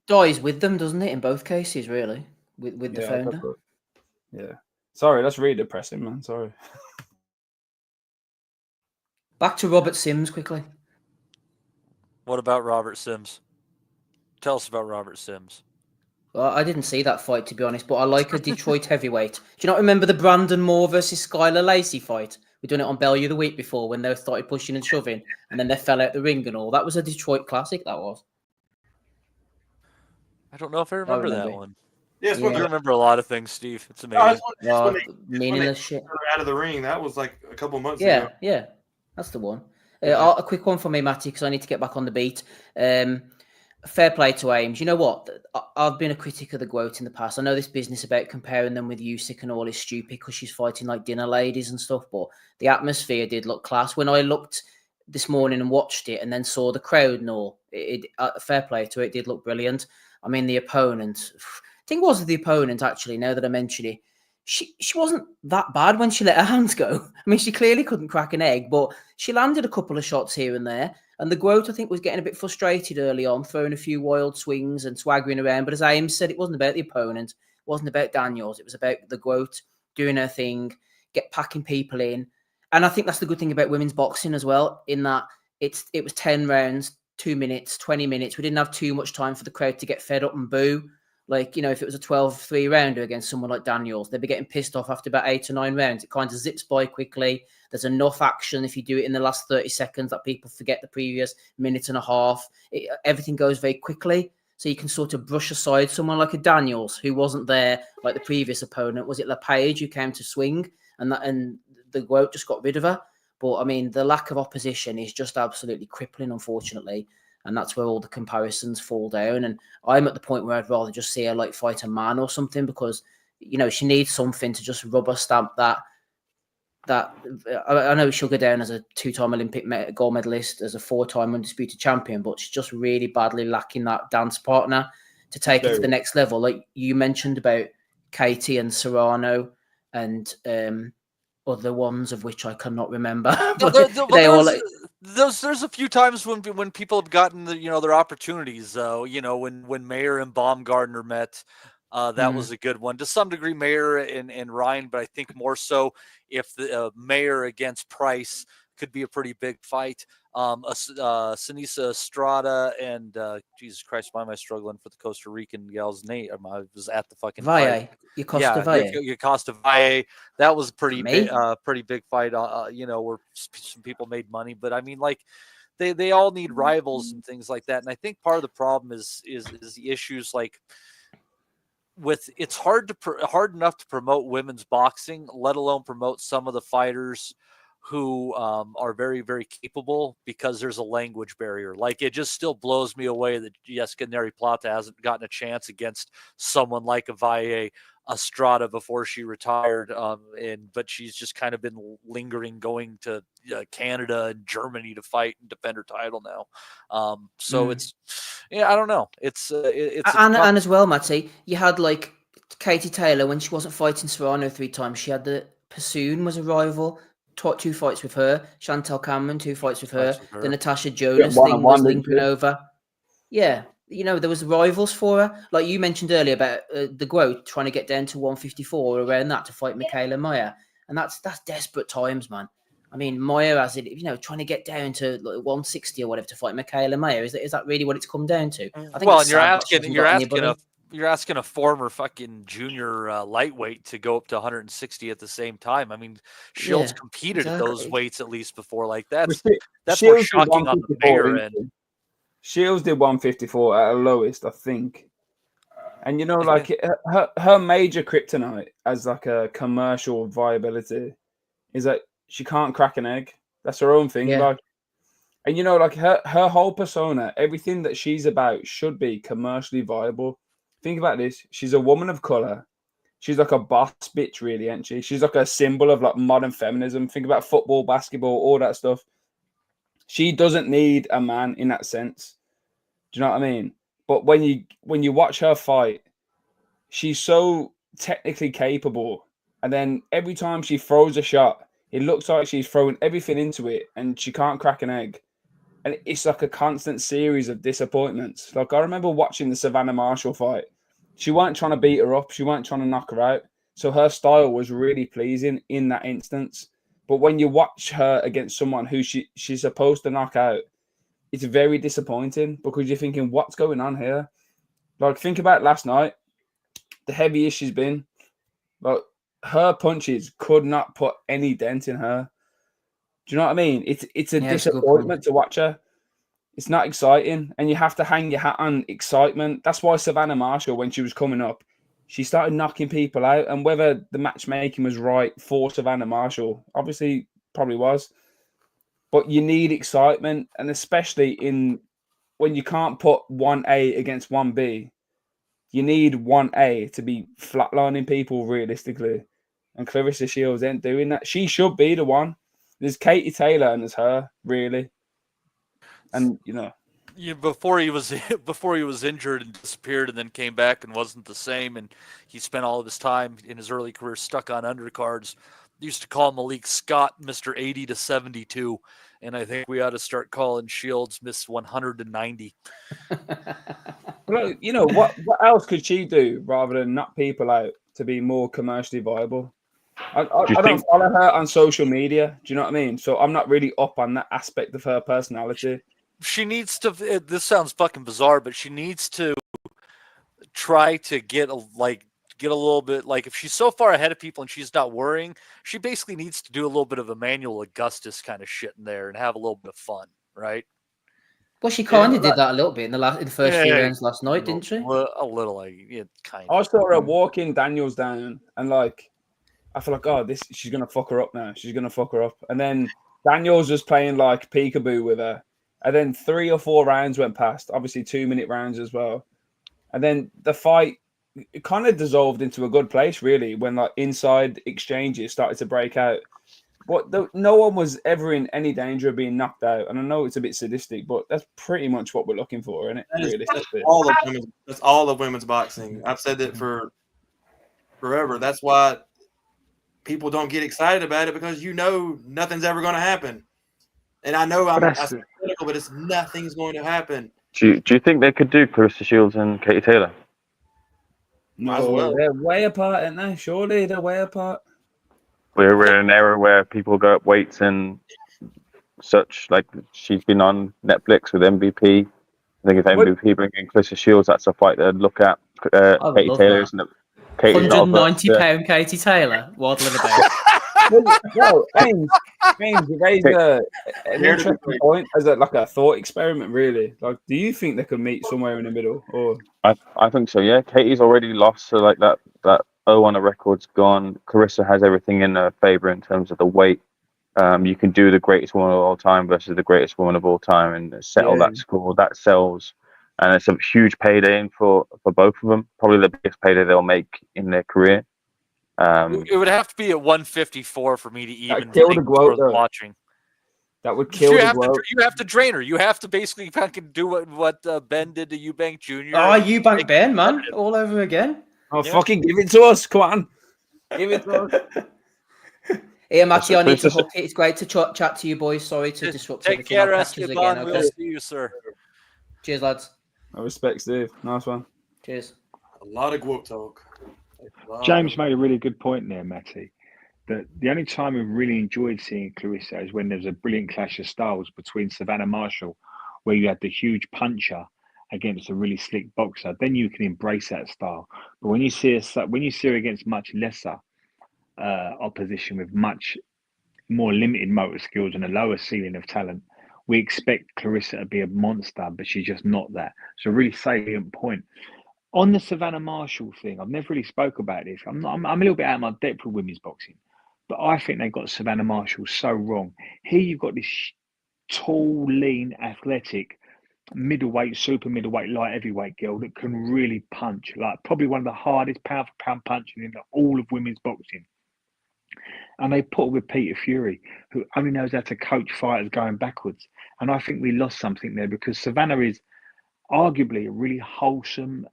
dies with them, doesn't it? In both cases, really, with the founder. Yeah. Sorry, that's really depressing, man. Sorry. Back to Robert Sims quickly. What about Robert Sims? Tell us about Robert Sims. Well, I didn't see that fight, to be honest, but I like a Detroit heavyweight. Do you not remember the Brandon Moore versus Skylar Lacey fight? We done it on Bellew the week before when they started pushing and shoving, and then they fell out the ring and all. That was a Detroit classic, that was. I don't know if I remember that one. Yes, you remember a lot of things, Steve. It's amazing. Meaningless shit. Out of the ring. That was like a couple months ago. Yeah, that's the one. A quick one for me, Matty, because I need to get back on the beat. Fair play to Ames. You know what? I've been a critic of the GOAT in the past. I know this business about comparing them with Usyk and all is stupid because she's fighting like dinner ladies and stuff, but the atmosphere did look class. When I looked this morning and watched it and then saw the crowd and all, fair play to it. It did look brilliant. I mean, the opponent... I think it was the opponent, actually, now that I mention it. She wasn't that bad when she let her hands go. I mean, she clearly couldn't crack an egg, but she landed a couple of shots here and there. And the GOAT, I think, was getting a bit frustrated early on, throwing a few wild swings and swaggering around. But as Ames said, it wasn't about the opponent. It wasn't about Daniels. It was about the GOAT doing her thing, packing people in. And I think that's the good thing about women's boxing as well, in that it was 10 rounds, 2 minutes, 20 minutes. We didn't have too much time for the crowd to get fed up and boo. Like, if it was a 12-3 rounder against someone like Daniels, they'd be getting pissed off after about 8 or 9 rounds. It kind of zips by quickly. There's enough action if you do it in the last 30 seconds that people forget the previous minute and a half. Everything goes very quickly. So you can sort of brush aside someone like a Daniels who wasn't there like the previous opponent. Was it LePage who came to swing and the GOAT just got rid of her? But, I mean, the lack of opposition is just absolutely crippling, unfortunately. And that's where all the comparisons fall down. And I'm at the point where I'd rather just see her like fight a man or something because, she needs something to just rubber stamp that. I know she'll go down as a 2-time Olympic gold medalist, as a 4-time undisputed champion, but she's just really badly lacking that dance partner to take it to the next level. Like you mentioned about Katie and Serrano and other ones of which I cannot remember. No, But they all like, there's a few times when people have gotten their opportunities. When Mayer and Baumgartner met, that was a good one. To some degree, Mayer and Ryan, but I think more so if the Mayer against Price could be a pretty big fight. Sinisa Estrada and Jesus Christ, why am I struggling for the Costa Rican gal's name? I was at the fucking fight. Costa Valle. Costa Valle. That was pretty Me? pretty big fight. Where some people made money, but I mean, like, they all need rivals and things like that. And I think part of the problem is the issues like with it's hard enough to promote women's boxing, let alone promote some of the fighters who are very, very capable, because there's a language barrier. Like, it just still blows me away that Jessica Neri Plata hasn't gotten a chance against someone like a Valle Estrada before she retired. But she's just kind of been lingering, going to Canada and Germany to fight and defend her title now. It's, I don't know. And as well, Matty, you had like Katie Taylor when she wasn't fighting Serrano 3 times. She had the Pursoon was a rival. 2 fights with her. Chantel Cameron, 2 fights with her. The Natasha Jonas thing was linking over. Yeah, there was rivals for her. Like you mentioned earlier about the Guo trying to get down to 154 or around that to fight Michaela Mayer. And that's desperate times, man. I mean, Mayer has it, trying to get down to like 160 or whatever to fight Michaela Mayer. Is that really what it's come down to? I think you're asking a former fucking junior lightweight to go up to 160 at the same time. I mean, Shields competed at those weights at least before. Like, that's more shocking on the Mayer end. Shields did 154 at her lowest, I think. And like her major kryptonite as like a commercial viability is that she can't crack an egg. That's her own thing. Yeah. Like, and like her whole persona, everything that she's about should be commercially viable. Think about this. She's a woman of color. She's like a boss bitch, really, ain't she? She's like a symbol of like modern feminism. Think about football, basketball, all that stuff. She doesn't need a man in that sense. Do you know what I mean? But when you watch her fight, she's so technically capable. And then every time she throws a shot, it looks like she's throwing everything into it and she can't crack an egg. And it's like a constant series of disappointments. Like, I remember watching the Savannah Marshall fight. She weren't trying to beat her up. She weren't trying to knock her out. So her style was really pleasing in that instance. But when you watch her against someone who she's supposed to knock out, it's very disappointing because you're thinking, what's going on here? Like, think about last night, the heaviest she's been. Like, her punches could not put any dent in her. Do you know what I mean? It's a disappointment to watch her. It's not exciting, and you have to hang your hat on excitement. That's why Savannah Marshall, when she was coming up, she started knocking people out. And whether the matchmaking was right for Savannah Marshall, obviously probably was. But you need excitement, and especially when you can't put 1A against 1B, you need 1A to be flatlining people realistically. And Claressa Shields ain't doing that. She should be the one. There's Katie Taylor and there's her, really. And before he was injured and disappeared and then came back and wasn't the same, and he spent all of his time in his early career stuck on undercards. They used to call Malik Scott Mr. 80 to 72, and I think we ought to start calling Shields Miss 190. Well, what else could she do rather than knock people out to be more commercially viable? I don't follow her on social media. Do you know what I mean? So I'm not really up on that aspect of her personality. She needs to. This sounds fucking bizarre, but she needs to try to get a little bit, like, if she's so far ahead of people and she's not worrying, she basically needs to do a little bit of Emmanuel Augustus kind of shit in there and have a little bit of fun, right? Well, she kind of did that a little bit in the first few rounds last night, didn't she? A little, kind of. I saw her walking Daniels down, and I feel like, she's gonna fuck her up now. She's gonna fuck her up, and then Daniels was playing like peekaboo with her, and then 3 or 4 rounds went past. Obviously, 2-minute rounds as well, and then the fight it kind of dissolved into a good place, really, when like inside exchanges started to break out. But no one was ever in any danger of being knocked out. And I know it's a bit sadistic, but that's pretty much what we're looking for, isn't it? Realistically. That's all of women's boxing. I've said that for forever. That's why people don't get excited about it because nothing's ever going to happen. And I know I'm critical, but nothing's going to happen. Do you think they could do Claressa Shields and Katie Taylor? No, they're way apart, aren't they? Surely they're way apart. We're in an era where people go up weights and such. Like she's been on Netflix with MVP. I think if MVP bringing Claressa Shields, that's a fight they'd look at. Katie Taylor isn't. Katie's not £190 Katie Taylor waddling about. Well, Ames, you raised an interesting point as a thought experiment, really. Like, do you think they could meet somewhere in the middle? Or I think so. Yeah, Katie's already lost, so like that 0 on the record's gone. Claressa has everything in her favor in terms of the weight. You can do the greatest woman of all time versus the greatest woman of all time and settle that score. That sells, and it's a huge payday for both of them. Probably the biggest payday they'll make in their career. It would have to be at 154 for me to even kill think the quote, worth watching. That would kill the quote. You have to drain her. You have to basically fucking do what Ben did to Eubank Jr. Oh, Eubank Ben, man, all over again. Oh, fucking give it to us! Come on, give it to us. Here, Matty, I need to hook it. It's great to chat to you boys. Sorry to disrupt Take everything. care, I'll catch you Esteban. again. We'll Okay? see you, sir. Cheers, lads. I respect Steve. Nice one. Cheers. A lot of quote talk. James made a really good point there, Matty. That the only time we really enjoyed seeing Claressa is when there was a brilliant clash of styles between Savannah Marshall, where you had the huge puncher against a really slick boxer. Then you can embrace that style. But when you see her against much lesser opposition with much more limited motor skills and a lower ceiling of talent, we expect Claressa to be a monster, but she's just not that. It's a really salient point. On the Savannah Marshall thing, I've never really spoke about this. I'm a little bit out of my depth with women's boxing, but I think they got Savannah Marshall so wrong. Here you've got this tall, lean, athletic, middleweight, super middleweight, light heavyweight girl that can really punch, like probably one of the hardest pound for pound punching in all of women's boxing. And they put her with Peter Fury, who only knows how to coach fighters going backwards. And I think we lost something there because Savannah is arguably a really wholesome,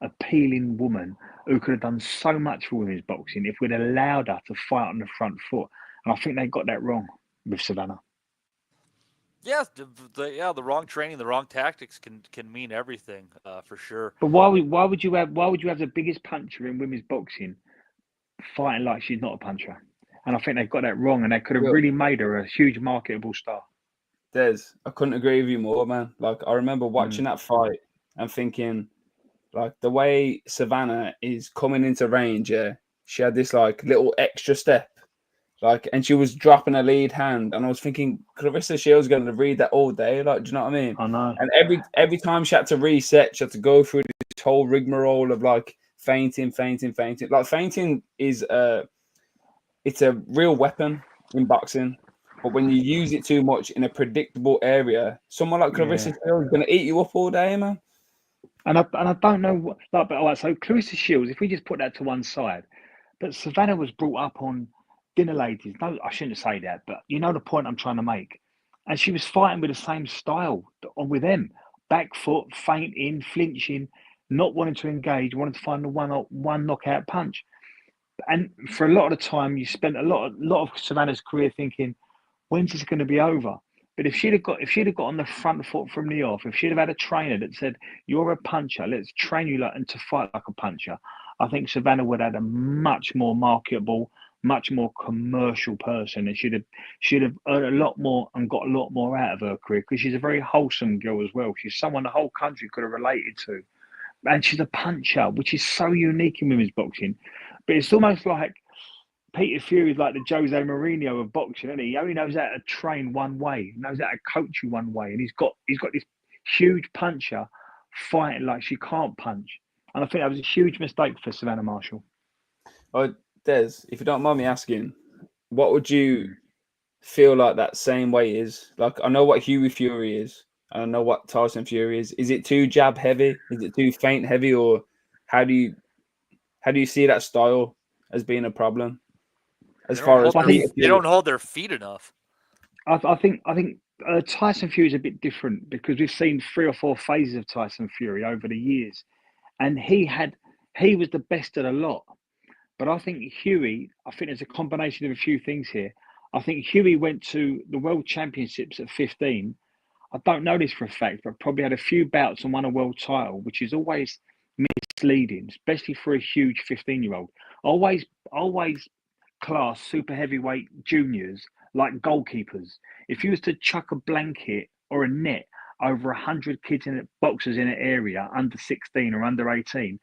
appealing woman who could have done so much for women's boxing if we'd allowed her to fight on the front foot. And I think they got that wrong with Savannah. Yeah, the wrong training, the wrong tactics can mean everything for sure. But why would you have the biggest puncher in women's boxing fighting like she's not a puncher? And I think they got that wrong, and they could have really made her a huge marketable star. Des, I couldn't agree with you more, man. Like, I remember watching that fight and thinking, like, the way Savannah is coming into range, she had this, like, little extra step. Like, and she was dropping a lead hand, and I was thinking, Claressa Shields going to read that all day. Like, do you know what I mean? I know. And every time she had to reset, she had to go through this whole rigmarole of, like, fainting. Like, fainting is it's a real weapon in boxing. But when you use it too much in a predictable area, someone like Claressa Shields is going to eat you up all day, man. And I don't know what. Like, but all right, so Claressa Shields, if we just put that to one side, but Savannah was brought up on dinner ladies. No, I shouldn't say that, but you know the point I'm trying to make. And she was fighting with the same style with them: back foot, fainting, flinching, not wanting to engage, wanting to find the one knockout punch. And for a lot of the time, you spent a lot of Savannah's career thinking, when's this going to be over? But if she'd have got on the front foot from the off, if she'd have had a trainer that said, you're a puncher, let's train you and to fight like a puncher, I think Savannah would have had a much more marketable, much more commercial person, and she'd have earned a lot more and got a lot more out of her career, because she's a very wholesome girl as well. She's someone the whole country could have related to. And she's a puncher, which is so unique in women's boxing. But it's almost like Peter Fury's like the Jose Mourinho of boxing, isn't he? He only knows how to train one way, knows how to coach you one way, and he's got this huge puncher fighting like she can't punch. And I think that was a huge mistake for Savannah Marshall. Oh, Des, if you don't mind me asking, what would you feel like that same way is? Like, I know what Hughie Fury is, and I know what Tyson Fury is. Is it too jab heavy? Is it too feint heavy? Or how do you see that style as being a problem? As far as they don't hold their feet enough. I think Tyson Fury is a bit different, because we've seen 3 or 4 phases of Tyson Fury over the years, and he was the best of the lot. But I think Huey, I think there's a combination of a few things here. I think Huey went to the World Championships at 15. I don't know this for a fact, but probably had a few bouts and won a world title, which is always misleading, especially for a huge 15-year-old. Always class super heavyweight juniors like goalkeepers. If you was to chuck a blanket or a net over 100 kids in boxers in an area under 16 or under 18,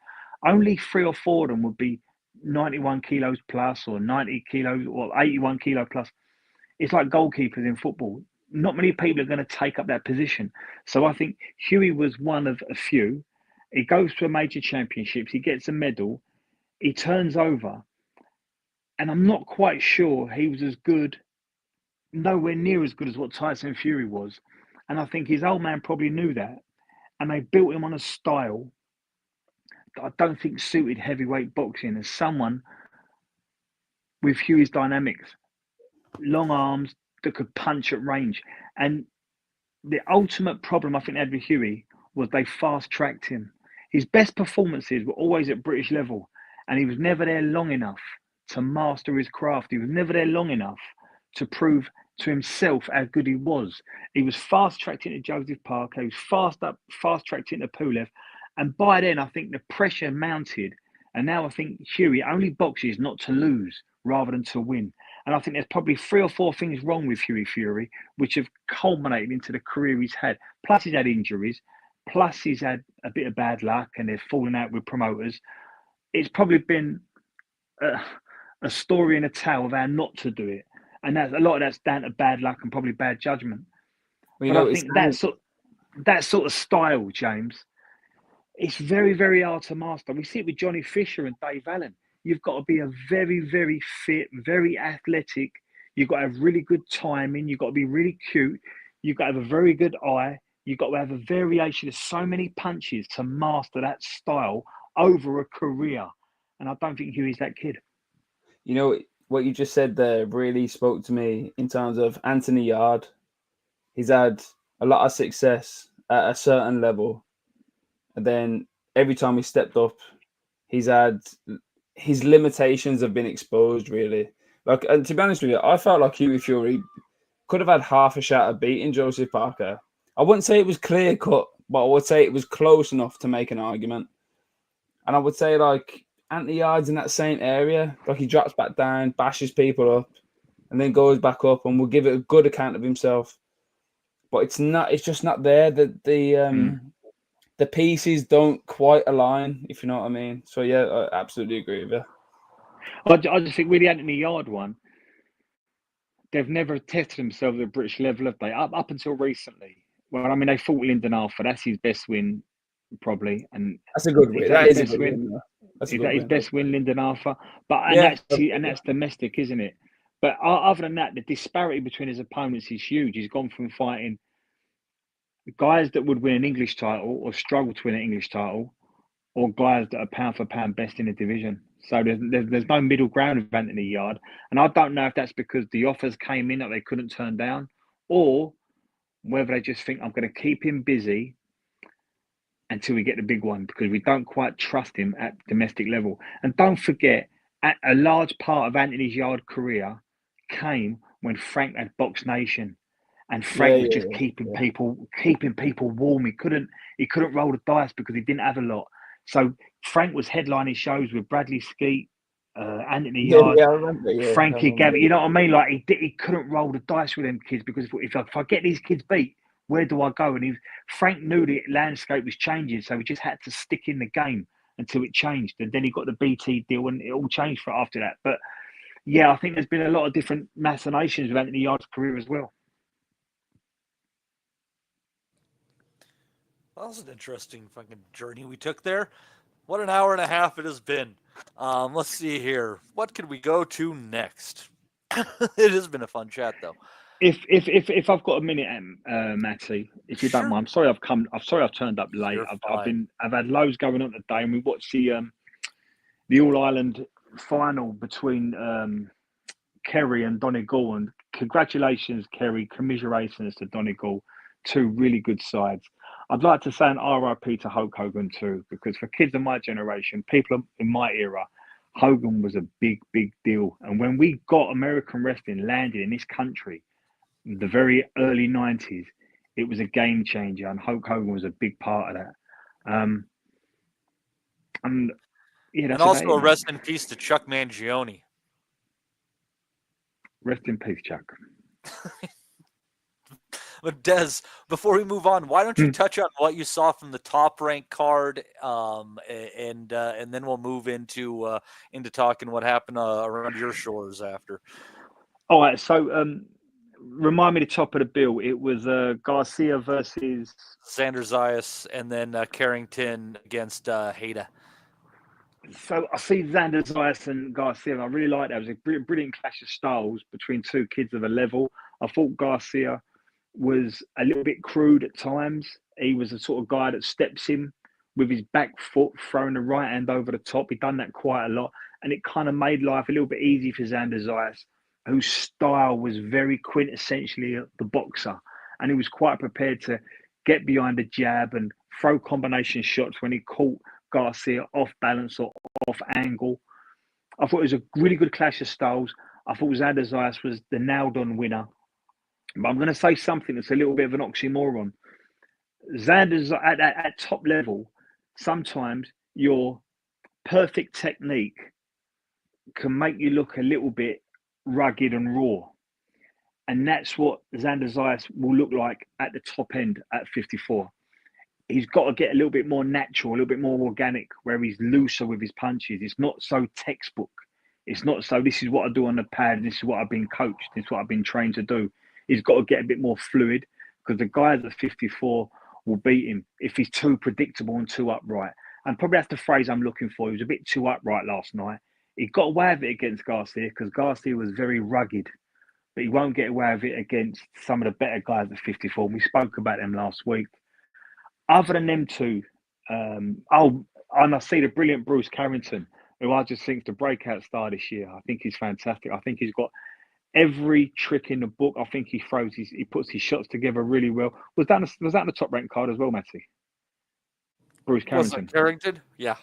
only 3 or 4 of them would be 91 kilos plus or 90 kilos or 81 kilo plus. It's like goalkeepers in football. Not many people are going to take up that position. So I think Huey was one of a few. He goes to a major championships. He gets a medal. He turns over. And I'm not quite sure he was as good, nowhere near as good as what Tyson Fury was. And I think his old man probably knew that. And they built him on a style that I don't think suited heavyweight boxing as someone with Huey's dynamics, long arms that could punch at range. And the ultimate problem I think they had with Huey was they fast-tracked him. His best performances were always at British level, and he was never there long enough to master his craft. He was never there long enough to prove to himself how good he was. He was fast-tracked into Joseph Parker. He was fast-tracked into Pulev. And by then, I think the pressure mounted. And now I think Huey only boxes not to lose rather than to win. And I think there's probably 3 or 4 things wrong with Huey Fury, which have culminated into the career he's had. Plus he's had injuries. Plus he's had a bit of bad luck and they've fallen out with promoters. It's probably been a story and a tale of how not to do it. And a lot of that's down to bad luck and probably bad judgment. Well, but I think that sort of style, James, it's very, very hard to master. We see it with Johnny Fisher and Dave Allen. You've got to be a very, very fit, very athletic. You've got to have really good timing. You've got to be really cute. You've got to have a very good eye. You've got to have a variation of so many punches to master that style over a career. And I don't think Huey's that kid. You know, what you just said there really spoke to me in terms of Anthony Yard. He's had a lot of success at a certain level. And then every time he stepped up, he's had his limitations have been exposed, really. Like, and to be honest with you, I felt like Huey Fury could have had half a shot at beating Joseph Parker. I wouldn't say it was clear cut, but I would say it was close enough to make an argument. And I would say, like, Anthony Yard's in that same area. Like, he drops back down, bashes people up, and then goes back up and will give it a good account of himself. But it's just not there. The pieces don't quite align, if you know what I mean. So, yeah, I absolutely agree with you. I just think with the Anthony Yard one, they've never tested themselves at British level, have they? Up until recently. Well, I mean, they fought Lyndon Arthur. That's his best win, probably. And that's a good win. That is a good win. Is that his best win, Lyndon Arthur? But that's domestic, isn't it? But other than that, the disparity between his opponents is huge. He's gone from fighting guys that would win an English title or struggle to win an English title, or guys that are pound for pound best in the division. So there's no middle ground with Anthony Yard. And I don't know if that's because the offers came in that they couldn't turn down, or whether they just think I'm going to keep him busy until we get the big one, because we don't quite trust him at domestic level. And don't forget, a large part of Anthony's Yard career came when Frank had Box Nation. And Frank was just keeping people warm. He couldn't roll the dice because he didn't have a lot. So Frank was headlining shows with Bradley Skeet, Anthony Yard, Frankie Gabbett. You know what I mean? Like he couldn't roll the dice with them kids because if I get these kids beat, where do I go? And Frank knew the landscape was changing, so he just had to stick in the game until it changed. And then he got the BT deal, and it all changed for after that. But yeah, I think there's been a lot of different machinations with Anthony Yard's career as well. That was an interesting fucking journey we took there. What an hour and a half it has been. Let's see here. What could we go to next? It has been a fun chat, though. If I've got a minute, Matty, if you don't mind, I'm sorry I've turned up late. I've had loads going on today, and we watched the All Ireland final between Kerry and Donegal. And congratulations, Kerry. Commiserations to Donegal. 2 really good sides. I'd like to say an RIP to Hulk Hogan too, because for kids of my generation, people in my era, Hogan was a big, big deal. And when we got American wrestling landed in this country, in the very early 90s, it was a game changer, and Hulk Hogan was a big part of that. And yeah, And that's also about it, a mate. rest in peace to Chuck Mangione. Rest in peace, Chuck. But Des, before we move on, why don't you touch on what you saw from the Top Rank card, and then we'll move into talking what happened around your shores after. All right, so remind me the top of the bill. It was Garcia versus Xander Zayas, and then Carrington against Hayda. So I see Xander Zayas and Garcia, and I really like that. It was a brilliant clash of styles between two kids of a level. I thought Garcia was a little bit crude at times. He was the sort of guy that steps in with his back foot, throwing the right hand over the top. He'd done that quite a lot, and it kind of made life a little bit easy for Xander Zayas, whose style was very quintessentially the boxer, and he was quite prepared to get behind the jab and throw combination shots when he caught Garcia off balance or off angle. I thought it was a really good clash of styles. I thought Xander Zayas was the nailed-on winner. But I'm going to say something that's a little bit of an oxymoron. Xander's at top level, sometimes your perfect technique can make you look a little bit rugged and raw. And that's what Xander Zayas will look like at the top end at 54. He's got to get a little bit more natural, a little bit more organic, where he's looser with his punches. It's not so textbook. It's not so, this is what I do on the pad, and this is what I've been coached, this is what I've been trained to do. He's got to get a bit more fluid, because the guys at 54 will beat him if he's too predictable and too upright. And probably that's the phrase I'm looking for. He was a bit too upright last night. He got away with it against Garcia, because Garcia was very rugged, but he won't get away with it against some of the better guys at 54. We spoke about them last week. Other than them two, and I see the brilliant Bruce Carrington, who I just think is the breakout star this year. I think he's fantastic. I think he's got every trick in the book. I think he puts his shots together really well. Was that in the top ranked card as well, Matty? Bruce Carrington. Was Carrington? Yeah.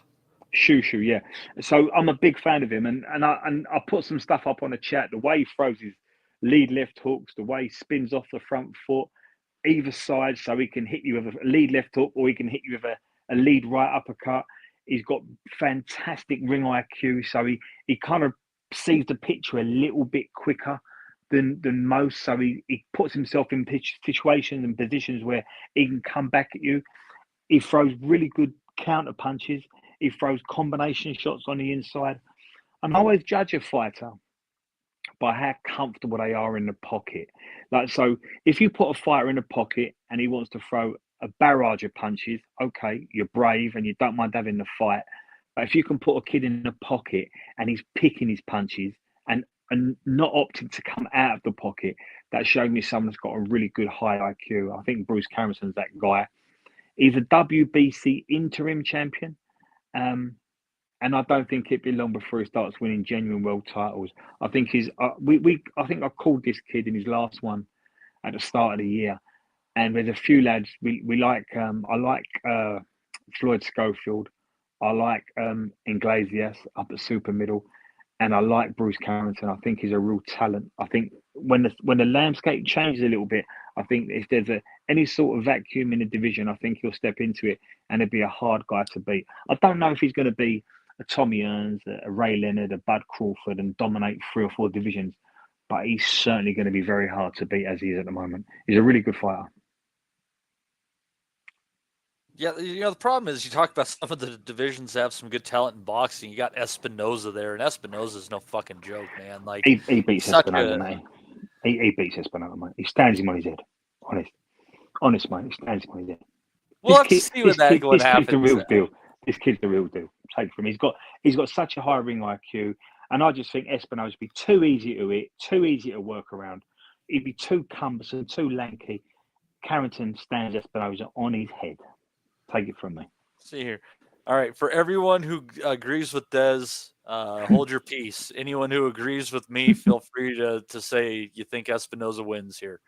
Shoo, yeah. So I'm a big fan of him, and I put some stuff up on the chat. The way he throws his lead left hooks, the way he spins off the front foot, either side, so he can hit you with a lead left hook, or he can hit you with a lead right uppercut. He's got fantastic ring IQ, so he kind of sees the picture a little bit quicker than most. So he puts himself in situations and positions where he can come back at you. He throws really good counter punches. He throws combination shots on the inside. And I always judge a fighter by how comfortable they are in the pocket. Like, so if you put a fighter in the pocket and he wants to throw a barrage of punches, okay, you're brave and you don't mind having the fight. But if you can put a kid in the pocket and he's picking his punches and not opting to come out of the pocket, that showed me someone that's got a really good high IQ. I think Bruce Carrington's that guy. He's a WBC interim champion. And I don't think it'd be long before he starts winning genuine world titles. I think I think I called this kid in his last one at the start of the year. And there's a few lads we like. I like Floyd Schofield. I like Iglesias up at super middle, and I like Bruce Carrington. I think he's a real talent. I think when the landscape changes a little bit, I think if there's any sort of vacuum in the division, I think he'll step into it, and he'll be a hard guy to beat. I don't know if he's going to be a Tommy Earns, a Ray Leonard, a Bud Crawford, and dominate 3 or 4 divisions, but he's certainly going to be very hard to beat as he is at the moment. He's a really good fighter. Yeah, the problem is you talk about some of the divisions that have some good talent in boxing. You got Espinoza there, and Espinoza's no fucking joke, man. Like he beats Espinoza, mate. He beats Espinoza, mate. He stands him on his head. Honest, mate. He stands him on his head. We'll have to see what happens. This kid's the real deal. This kid's the real deal. Take from him. He's got such a high ring IQ, and I just think Espinoza would be too easy to hit, too easy to work around. He'd be too cumbersome, too lanky. Carrington stands Espinoza on his head. Take it from me. See here. All right. For everyone who agrees with Des, hold your peace. Anyone who agrees with me, feel free to say you think Espinoza wins here.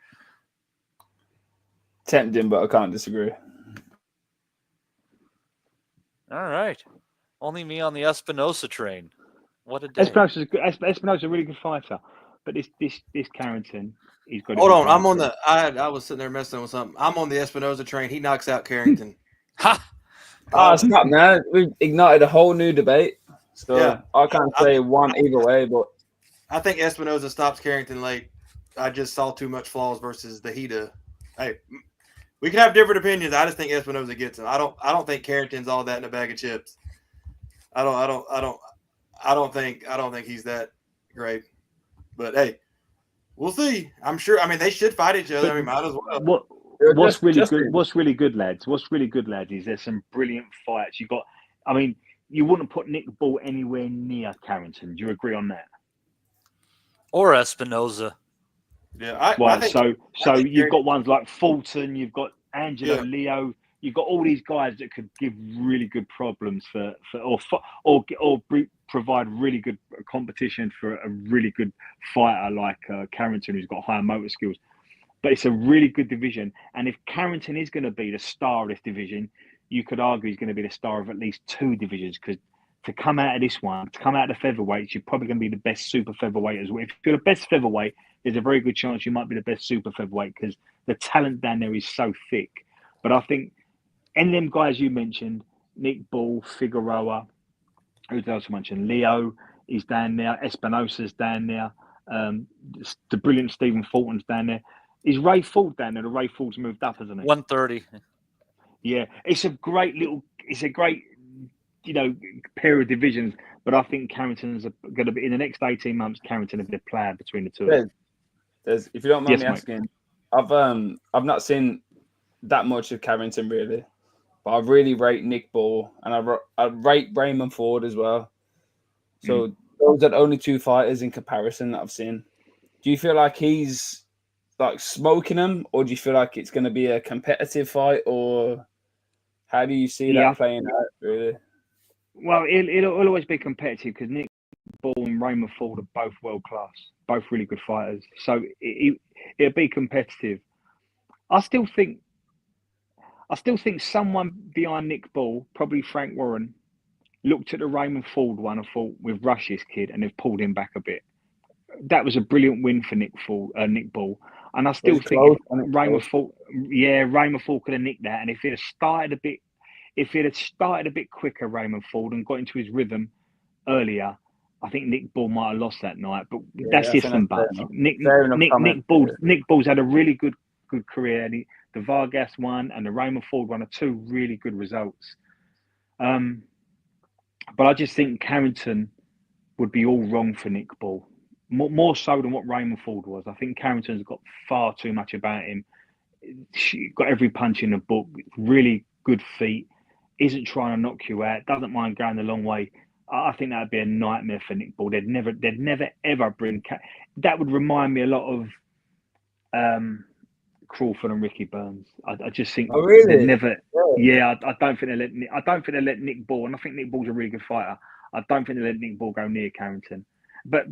Tempting, but I can't disagree. All right. Only me on the Espinoza train. What a day. Espinosa's a really good fighter, but this Carrington, he's got. Hold on, I'm on the. I was sitting there messing with something. I'm on the Espinosa train. He knocks out Carrington. Ha! Oh, snap, man. We've ignited a whole new debate. So Yeah. I can't say one either way, but I think Espinosa stops Carrington late. I just saw too much flaws versus the Hida. Hey, we can have different opinions. I just think Espinosa gets him. I don't think Carrington's all that in a bag of chips. I don't think he's that great. But hey, we'll see. I'm sure. I mean, they should fight each other. I mean, might as well. What's really good, lads? What's really good, lads, is there's some brilliant fights. You wouldn't put Nick Ball anywhere near Carrington. Do you agree on that? Or Espinosa. Yeah. I think you've got ones like Fulton. You've got Angelo Leo. You've got all these guys that could give really good problems or provide really good competition for a really good fighter like Carrington, who's got higher motor skills. But it's a really good division. And if Carrington is going to be the star of this division, you could argue he's going to be the star of at least two divisions, because to come out of this one, to come out of the featherweights, you're probably going to be the best super featherweight as well. If you're the best featherweight, there's a very good chance you might be the best super featherweight, because the talent down there is so thick. But I think any of them guys you mentioned, Nick Ball, Figueroa, who else I mentioned? Leo is down there. Espinosa's down there. The brilliant Stephen Fulton's down there. Is Ray Ford down there? The Ray Ford's moved up, hasn't he? 130. Yeah, it's a great pair of divisions. But I think Carrington's going to be, in the next 18 months, Carrington will be a player between the two. If you don't mind me asking, I've not seen that much of Carrington really, but I really rate Nick Ball and I rate Raymond Ford as well. So those are the only two fighters in comparison that I've seen. Do you feel like he's like smoking them, or do you feel like it's going to be a competitive fight, or how do you see that playing out really? Well, it'll always be competitive because Nick Ball and Raymond Ford are both world class, both really good fighters. So it'll be competitive. I still think someone behind Nick Ball, probably Frank Warren, looked at the Raymond Ford one and thought, we've rushed this kid, and they've pulled him back a bit. That was a brilliant win for Nick Ball. And I still think Raymond Ford could have nicked that. And if it had started a bit quicker, Raymond Ford, and got into his rhythm earlier, I think Nick Ball might have lost that night. But that's ifs and buts. Nick Ball's had a really good career. And the Vargas one and the Raymond Ford one are two really good results. But I just think Carrington would be all wrong for Nick Ball. More so than what Raymond Ford was. I think Carrington's got far too much about him. Got every punch in the book. Really good feet. Isn't trying to knock you out. Doesn't mind going the long way. I think that would be a nightmare for Nick Ball. They'd never ever bring. That would remind me a lot of Crawford and Ricky Burns. I just think they'd never. Yeah, I don't think they let Nick Ball. And I think Nick Ball's a really good fighter. I don't think they let Nick Ball go near Carrington. But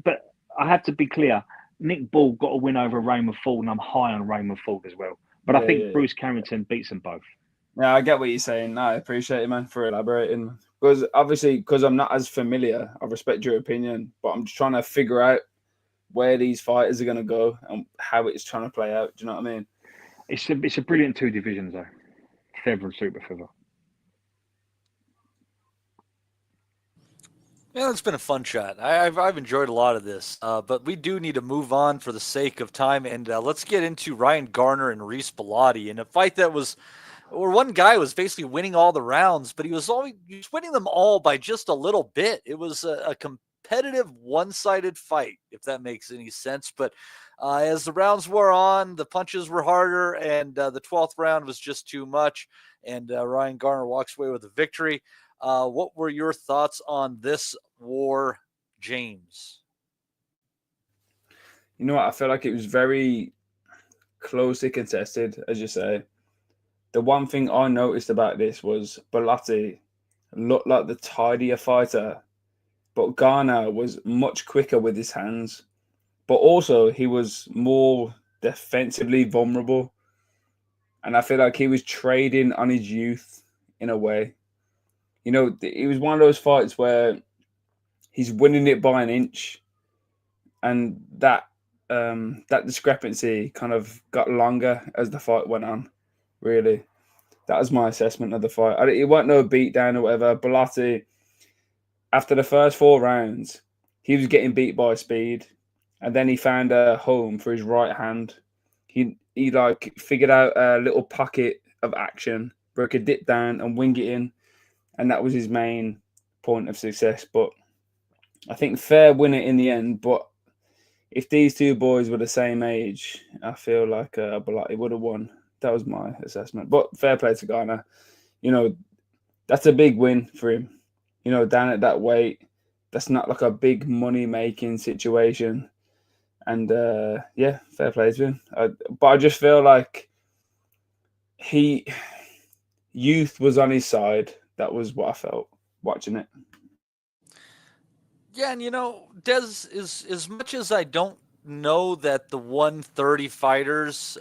I have to be clear. Nick Ball got a win over Raymond Ford, and I'm high on Raymond Ford as well. But I think Bruce Carrington beats them both. Yeah, I get what you're saying. No, I appreciate it, man, for elaborating. Because I'm not as familiar, I respect your opinion, but I'm just trying to figure out where these fighters are going to go and how it's trying to play out. Do you know what I mean? It's a brilliant two divisions, though. Feather and super feather. Yeah, it's been a fun chat. I've enjoyed a lot of this, but we do need to move on for the sake of time. And let's get into Ryan Garner and Reece Belotti in a fight that was, where one guy was basically winning all the rounds, but he was winning them all by just a little bit. It was a competitive, one-sided fight, if that makes any sense. But as the rounds wore on, the punches were harder, and the 12th round was just too much. And Ryan Garner walks away with a victory. What were your thoughts on this war, James? You know what? I feel like it was very closely contested, as you say. The one thing I noticed about this was Belotti looked like the tidier fighter, but Garner was much quicker with his hands. But also, he was more defensively vulnerable. And I feel like he was trading on his youth in a way. You know, it was one of those fights where he's winning it by an inch, and that discrepancy kind of got longer as the fight went on. Really, that was my assessment of the fight. It wasn't no beatdown or whatever. Belotti, after the first 4 rounds, he was getting beat by speed, and then he found a home for his right hand. He like figured out a little pocket of action where he could dip down and wing it in, and that was his main point of success. But I think fair winner in the end. But if these two boys were the same age, I feel like Belotti would have won. That was my assessment. But fair play to Garner. You know, that's a big win for him. You know, down at that weight, that's not like a big money-making situation. And, yeah, fair play to him. But I just feel like youth was on his side. That was what I felt watching it. Yeah, and Des, is as much as I don't know that the 130 fighters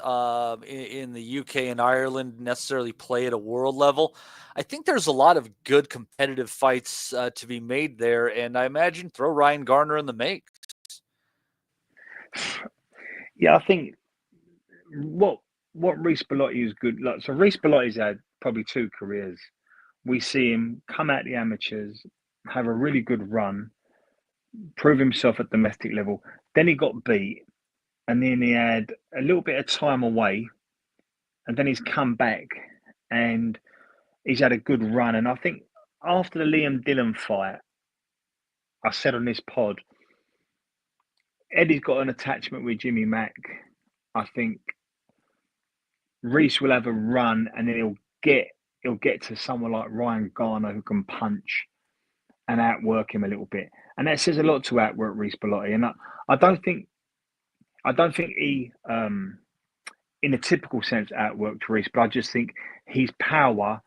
in the UK and Ireland necessarily play at a world level, I think there's a lot of good competitive fights to be made there, and I imagine throw Ryan Garner in the mix. Yeah, I think what Reece Belotti is good. Like, so Reece Belotti's had probably 2 careers. We see him come out the amateurs, have a really good run, prove himself at domestic level. Then he got beat, and then he had a little bit of time away, and then he's come back, and he's had a good run. And I think after the Liam Dillon fight, I said on this pod, Eddie's got an attachment with Jimmy Mack. I think Reece will have a run, and then he'll get to someone like Ryan Garner who can punch and outwork him a little bit. And that says a lot to outwork Reece Belotti. And I don't think he, in a typical sense, outworked Reece, but I just think his power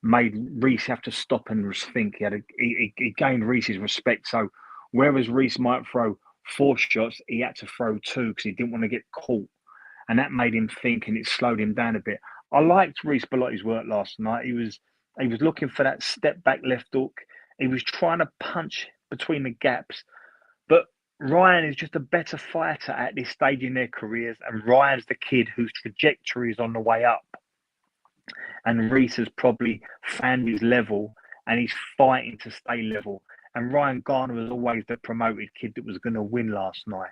made Reece have to stop and think. He gained Reece's respect. So whereas Reece might throw 4 shots, he had to throw 2 because he didn't want to get caught. And that made him think, and it slowed him down a bit. I liked Reece Belotti's work last night. He was looking for that step back left hook. He was trying to punch between the gaps. But Ryan is just a better fighter at this stage in their careers. And Ryan's the kid whose trajectory is on the way up. And Reece has probably found his level, and he's fighting to stay level. And Ryan Garner was always the promoted kid that was going to win last night.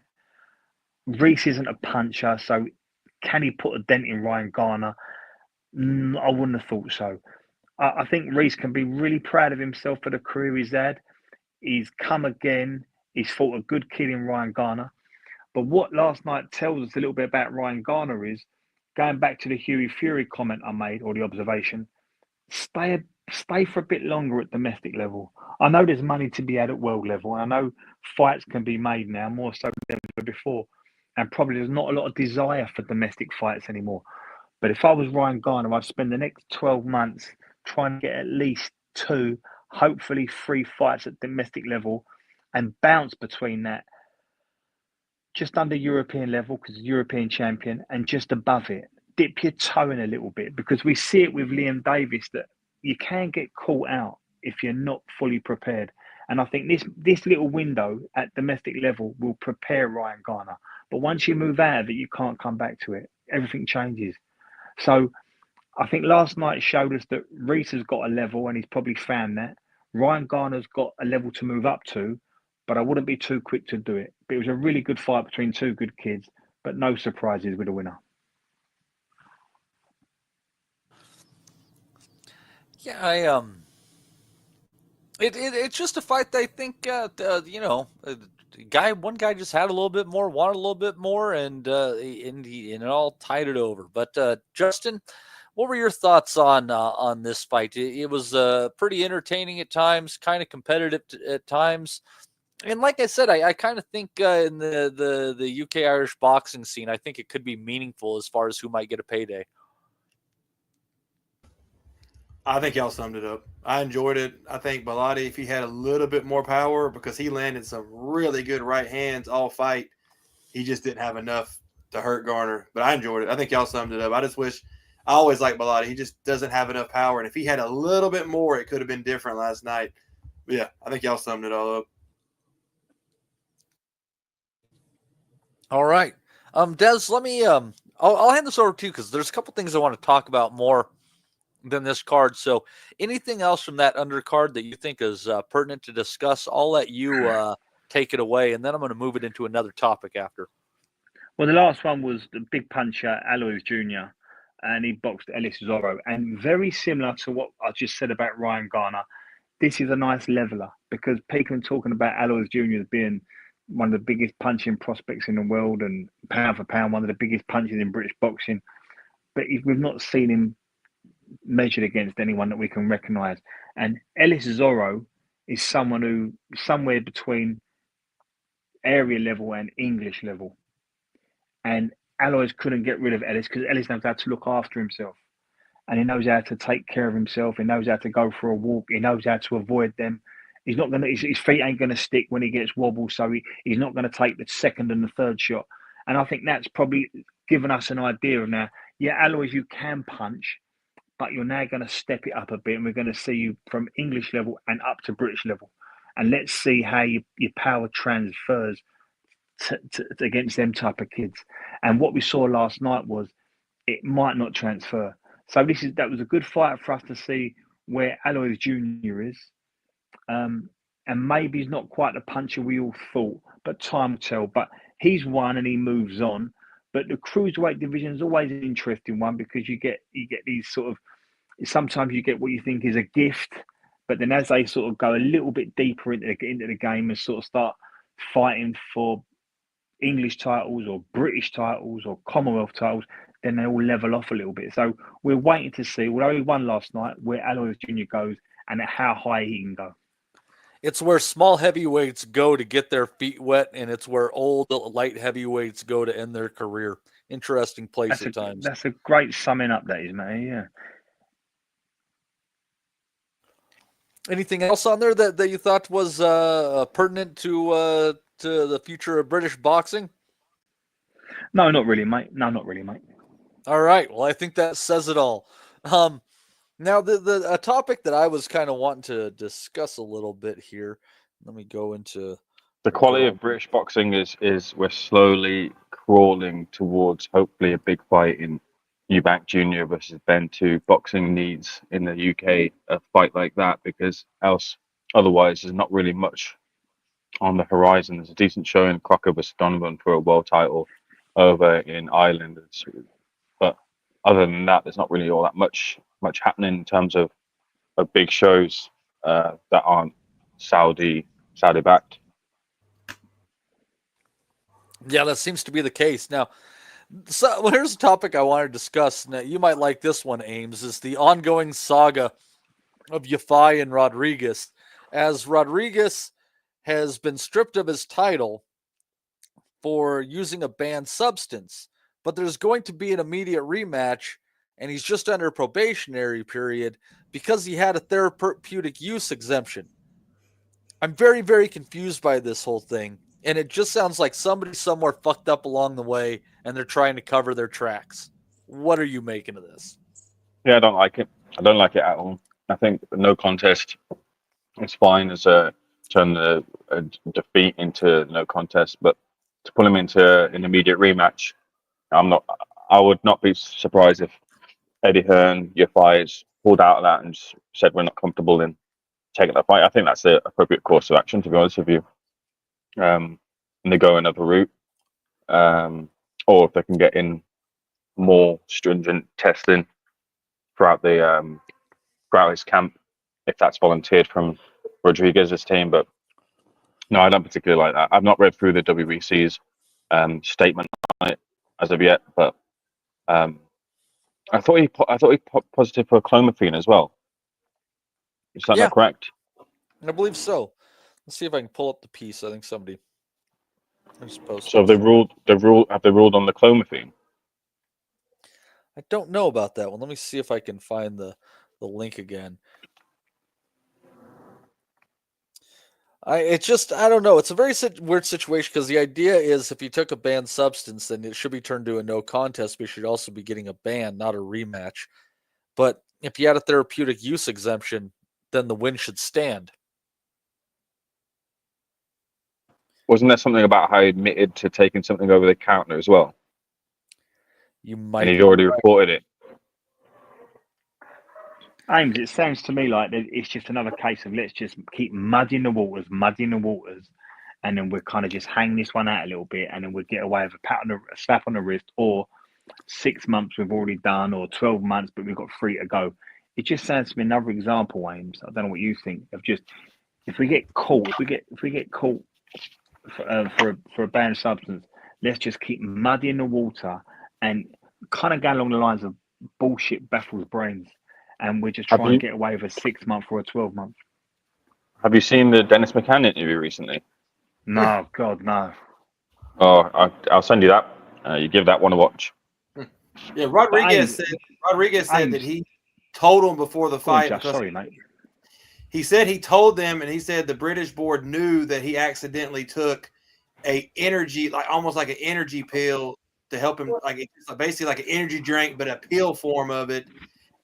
Reece isn't a puncher, so can he put a dent in Ryan Garner? I wouldn't have thought so. I think Reece can be really proud of himself for the career he's had. He's come again. He's fought a good kid in Ryan Garner. But what last night tells us a little bit about Ryan Garner is, going back to the Hughie Fury comment I made, or the observation, stay for a bit longer at domestic level. I know there's money to be had at world level, and I know fights can be made now more so than ever before. And probably there's not a lot of desire for domestic fights anymore. But if I was Ryan Garner, I'd spend the next 12 months trying to get at least 2, hopefully 3 fights at domestic level, and bounce between that, just under European level, because European champion, and just above it. Dip your toe in a little bit, because we see it with Liam Davis that you can get caught out if you're not fully prepared. And I think this little window at domestic level will prepare Ryan Garner. But once you move out of it, you can't come back to it. Everything changes. So I think last night showed us that Reece has got a level, and he's probably found that. Ryan Garner's got a level to move up to, but I wouldn't be too quick to do it. But it was a really good fight between 2 good kids, but no surprises with the winner. Yeah, it's just a fight that I think one guy just had a little bit more, wanted a little bit more, and it all tied it over. But Justin, what were your thoughts on this fight? It was pretty entertaining at times, kind of competitive at times. And like I said, I kind of think in the UK Irish boxing scene, I think it could be meaningful as far as who might get a payday. I think y'all summed it up. I enjoyed it. I think Belotti, if he had a little bit more power, because he landed some really good right hands all fight, he just didn't have enough to hurt Garner. But I enjoyed it. I think y'all summed it up. I just wish – I always like Belotti. He just doesn't have enough power. And if he had a little bit more, it could have been different last night. But yeah, I think y'all summed it all up. All right. Des, let me I'll hand this over to you because there's a couple things I want to talk about more than this card. So anything else from that undercard that you think is pertinent to discuss, I'll let you take it away, and then I'm going to move it into another topic after. Well, the last one was the big puncher, Alois Jr., and he boxed Ellis Zorro. And very similar to what I just said about Ryan Garner, this is a nice leveler because people are talking about Alois Jr. as being one of the biggest punching prospects in the world and pound for pound, one of the biggest punches in British boxing. But we've not seen him measured against anyone that we can recognise. And Ellis Zorro is someone who somewhere between area level and English level. And Alois couldn't get rid of Ellis because Ellis knows how to look after himself. And he knows how to take care of himself. He knows how to go for a walk. He knows how to avoid them. He's not going to. His feet ain't going to stick when he gets wobbled. So he's not going to take the second and the third shot. And I think that's probably given us an idea of now. Yeah, Alois, you can punch, but you're now going to step it up a bit, and we're going to see you from English level and up to British level. And let's see how your power transfers to against them type of kids. And what we saw last night was it might not transfer. So that was a good fight for us to see where Alois Jr. is. And maybe he's not quite the puncher we all thought, but time will tell. But he's won and he moves on. But the cruiserweight division is always an interesting one because you get these sort of, sometimes you get what you think is a gift, but then as they sort of go a little bit deeper into the game and sort of start fighting for English titles or British titles or Commonwealth titles, then they all level off a little bit. So we're waiting to see, although he won last night, where Alois Jr. goes and how high he can go. It's where small heavyweights go to get their feet wet, and it's where old light heavyweights go to end their career. Interesting place at times. That's a great summing up, that is, mate. Yeah. Anything else on there that you thought was pertinent to the future of British boxing? No, not really, mate. No, not really, mate. All right. Well, I think that says it all. Now, a topic that I was kind of wanting to discuss a little bit here. Let me go into the quality of British boxing is we're slowly crawling towards hopefully a big fight in Eubank Jr. versus Ben 2. Boxing needs in the UK a fight like that because otherwise there's not really much on the horizon. There's a decent showing Crocker versus Donovan for a world title over in Ireland, but other than that, there's not really all that much happening in terms of big shows that aren't Saudi backed. Yeah, that seems to be the case. Now, so here's a topic I want to discuss. Now, you might like this one, Ames, is the ongoing saga of Yafai and Rodriguez, as Rodriguez has been stripped of his title for using a banned substance, but there's going to be an immediate rematch, and he's just under a probationary period because he had a therapeutic use exemption. I'm very, very confused by this whole thing, and it just sounds like somebody somewhere fucked up along the way, and they're trying to cover their tracks. What are you making of this? Yeah, I don't like it. I don't like it at all. I think no contest is fine as turn a defeat into no contest, but to pull him into an immediate rematch, I would not be surprised if Eddie Hearn, Yafai, pulled out of that and just said we're not comfortable in taking that fight. I think that's the appropriate course of action, to be honest with you. And they go another route, or if they can get in more stringent testing throughout his camp, if that's volunteered from Rodriguez's team. But no, I don't particularly like that. I've not read through the WBC's statement on it as of yet, but I thought he positive for clomiphene as well. Is that not correct? I believe so. Let's see if I can pull up the piece. I think somebody just posted. So have they ruled on the clomiphene? I don't know about that one. Let me see if I can find the link again. I don't know. It's a very weird situation because the idea is if you took a banned substance, then it should be turned to a no contest, but you should also be getting a ban, not a rematch. But if you had a therapeutic use exemption, then the win should stand. Wasn't there something about how he admitted to taking something over the counter as well? You might. And he'd already reported it. Ames, it sounds to me like it's just another case of let's just keep muddying the waters, and then we'll kind of just hang this one out a little bit, and then we'll get away with a slap on the wrist, or 6 months we've already done, or 12 months, but we've got 3 to go. It just sounds to me another example, Ames. I don't know what you think of just if we get caught for a banned substance, let's just keep muddying the water and kind of go along the lines of bullshit baffles brains. And we're just trying to get away with a 6 month or a 12 month. Have you seen the Dennis McCann interview recently? No, God, no. Oh, I'll send you that. You give that one a watch. Yeah, Rodriguez said that he told him before the fight. Sorry, mate. He said he told them, and he said the British board knew that he accidentally took almost like an energy pill to help him, like it's basically like an energy drink, but a pill form of it.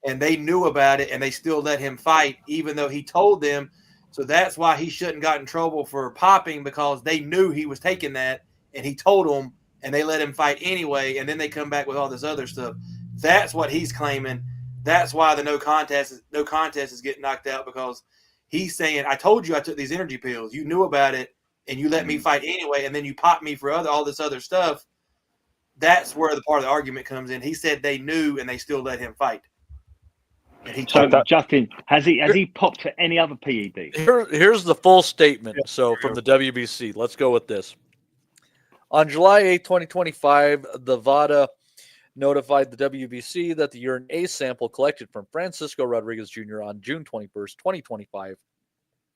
And they knew about it, and they still let him fight, even though he told them. So that's why he shouldn't got in trouble for popping, because they knew he was taking that, and he told them, and they let him fight anyway. And then they come back with all this other stuff. That's what he's claiming. That's why the no contest is getting knocked out, because he's saying, "I told you I took these energy pills. You knew about it, and you let me fight anyway, and then you popped me for all this other stuff." That's where the part of the argument comes in. He said they knew, and they still let him fight. So, Justin, has he popped for any other PED? Here's the full statement. So from the WBC, let's go with this. On July 8, 2025, the VADA notified the WBC that the urine A sample collected from Francisco Rodriguez Jr. on June 21st, 2025,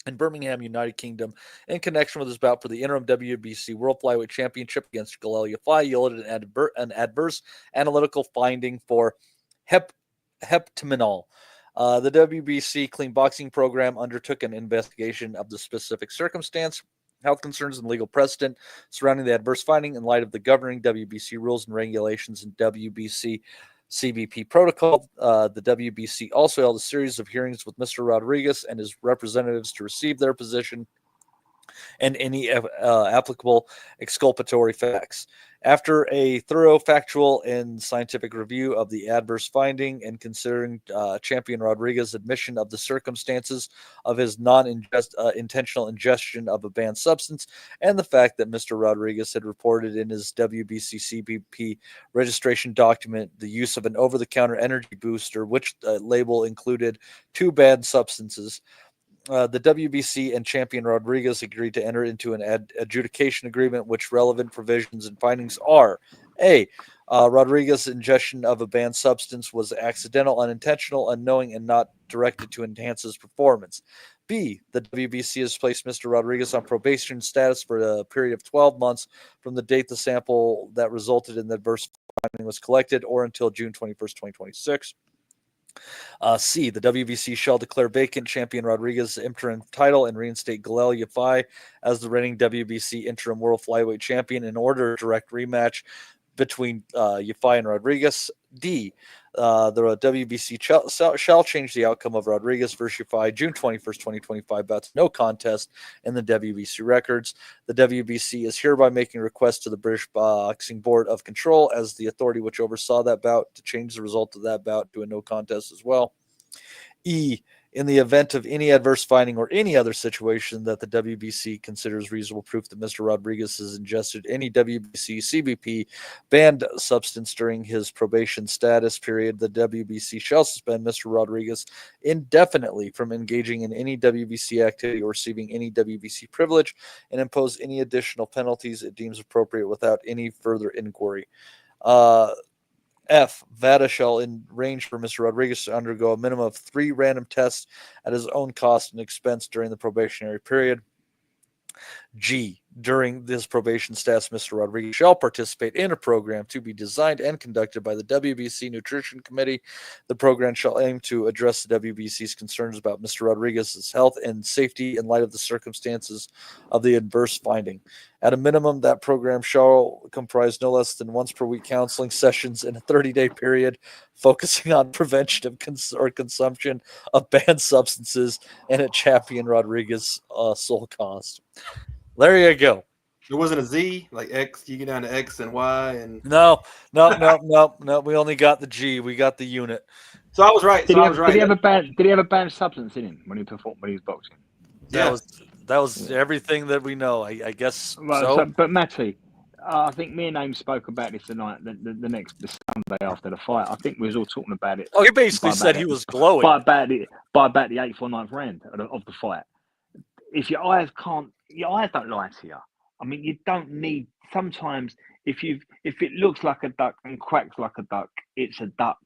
in Birmingham, United Kingdom, in connection with his bout for the interim WBC World Flyweight Championship against Galel Yafai, yielded an adverse analytical finding for heptaminol. The WBC Clean Boxing Program undertook an investigation of the specific circumstance, health concerns, and legal precedent surrounding the adverse finding in light of the governing WBC rules and regulations and WBC CBP protocol. The WBC also held a series of hearings with Mr. Rodriguez and his representatives to receive their position and any applicable exculpatory facts. After a thorough factual and scientific review of the adverse finding and considering Champion Rodriguez's admission of the circumstances of his non-intentional ingestion of a banned substance and the fact that Mr. Rodriguez had reported in his WBC CBP registration document the use of an over-the-counter energy booster, which label included 2 banned substances, the WBC and Champion Rodriguez agreed to enter into an adjudication agreement, which relevant provisions and findings are: A, Rodriguez's ingestion of a banned substance was accidental, unintentional, unknowing, and not directed to enhance his performance. B, the WBC has placed Mr. Rodriguez on probation status for a period of 12 months from the date the sample that resulted in the adverse finding was collected, or until June 21st, 2026. C, the WBC shall declare vacant Champion Rodriguez's interim title and reinstate Galel Yafai as the reigning WBC interim world flyweight champion in order to direct rematch between Yafai and Rodriguez. D, the WBC shall change the outcome of Rodriguez versus Yafai June 21st, 2025 bout to no contest in the WBC records. The WBC is hereby making request to the British Boxing Board of Control as the authority which oversaw that bout to change the result of that bout to a no contest as well. E, in the event of any adverse finding or any other situation that the WBC considers reasonable proof that Mr. Rodriguez has ingested any WBC CBP banned substance during his probation status period, the WBC shall suspend Mr. Rodriguez indefinitely from engaging in any WBC activity or receiving any WBC privilege and impose any additional penalties it deems appropriate without any further inquiry. F, VADA shall arrange for Mr. Rodriguez to undergo a minimum of 3 random tests at his own cost and expense during the probationary period. G, during this probation status, Mr. Rodriguez shall participate in a program to be designed and conducted by the WBC Nutrition Committee. The program shall aim to address the WBC's concerns about Mr. Rodriguez's health and safety in light of the circumstances of the adverse finding. At a minimum, that program shall comprise no less than once per week counseling sessions in a 30-day period, focusing on prevention of consumption of banned substances and at Champion Rodriguez's sole cost. There you go. There wasn't a Z, like X. You get down to X and Y, and No. We only got the G. We got the unit. so I was right. Did he have a banned substance in him when he performed when he was boxing? That was everything that we know. I guess Right, so. but Matty, I think me and Ames spoke about this tonight. The Sunday after the fight, I think we was all talking about it. Oh, he basically said he was glowing by about the 8th or 9th round of the fight. If your eyes don't lie to you. I mean, you don't need. Sometimes if it looks like a duck and quacks like a duck, it's a duck.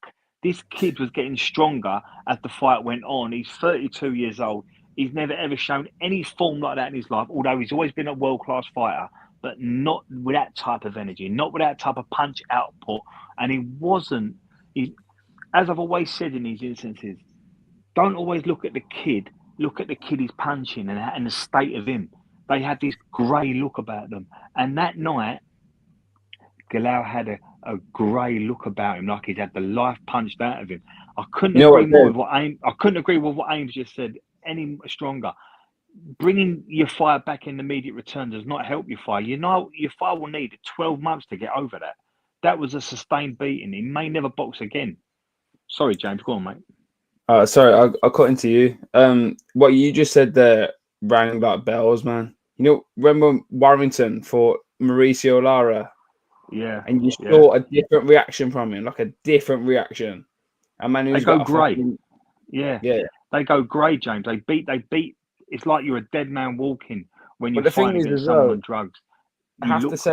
This kid was getting stronger as the fight went on. He's 32 years old. He's never ever shown any form like that in his life, although he's always been a world-class fighter, but not with that type of energy, not with that type of punch output. And he wasn't, as I've always said in these instances, don't always look at the kid. Look at the kid he's punching and the state of him. They had this grey look about them. And that night, Galal had a grey look about him, like he'd had the life punched out of him. I couldn't agree more with what Ames just said any stronger. Bringing your fire back in the immediate return does not help your fire. You know, your fire will need 12 months to get over that. That was a sustained beating. He may never box again. Sorry, James. Go on, mate. Sorry, I cut into you. What you just said there rang like bells, man. You know, remember Warrington fought Mauricio Lara? Yeah. And you saw a different reaction from him, like a different reaction. A man who's they go got grey. Fucking... Yeah. Yeah. They go grey, James. They beat. It's like you're a dead man walking when you're the thing fighting is, against as someone well, on drugs. I have to say,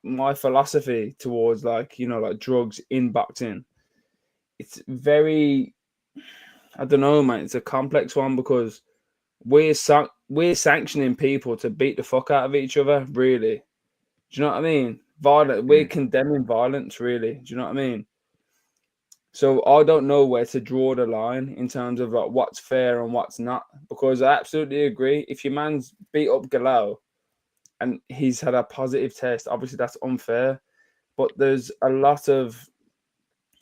my philosophy towards like drugs in boxing, it's very, I don't know, man. It's a complex one because we're sanctioning people to beat the fuck out of each other. Really, do you know what I mean? We're condemning violence. Really, do you know what I mean? So I don't know where to draw the line in terms of like what's fair and what's not, because I absolutely agree. If your man's beat up Galal and he's had a positive test, obviously that's unfair. But there's a lot of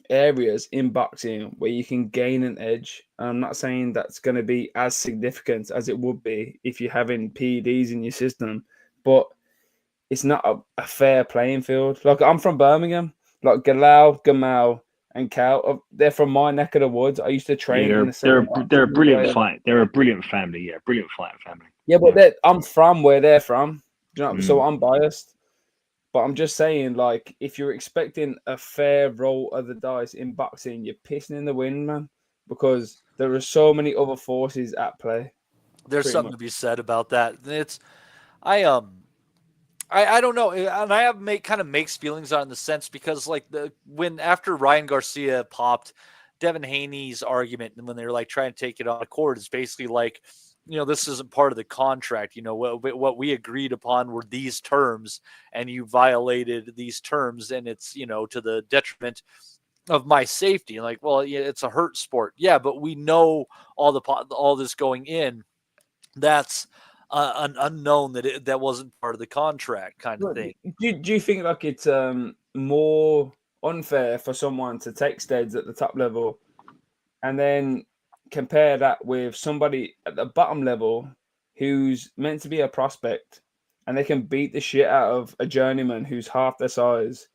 areas in boxing where you can gain an edge. And I'm not saying that's going to be as significant as it would be if you're having PEDs in your system, but it's not a fair playing field. Like, I'm from Birmingham, like Galal, Gamal, and Cal, they're from my neck of the woods. I used to train in the same. They're a brilliant fight. They're a brilliant family. Yeah, brilliant fighting family. Yeah, but I'm from where they're from. Do you know? So I'm biased. But I'm just saying, like, if you're expecting a fair roll of the dice in boxing, you're pissing in the wind, man. Because there are so many other forces at play. There's something to be said about that. I don't know, and I have kind of mixed feelings on the sense because like after Ryan Garcia popped, Devin Haney's argument, and when they were like trying to take it on court, is basically like, this isn't part of the contract. What we agreed upon were these terms, and you violated these terms, and it's to the detriment of my safety. Like, well, yeah, it's a hurt sport, yeah, but we know all this going in. That's an unknown that wasn't part of the contract kind of thing. Do you think like it's more unfair for someone to take steads at the top level and then compare that with somebody at the bottom level who's meant to be a prospect and they can beat the shit out of a journeyman who's half their size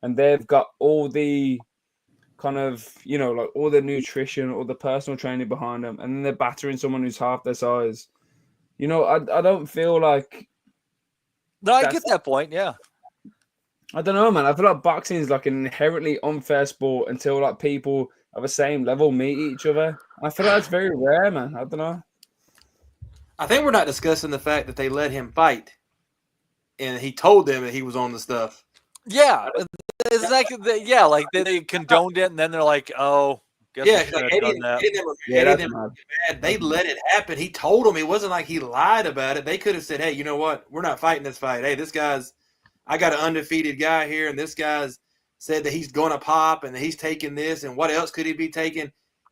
and they've got all the kind of, like all the nutrition or the personal training behind them, and then they're battering someone who's half their size? I don't feel like... No, I get that point, yeah. I don't know, man. I feel like boxing is like an inherently unfair sport until like people of the same level meet each other. I feel like that's very rare, man. I don't know. I think we're not discussing the fact that they let him fight and he told them that he was on the stuff. Yeah. It's like, like they condoned it and then they're like, oh... Yeah, like they let it happen. He told them. It wasn't like he lied about it. They could have said, hey, you know what? We're not fighting this fight. Hey, I got an undefeated guy here, and this guy's said that he's going to pop and that he's taking this, and what else could he be taking?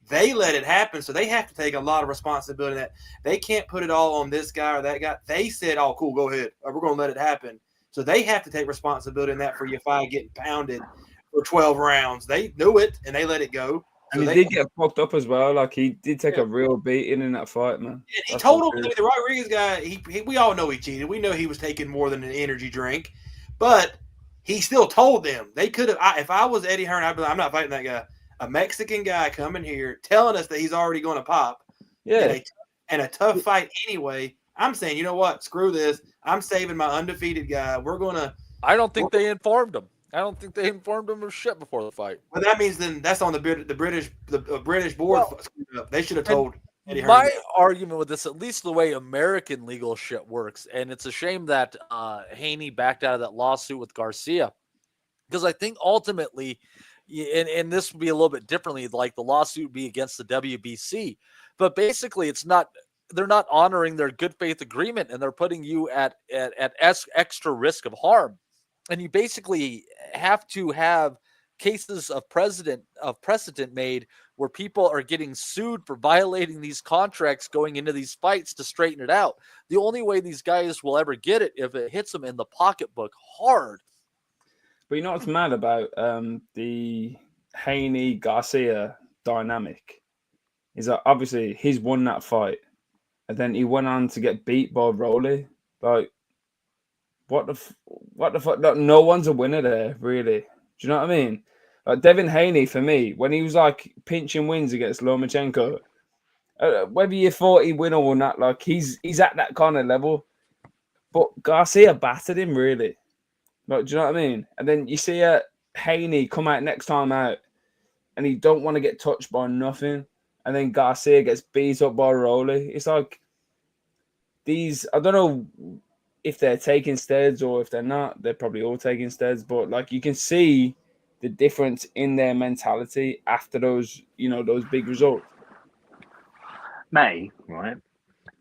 They let it happen, so they have to take a lot of responsibility in that. They can't put it all on this guy or that guy. They said, oh, cool, go ahead. We're going to let it happen. So they have to take responsibility in that for your fight getting pounded for 12 rounds. They knew it, and they let it go. And he did get fucked up as well. Like, he did take a real beating in that fight, man. Yeah, he told him, the Rodriguez guy, we all know he cheated. We know he was taking more than an energy drink. But he still told them. They could have. If I was Eddie Hearn, I'd be like, I'm not fighting that guy. A Mexican guy coming here telling us that he's already going to pop. Yeah. And a tough fight anyway. I'm saying, you know what? Screw this. I'm saving my undefeated guy. We're going to. I don't think they informed him. I don't think they informed him of shit before the fight. Well, that means then that's on the British board. Well, they should have told Eddie Hearn. My argument with this, at least the way American legal shit works, and it's a shame that Haney backed out of that lawsuit with Garcia, because I think ultimately, and this would be a little bit differently, like the lawsuit would be against the WBC, but basically they're not honoring their good faith agreement, and they're putting you at extra risk of harm. And you basically have to have cases of precedent made where people are getting sued for violating these contracts going into these fights to straighten it out. The only way these guys will ever get it if it hits them in the pocketbook hard. But you know what's mad about the Haney-Garcia dynamic is that obviously he's won that fight, and then he went on to get beat by Rowley. Like, what the fuck? No one's a winner there, really. Do you know what I mean? Like, Devin Haney, for me, when he was like pinching wins against Lomachenko, whether you thought he'd win or not, like he's at that kind of level. But Garcia battered him, really. Like, do you know what I mean? And then you see Haney come out next time out, and he don't want to get touched by nothing. And then Garcia gets beat up by Rowley. It's like these. I don't know if they're taking steads or if they're not. They're probably all taking steads, but like you can see the difference in their mentality after those big results. Matty, right?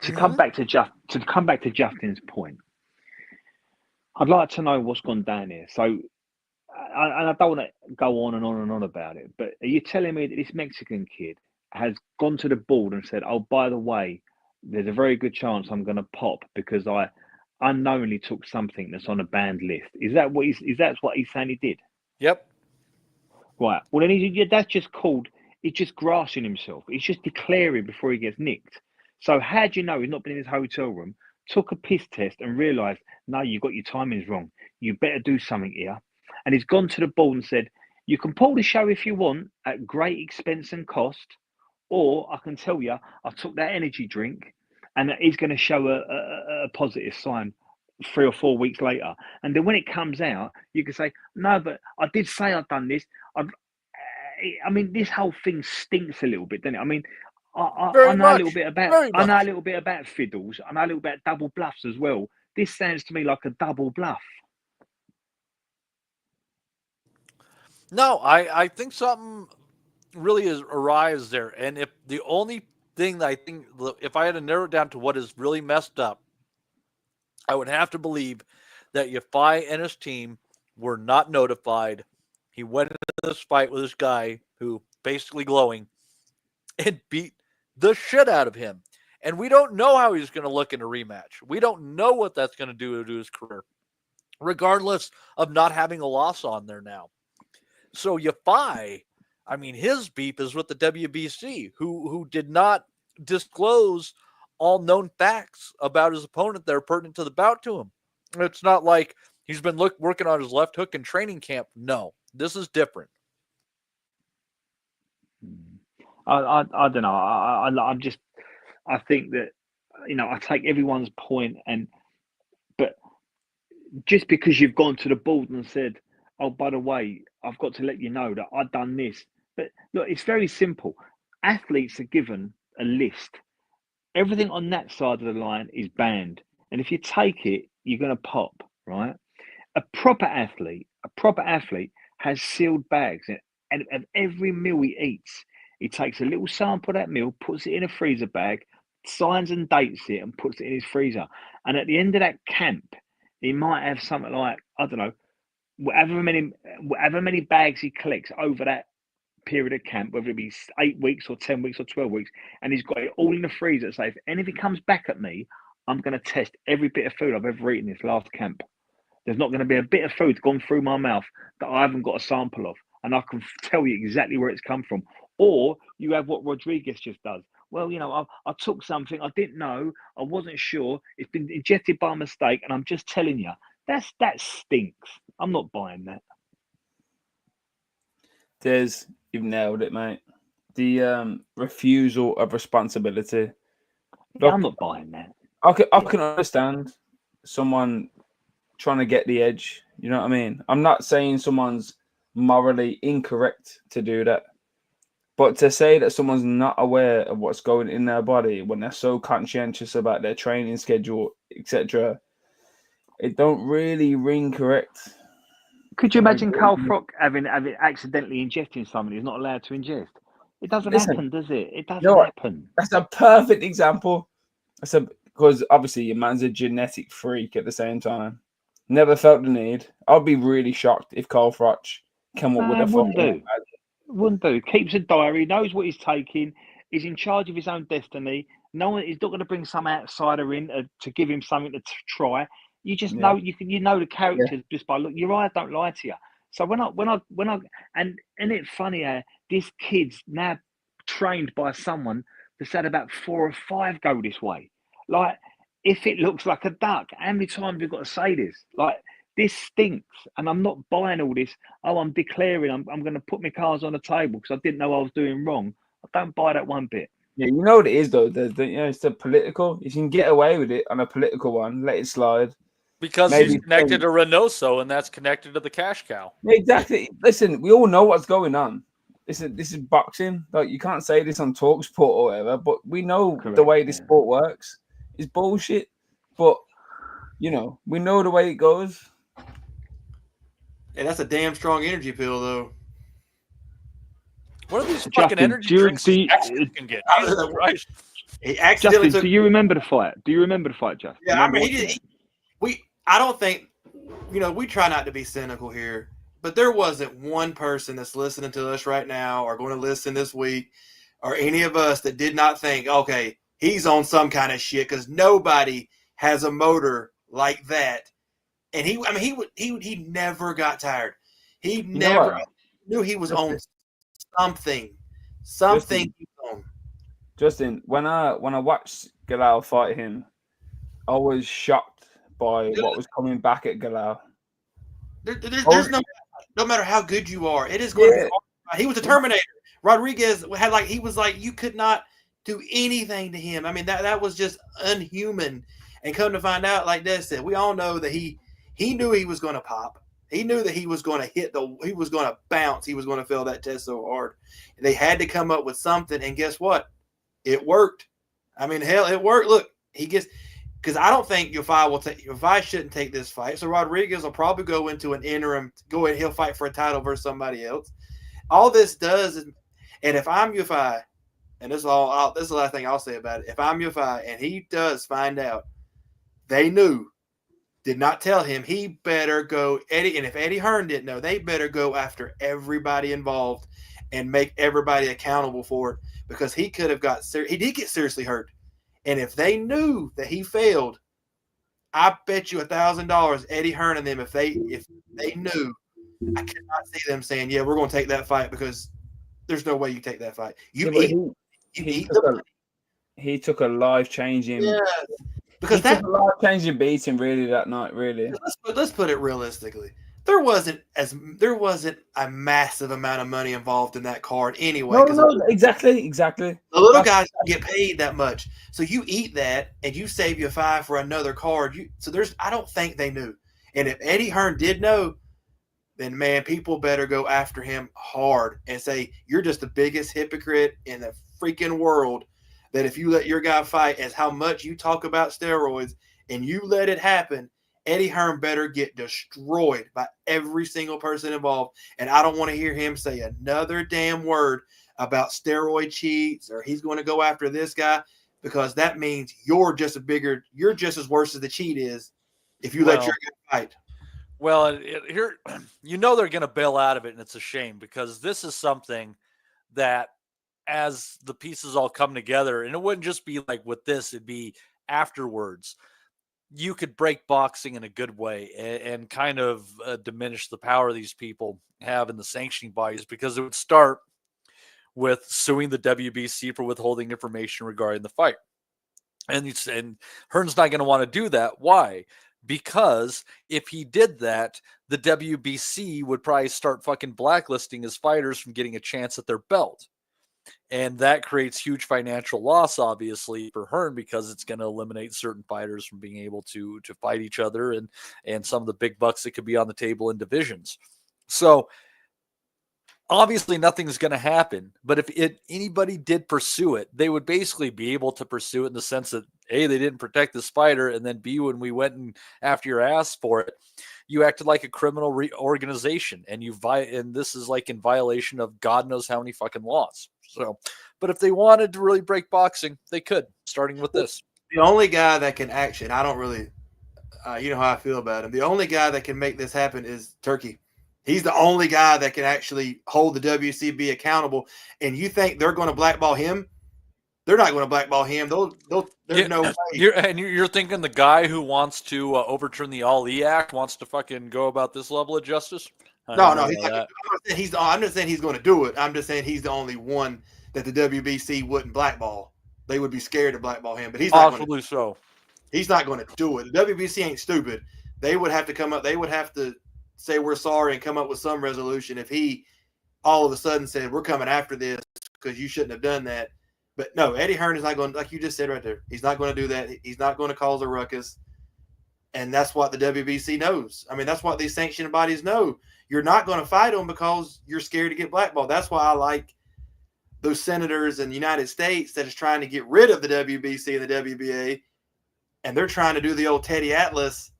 To come back to Justin's point, I'd like to know what's gone down here. So, and I don't want to go on and on and on about it, but are you telling me that this Mexican kid has gone to the board and said, "Oh, by the way, there's a very good chance I'm going to pop because I unknowingly took something that's on a banned list"? Is that what he's saying he did? Yep. Right. Well, then that's just called. He's just grasping himself. He's just declaring before he gets nicked. So had you know he's not been in his hotel room, took a piss test and realised, no, you got your timings wrong. You better do something here. And he's gone to the board and said, you can pull the show if you want at great expense and cost, or I can tell you I took that energy drink and that he's going to show a positive sign 3 or 4 weeks later. And then when it comes out, you can say, no, but I did say I'd done this. I mean, this whole thing stinks a little bit, doesn't it? I mean, I know a little bit about fiddles. I know a little bit about double bluffs as well. This sounds to me like a double bluff. No, I think something really arrives there. And if the only thing that I think, if I had to narrow it down to what is really messed up, I would have to believe that Yafai and his team were not notified. He went into this fight with this guy who basically glowing and beat the shit out of him. And we don't know how he's going to look in a rematch. We don't know what that's going to do to his career, regardless of not having a loss on there now. So Yafai, I mean, his beef is with the WBC, who did not disclose all known facts about his opponent that are pertinent to the bout to him. It's not like he's been working on his left hook in training camp. No, this is different. I don't know. I think that, I take everyone's point, but just because you've gone to the board and said, oh, by the way, I've got to let you know that I've done this. But look, it's very simple. Athletes are given a list. Everything on that side of the line is banned. And if you take it, you're going to pop, right? A proper athlete has sealed bags. And every meal he eats, he takes a little sample of that meal, puts it in a freezer bag, signs and dates it, and puts it in his freezer. And at the end of that camp, he might have something like, I don't know, whatever many bags he collects over that period of camp, whether it be 8 weeks or 10 weeks or 12 weeks, and he's got it all in the freezer. So if anything comes back at me, I'm going to test every bit of food I've ever eaten this last camp. There's not going to be a bit of food gone through my mouth that I haven't got a sample of, and I can tell you exactly where it's come from. Or you have what Rodriguez just does. Well, I took something I didn't know, I wasn't sure. It's been injected by mistake, and I'm just telling you that stinks. I'm not buying that. You've nailed it, mate. The refusal of responsibility. Yeah, I'm not buying that. I can understand someone trying to get the edge. You know what I mean? I'm not saying someone's morally incorrect to do that. But to say that someone's not aware of what's going in their body when they're so conscientious about their training schedule, etc., it don't really ring correct. Could you imagine Carl Frock having accidentally injecting somebody who's not allowed to ingest? It doesn't happen, does it? It doesn't happen. That's a perfect example. Because obviously your man's a genetic freak at the same time. Never felt the need. I'd be really shocked if Carl Frock came up with a wouldn't do. Keeps a diary, knows what he's taking. He's in charge of his own destiny. He's not going to bring some outsider in to give him something to try. You just know you know the characters just by look. Your eyes don't lie to you. So when I and it's funny how this kid's now trained by someone that's had about 4 or 5 go this way. Like, if it looks like a duck, how many times have you got to say this? Like, this stinks, and I'm not buying all this. Oh, I'm declaring I'm going to put my cards on the table because I didn't know I was doing wrong. I don't buy that one bit. Yeah, you know what it is though. It's the political. If you can get away with it on a political one, let it slide. Because he's connected to Reynoso, and that's connected to the cash cow. Exactly. Listen, we all know what's going on. This is boxing. Like, you can't say this on TalkSport or whatever, but we know the way this sport works. It's bullshit. But we know the way it goes. Yeah, that's a damn strong energy pill, though. What are these fucking energy drinks you can get? Jesus Christ. Justin, do you remember the fight? Justin? Yeah, I mean, I don't think, we try not to be cynical here, but there wasn't one person that's listening to us right now or going to listen this week or any of us that did not think, okay, he's on some kind of shit, because nobody has a motor like that. And he never got tired. He never knew he was on something. Justin, when I watched Galal fight him, I was shocked by what was coming back at Galal. There's no matter how good you are, it is going to be hard. He was a Terminator. Rodriguez he was like, you could not do anything to him. I mean, that was just unhuman. And come to find out, like Des said, we all know that he knew he was going to pop. He knew that he was going to he was going to bounce. He was going to fail that test so hard. They had to come up with something, and guess what? It worked. I mean, hell, it worked. Look, because I don't think Yafai shouldn't take this fight. So Rodriguez will probably go into an interim, he'll fight for a title versus somebody else. All this does is, and if I'm Yafai, and this is the last thing I'll say about it. If I'm Yafai and he does find out they did not tell him, he better go Eddie. And if Eddie Hearn didn't know, they better go after everybody involved and make everybody accountable for it, because he could have he did get seriously hurt. And if they knew that he failed, I bet you $1,000 Eddie Hearn and them, if they knew, I could not see them saying, yeah, we're going to take that fight, because there's no way you take that fight. He took a life-changing. Yeah. Because took a life-changing beating really that night, really. Let's put it realistically. There wasn't a massive amount of money involved in that card anyway. No, exactly. The little guys don't get paid that much, so you eat that and you save your $5 for another card. I don't think they knew. And if Eddie Hearn did know, then man, people better go after him hard and say, you're just the biggest hypocrite in the freaking world. That if you let your guy fight, as how much you talk about steroids and you let it happen, Eddie Hearn better get destroyed by every single person involved. And I don't want to hear him say another damn word about steroid cheats or he's going to go after this guy, because that means you're just as worse as the cheat is if you let your guy fight. Well, here, they're going to bail out of it, and it's a shame, because this is something that, as the pieces all come together, and it wouldn't just be like with this, it'd be afterwards, you could break boxing in a good way and kind of diminish the power these people have in the sanctioning bodies, because it would start with suing the WBC for withholding information regarding the fight. And Hearn's not going to want to do that. Why? Because if he did that, the WBC would probably start fucking blacklisting his fighters from getting a chance at their belt. And that creates huge financial loss, obviously, for Hearn, because it's going to eliminate certain fighters from being able to fight each other and some of the big bucks that could be on the table in divisions. So obviously nothing's going to happen, but if anybody did pursue it, they would basically be able to pursue it in the sense that, A, they didn't protect this fighter, and then B, when we went and after your ass for it, you acted like a criminal organization, and and this is like in violation of God knows how many fucking laws. So, but if they wanted to really break boxing, they could, starting with this. The only guy that can actually, and I don't really, you know how I feel about him, the only guy that can make this happen is Turkey. He's the only guy that can actually hold the WCB accountable. And you think they're going to blackball him? They're not going to blackball him. There's no way. You're thinking the guy who wants to overturn the Ali Act wants to fucking go about this level of justice? No. I'm not saying he's going to do it. I'm just saying he's the only one that the WBC wouldn't blackball. They would be scared to blackball him, but he's not possibly so. He's not going to do it. The WBC ain't stupid. They would have to come up. They would have to say we're sorry and come up with some resolution if he all of a sudden said we're coming after this because you shouldn't have done that. But no, Eddie Hearn is not going, like you just said right there, he's not going to do that. He's not going to cause a ruckus. And that's what the WBC knows. I mean, that's what these sanctioning bodies know. You're not going to fight them because you're scared to get blackballed. That's why I like those senators in the United States that is trying to get rid of the WBC and the WBA. And they're trying to do the old Teddy Atlas,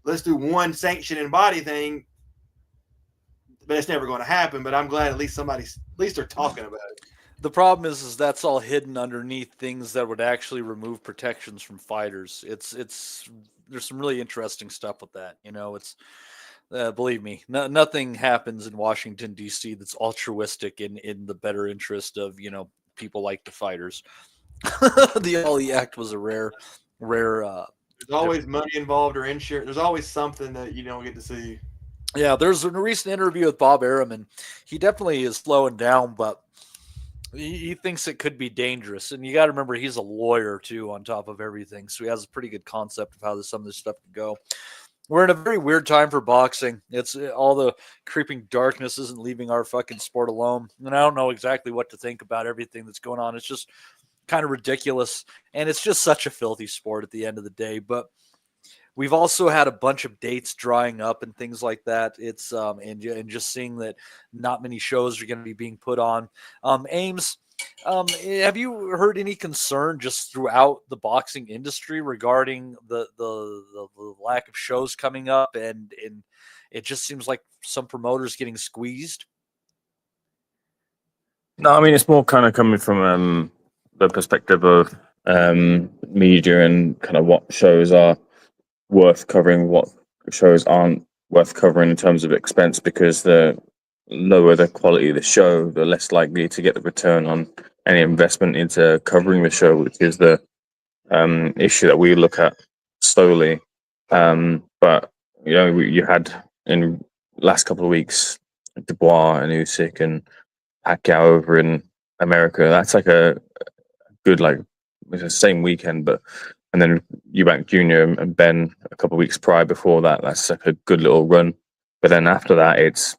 let's do one sanctioning body thing. But it's never going to happen. But I'm glad at least they're talking about it. The problem is that's all hidden underneath things that would actually remove protections from fighters. There's some really interesting stuff with that. You know, it's believe me, nothing happens in Washington D.C. that's altruistic in the better interest of, you know, people like the fighters. The Ali Act was a rare. There's always money involved or insurance. There's always something that you don't get to see. Yeah, there's a recent interview with Bob Arum, and he definitely is slowing down, but he thinks it could be dangerous. And you got to remember, he's a lawyer too, on top of everything. So he has a pretty good concept of how some of this stuff could go. We're in a very weird time for boxing. It's all the creeping darkness isn't leaving our fucking sport alone. And I don't know exactly what to think about everything that's going on. It's just kind of ridiculous. And it's just such a filthy sport at the end of the day. But we've also had a bunch of dates drying up and things like that. It's and just seeing that not many shows are going to be being put on. Ames, have you heard any concern just throughout the boxing industry regarding the lack of shows coming up, and it just seems like some promoters getting squeezed? No, I mean, it's more kind of coming from the perspective of media and kind of what shows are worth covering, what shows aren't worth covering in terms of expense, because the lower the quality of the show, the less likely to get the return on any investment into covering the show, which is the issue that we look at solely. But you know, you had in last couple of weeks Dubois and Usyk and Pacquiao over in America. That's like a good, like, it's the same weekend, but and then Eubank Jr. and Ben a couple of weeks prior before that. That's like a good little run. But then after that, it's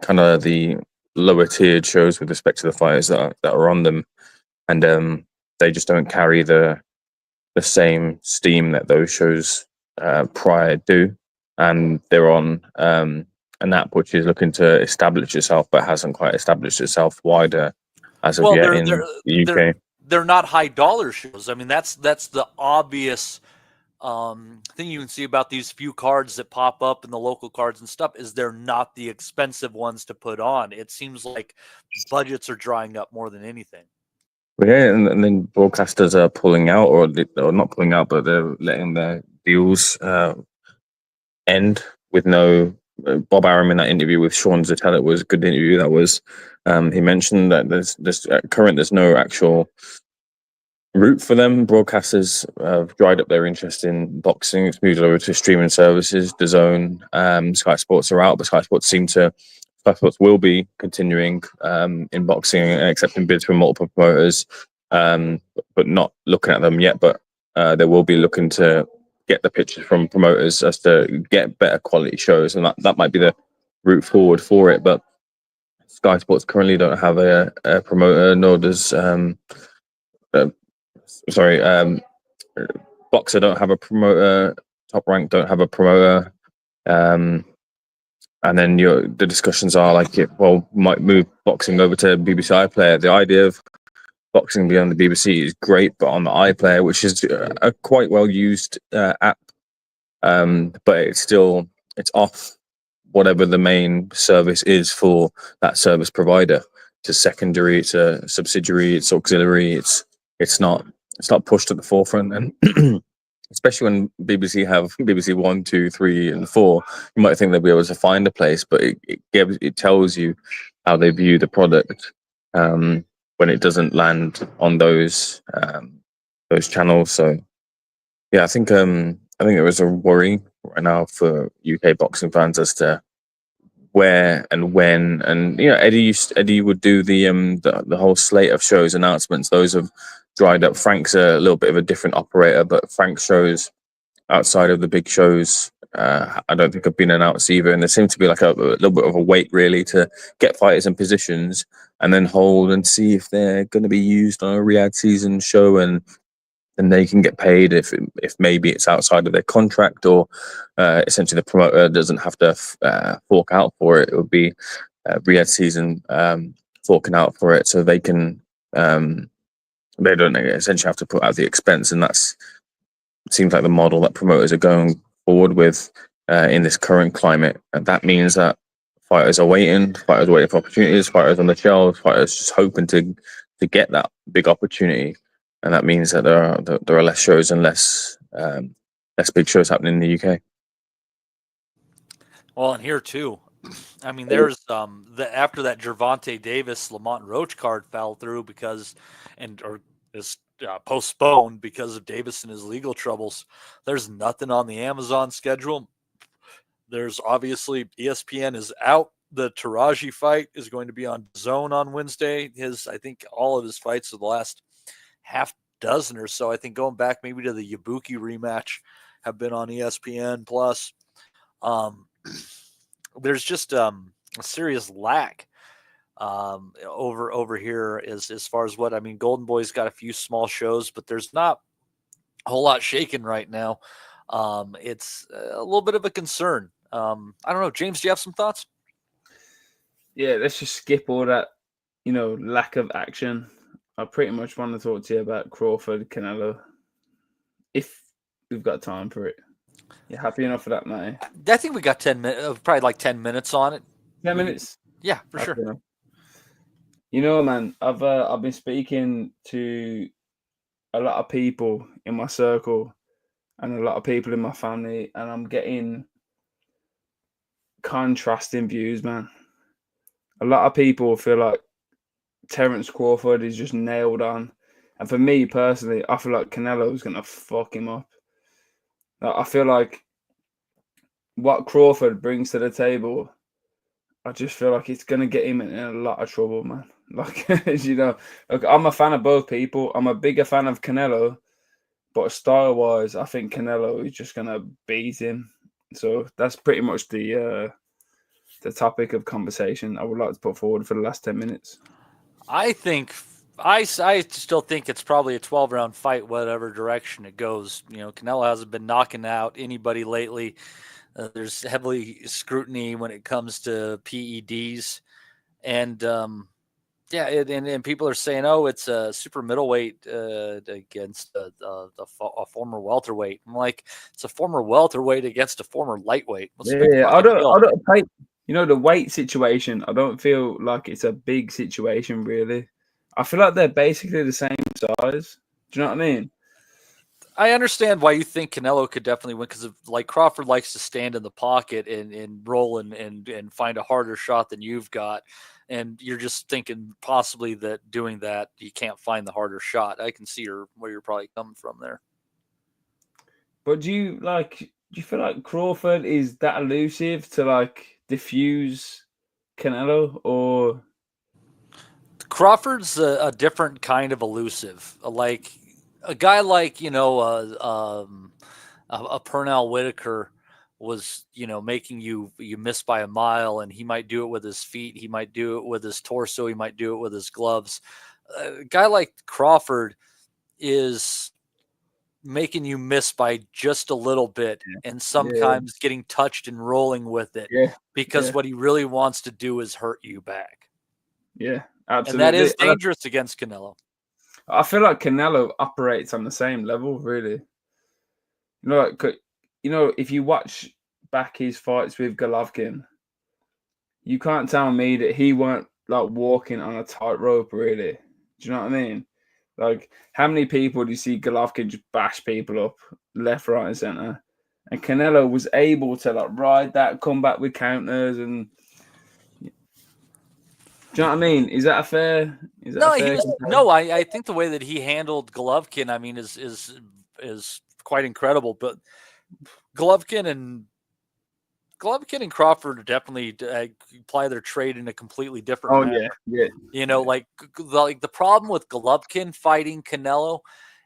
kind of the lower tiered shows with respect to the fighters that are on them, and they just don't carry the same steam that those shows prior do. And they're on an app which is looking to establish itself, but hasn't quite established itself wider as of yet in the UK. They're not high dollar shows. I mean, that's the obvious thing you can see about these few cards that pop up in the local cards and stuff, is they're not the expensive ones to put on. It seems like budgets are drying up more than anything. Well, yeah, and then broadcasters are pulling out, or not pulling out, but they're letting their deals end with no. Bob Arum in that interview with Sean Zettel, it was a good interview. That was he mentioned that there's no actual route for them. Broadcasters have dried up their interest in boxing. It's moved over to streaming services. DAZN, Sky Sports are out, but Sky Sports seem to Sky Sports will be continuing in boxing and accepting bids from multiple promoters, but not looking at them yet. But they will be looking to get the pictures from promoters as to get better quality shows, and that might be the route forward for it. But Sky Sports currently don't have a promoter, nor does Boxer don't have a promoter. Top Rank don't have a promoter. And then the discussions are like, might move boxing over to BBC iPlayer. The idea of boxing being on the BBC is great, but on the iPlayer, which is a quite well used app, but it's off whatever the main service is for that service provider. It's a secondary, it's a subsidiary, it's auxiliary. It's not pushed at the forefront, and especially when BBC have BBC 1, 2, 3, and 4, you might think they'll be able to find a place, but it tells you how they view the product when it doesn't land on those channels. So yeah, I think there is a worry right now for UK boxing fans as to where and when, and Eddie would do the whole slate of shows announcements. Those have dried up. Frank's a little bit of a different operator, but Frank's shows outside of the big shows, I don't think have been announced either. And there seems to be like a little bit of a wait really to get fighters in positions and then hold and see if they're going to be used on a Riyadh season show, and they can get paid if maybe it's outside of their contract, or essentially the promoter doesn't have to fork out for it. It would be Riyadh season forking out for it, so they can they don't essentially have to put out the expense, and that's seems like the model that promoters are going forward with in this current climate. And that means that fighters are waiting for opportunities, fighters on the shelves, fighters just hoping to get that big opportunity. And that means that there are less shows and less big shows happening in the UK. Well, and here too, I mean, there's after that Gervonta Davis Lamont Roach card fell through or is postponed because of Davis and his legal troubles. There's nothing on the Amazon schedule. There's obviously ESPN is out. The Taraji fight is going to be on Zone on Wednesday. I think all of his fights of the last half dozen or so, I think going back maybe to the Yabuki rematch, have been on ESPN Plus. There's just a serious lack over here as far as what I mean. Golden Boy's got a few small shows, but there's not a whole lot shaking right now. It's a little bit of a concern. I don't know, James, do you have some thoughts? Yeah, let's just skip all that, lack of action. I pretty much want to talk to you about Crawford, Canelo, if we've got time for it. You happy enough for that, mate? I think we got 10 minutes, probably like 10 minutes on it. 10 minutes? Yeah, for sure. Enough. Man, I've been speaking to a lot of people in my circle and a lot of people in my family, and I'm getting contrasting views, man. A lot of people feel like Terence Crawford is just nailed on, and for me personally, I feel like Canelo is gonna fuck him up. I feel like what Crawford brings to the table, I just feel like it's gonna get him in a lot of trouble, man. Like, look, I'm a fan of both people. I'm a bigger fan of Canelo, but style-wise, I think Canelo is just gonna beat him. So that's pretty much the topic of conversation I would like to put forward for the last 10 minutes. I still think it's probably a 12-round fight, whatever direction it goes. Canelo hasn't been knocking out anybody lately. There's heavily scrutiny when it comes to PEDs, and and people are saying, "Oh, it's a super middleweight against a former welterweight." I'm like, it's a former welterweight against a former lightweight. I don't think, the weight situation. I don't feel like it's a big situation, really. I feel like they're basically the same size. Do you know what I mean? I understand why you think Canelo could definitely win, because like Crawford likes to stand in the pocket and roll and find a harder shot than you've got. And you're just thinking possibly that doing that, you can't find the harder shot. I can see where you're probably coming from there. But do you feel like Crawford is that elusive to like diffuse Canelo or Crawford's a different kind of elusive. Like a guy like a Pernell Whitaker was making you miss by a mile, and he might do it with his feet, he might do it with his torso, he might do it with his gloves. A guy like Crawford is making you miss by just a little bit, and sometimes getting touched and rolling with it, because what he really wants to do is hurt you back. Yeah, absolutely. And that is dangerous against Canelo. I feel like Canelo operates on the same level, really. If you watch back his fights with Golovkin, you can't tell me that he weren't like walking on a tightrope, really. Do you know what I mean? Like, how many people do you see Golovkin just bash people up left, right, and center? And Canelo was able to like ride that, come back with counters, and do you know what I mean? Is that a fair? I think the way that he handled Golovkin, I mean, is quite incredible. But Golovkin and Crawford definitely apply their trade in a completely different manner. Yeah. Like the problem with Golovkin fighting Canelo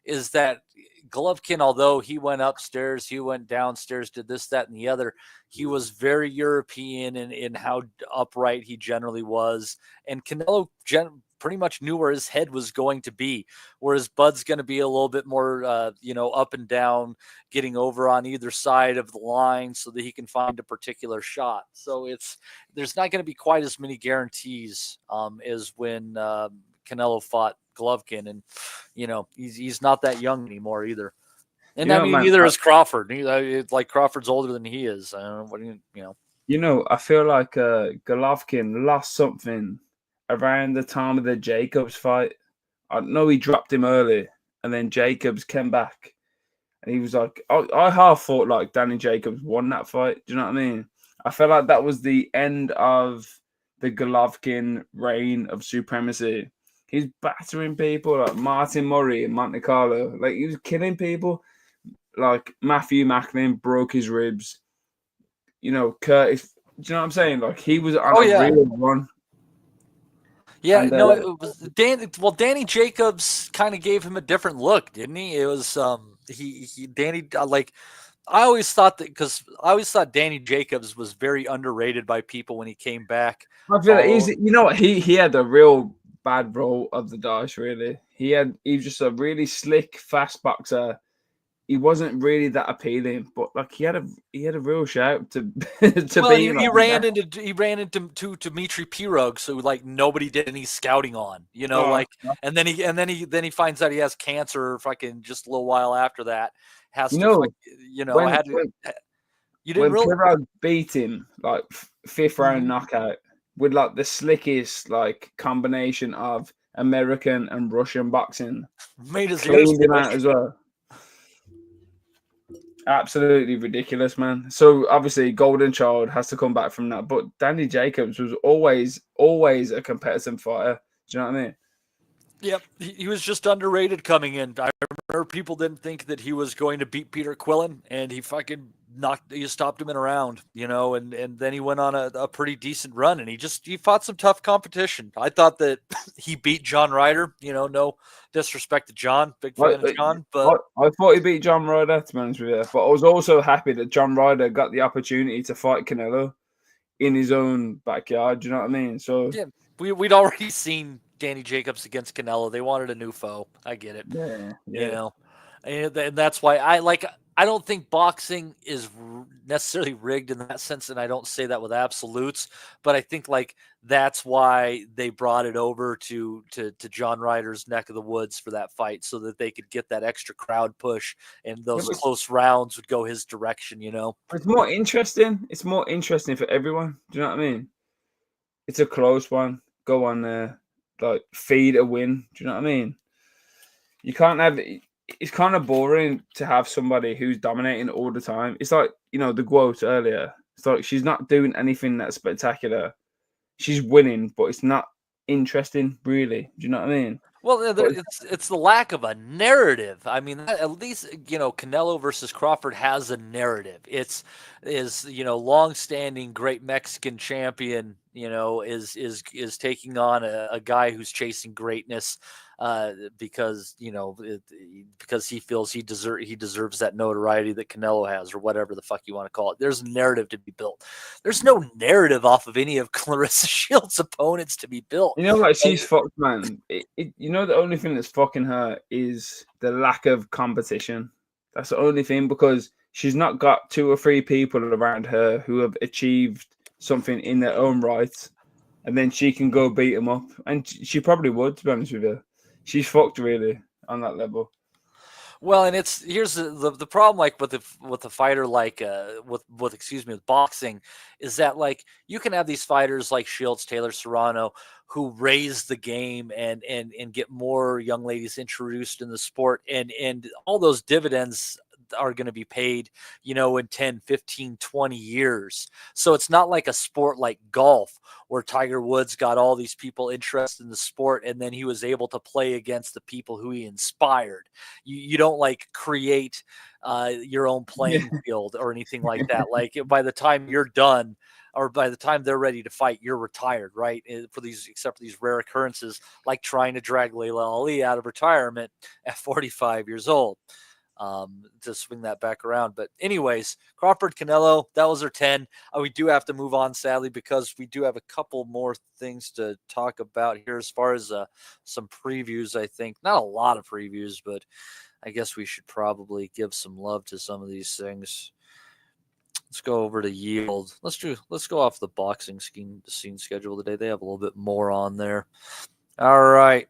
is that Golovkin, although he went upstairs, he went downstairs, did this, that, and the other, he was very European in how upright he generally was. And Canelo pretty much knew where his head was going to be, whereas Bud's going to be a little bit more, up and down, getting over on either side of the line so that he can find a particular shot. So there's not going to be quite as many guarantees as when Canelo fought Golovkin, and he's not that young anymore either. And neither is Crawford. Like Crawford's older than he is. I feel like Golovkin lost something around the time of the Jacobs fight. I know he dropped him early, and then Jacobs came back, and he was like, I half thought like Danny Jacobs won that fight. Do you know what I mean? I felt like that was the end of the Golovkin reign of supremacy. He's battering people like Martin Murray in Monte Carlo. Like, he was killing people. Like, Matthew Macklin broke his ribs. Curtis. Do you know what I'm saying? Like, he was on a real run. Yeah, it was Danny Jacobs kind of gave him a different look, didn't he? It was Danny, like, I always thought Danny Jacobs was very underrated by people when he came back. I feel like he had a real bad roll of the dice, really. He was just a really slick, fast boxer. He wasn't really that appealing, but like he had a real shout to be. He ran into Dmitry Pirog, so like nobody did any scouting on, and then he finds out he has cancer fucking just a little while after that. Pirog beat him like fifth round knockout with like the slickest like combination of American and Russian boxing, made his cleaned him out as well. Absolutely ridiculous, man. So obviously Golden Child has to come back from that, but Danny Jacobs was always a competitive fighter. Do you know what I mean? Yep, he was just underrated coming in. I remember people didn't think that he was going to beat Peter Quillen, and he fucking stopped him in a round, and then he went on a pretty decent run, and he fought some tough competition. I thought that he beat John Ryder, no disrespect to John, big fan of John, but I thought he beat John Ryder, to be honest with you. But I was also happy that John Ryder got the opportunity to fight Canelo in his own backyard. Do you know what I mean? So yeah, we'd already seen Danny Jacobs against Canelo. They wanted a new foe. I get it. Yeah. And that's why I don't think boxing is necessarily rigged in that sense, and I don't say that with absolutes, but I think like that's why they brought it over to John Ryder's neck of the woods for that fight, so that they could get that extra crowd push, and those close rounds would go his direction. It's more interesting. It's more interesting for everyone. Do you know what I mean? It's a close one. Go on there, like feed a win. Do you know what I mean? You can't have. It's kind of boring to have somebody who's dominating all the time. It's like, the quote earlier. It's like she's not doing anything that's spectacular. She's winning, but it's not interesting, really. Do you know what I mean? Well, it's the lack of a narrative. I mean, at least Canelo versus Crawford has a narrative. It's long-standing great Mexican champion, is taking on a guy who's chasing greatness because because he feels he deserves that notoriety that Canelo has, or whatever the fuck you want to call it. There's a narrative to be built. There's no narrative off of any of Claressa Shields' opponents to be built. She's fucked, man. The only thing that's fucking her is the lack of competition. That's the only thing, because she's not got 2 or 3 people around her who have achieved something in their own right, and then she can go beat them up. And she probably would, to be honest with you. She's fucked, really, on that level. Well, and here's the problem, like with a fighter like with boxing, is that like you can have these fighters like Shields, Taylor, Serrano, who raise the game and get more young ladies introduced in the sport, and all those dividends are going to be paid, in 10, 15, 20 years. So it's not like a sport like golf where Tiger Woods got all these people interested in the sport and then he was able to play against the people who he inspired. You don't like create your own playing field or anything like that. Like by the time you're done, or by the time they're ready to fight, you're retired, right? Except for these rare occurrences, like trying to drag Layla Ali out of retirement at 45 years old. To swing that back around. But anyways, Crawford, Canelo, that was our 10. We do have to move on, sadly, because we do have a couple more things to talk about here as far as some previews. I think not a lot of previews, but I guess we should probably give some love to some of these things. Let's go over to Yield. Let's go off the boxing scene schedule today. They have a little bit more on there. All right.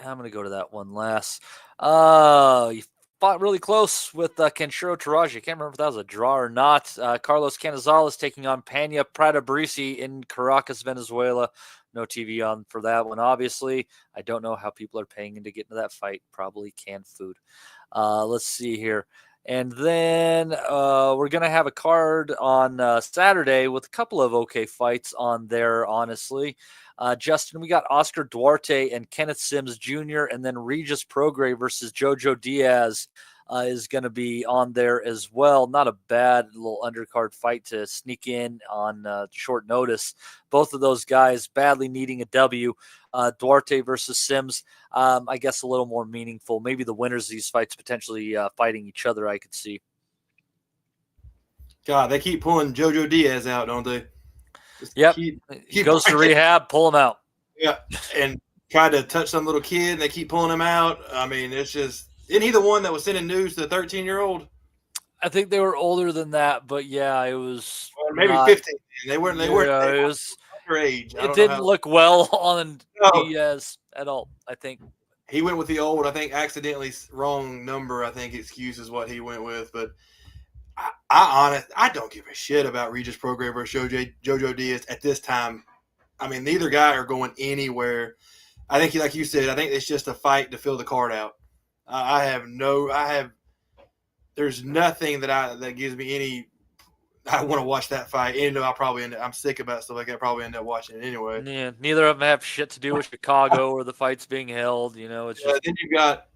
I'm going to go to that one last. You fought really close with Kenshiro Taraji. I can't remember if that was a draw or not. Carlos Canizales taking on Pena Pradabrisi in Caracas, Venezuela. No TV on for that one, obviously. I don't know how people are paying to get into that fight. Probably canned food. Let's see here. And then we're going to have a card on Saturday with a couple of okay fights on there, honestly. Justin, we got Oscar Duarte and Kenneth Sims Jr., and then Regis Prograis versus Jojo Diaz is going to be on there as well. Not a bad little undercard fight to sneak in on short notice. Both of those guys badly needing a W. Duarte versus Sims, I guess a little more meaningful. Maybe the winners of these fights potentially fighting each other, I could see. God, they keep pulling Jojo Diaz out, don't they? Yep. He goes to rehab, pull him out. Yeah, and try to touch some little kid, and they keep pulling him out. I mean, it's just – isn't he the one that was sending news to the 13-year-old? I think they were older than that, but yeah, it was – maybe 15. They weren't underage. It didn't look well on Diaz at all, I think. He went with the old, I think, accidentally wrong number, I think, excuse is what he went with. But I don't give a shit about Regis Prograis versus Jojo Diaz at this time. I mean, neither guy are going anywhere. I think, like you said, I think it's just a fight to fill the card out. There's nothing that gives me any. I want to watch that fight. Even though I'm sick about stuff like that. Probably end up watching it anyway. Yeah, neither of them have shit to do with Chicago or the fights being held. It's just. Then you got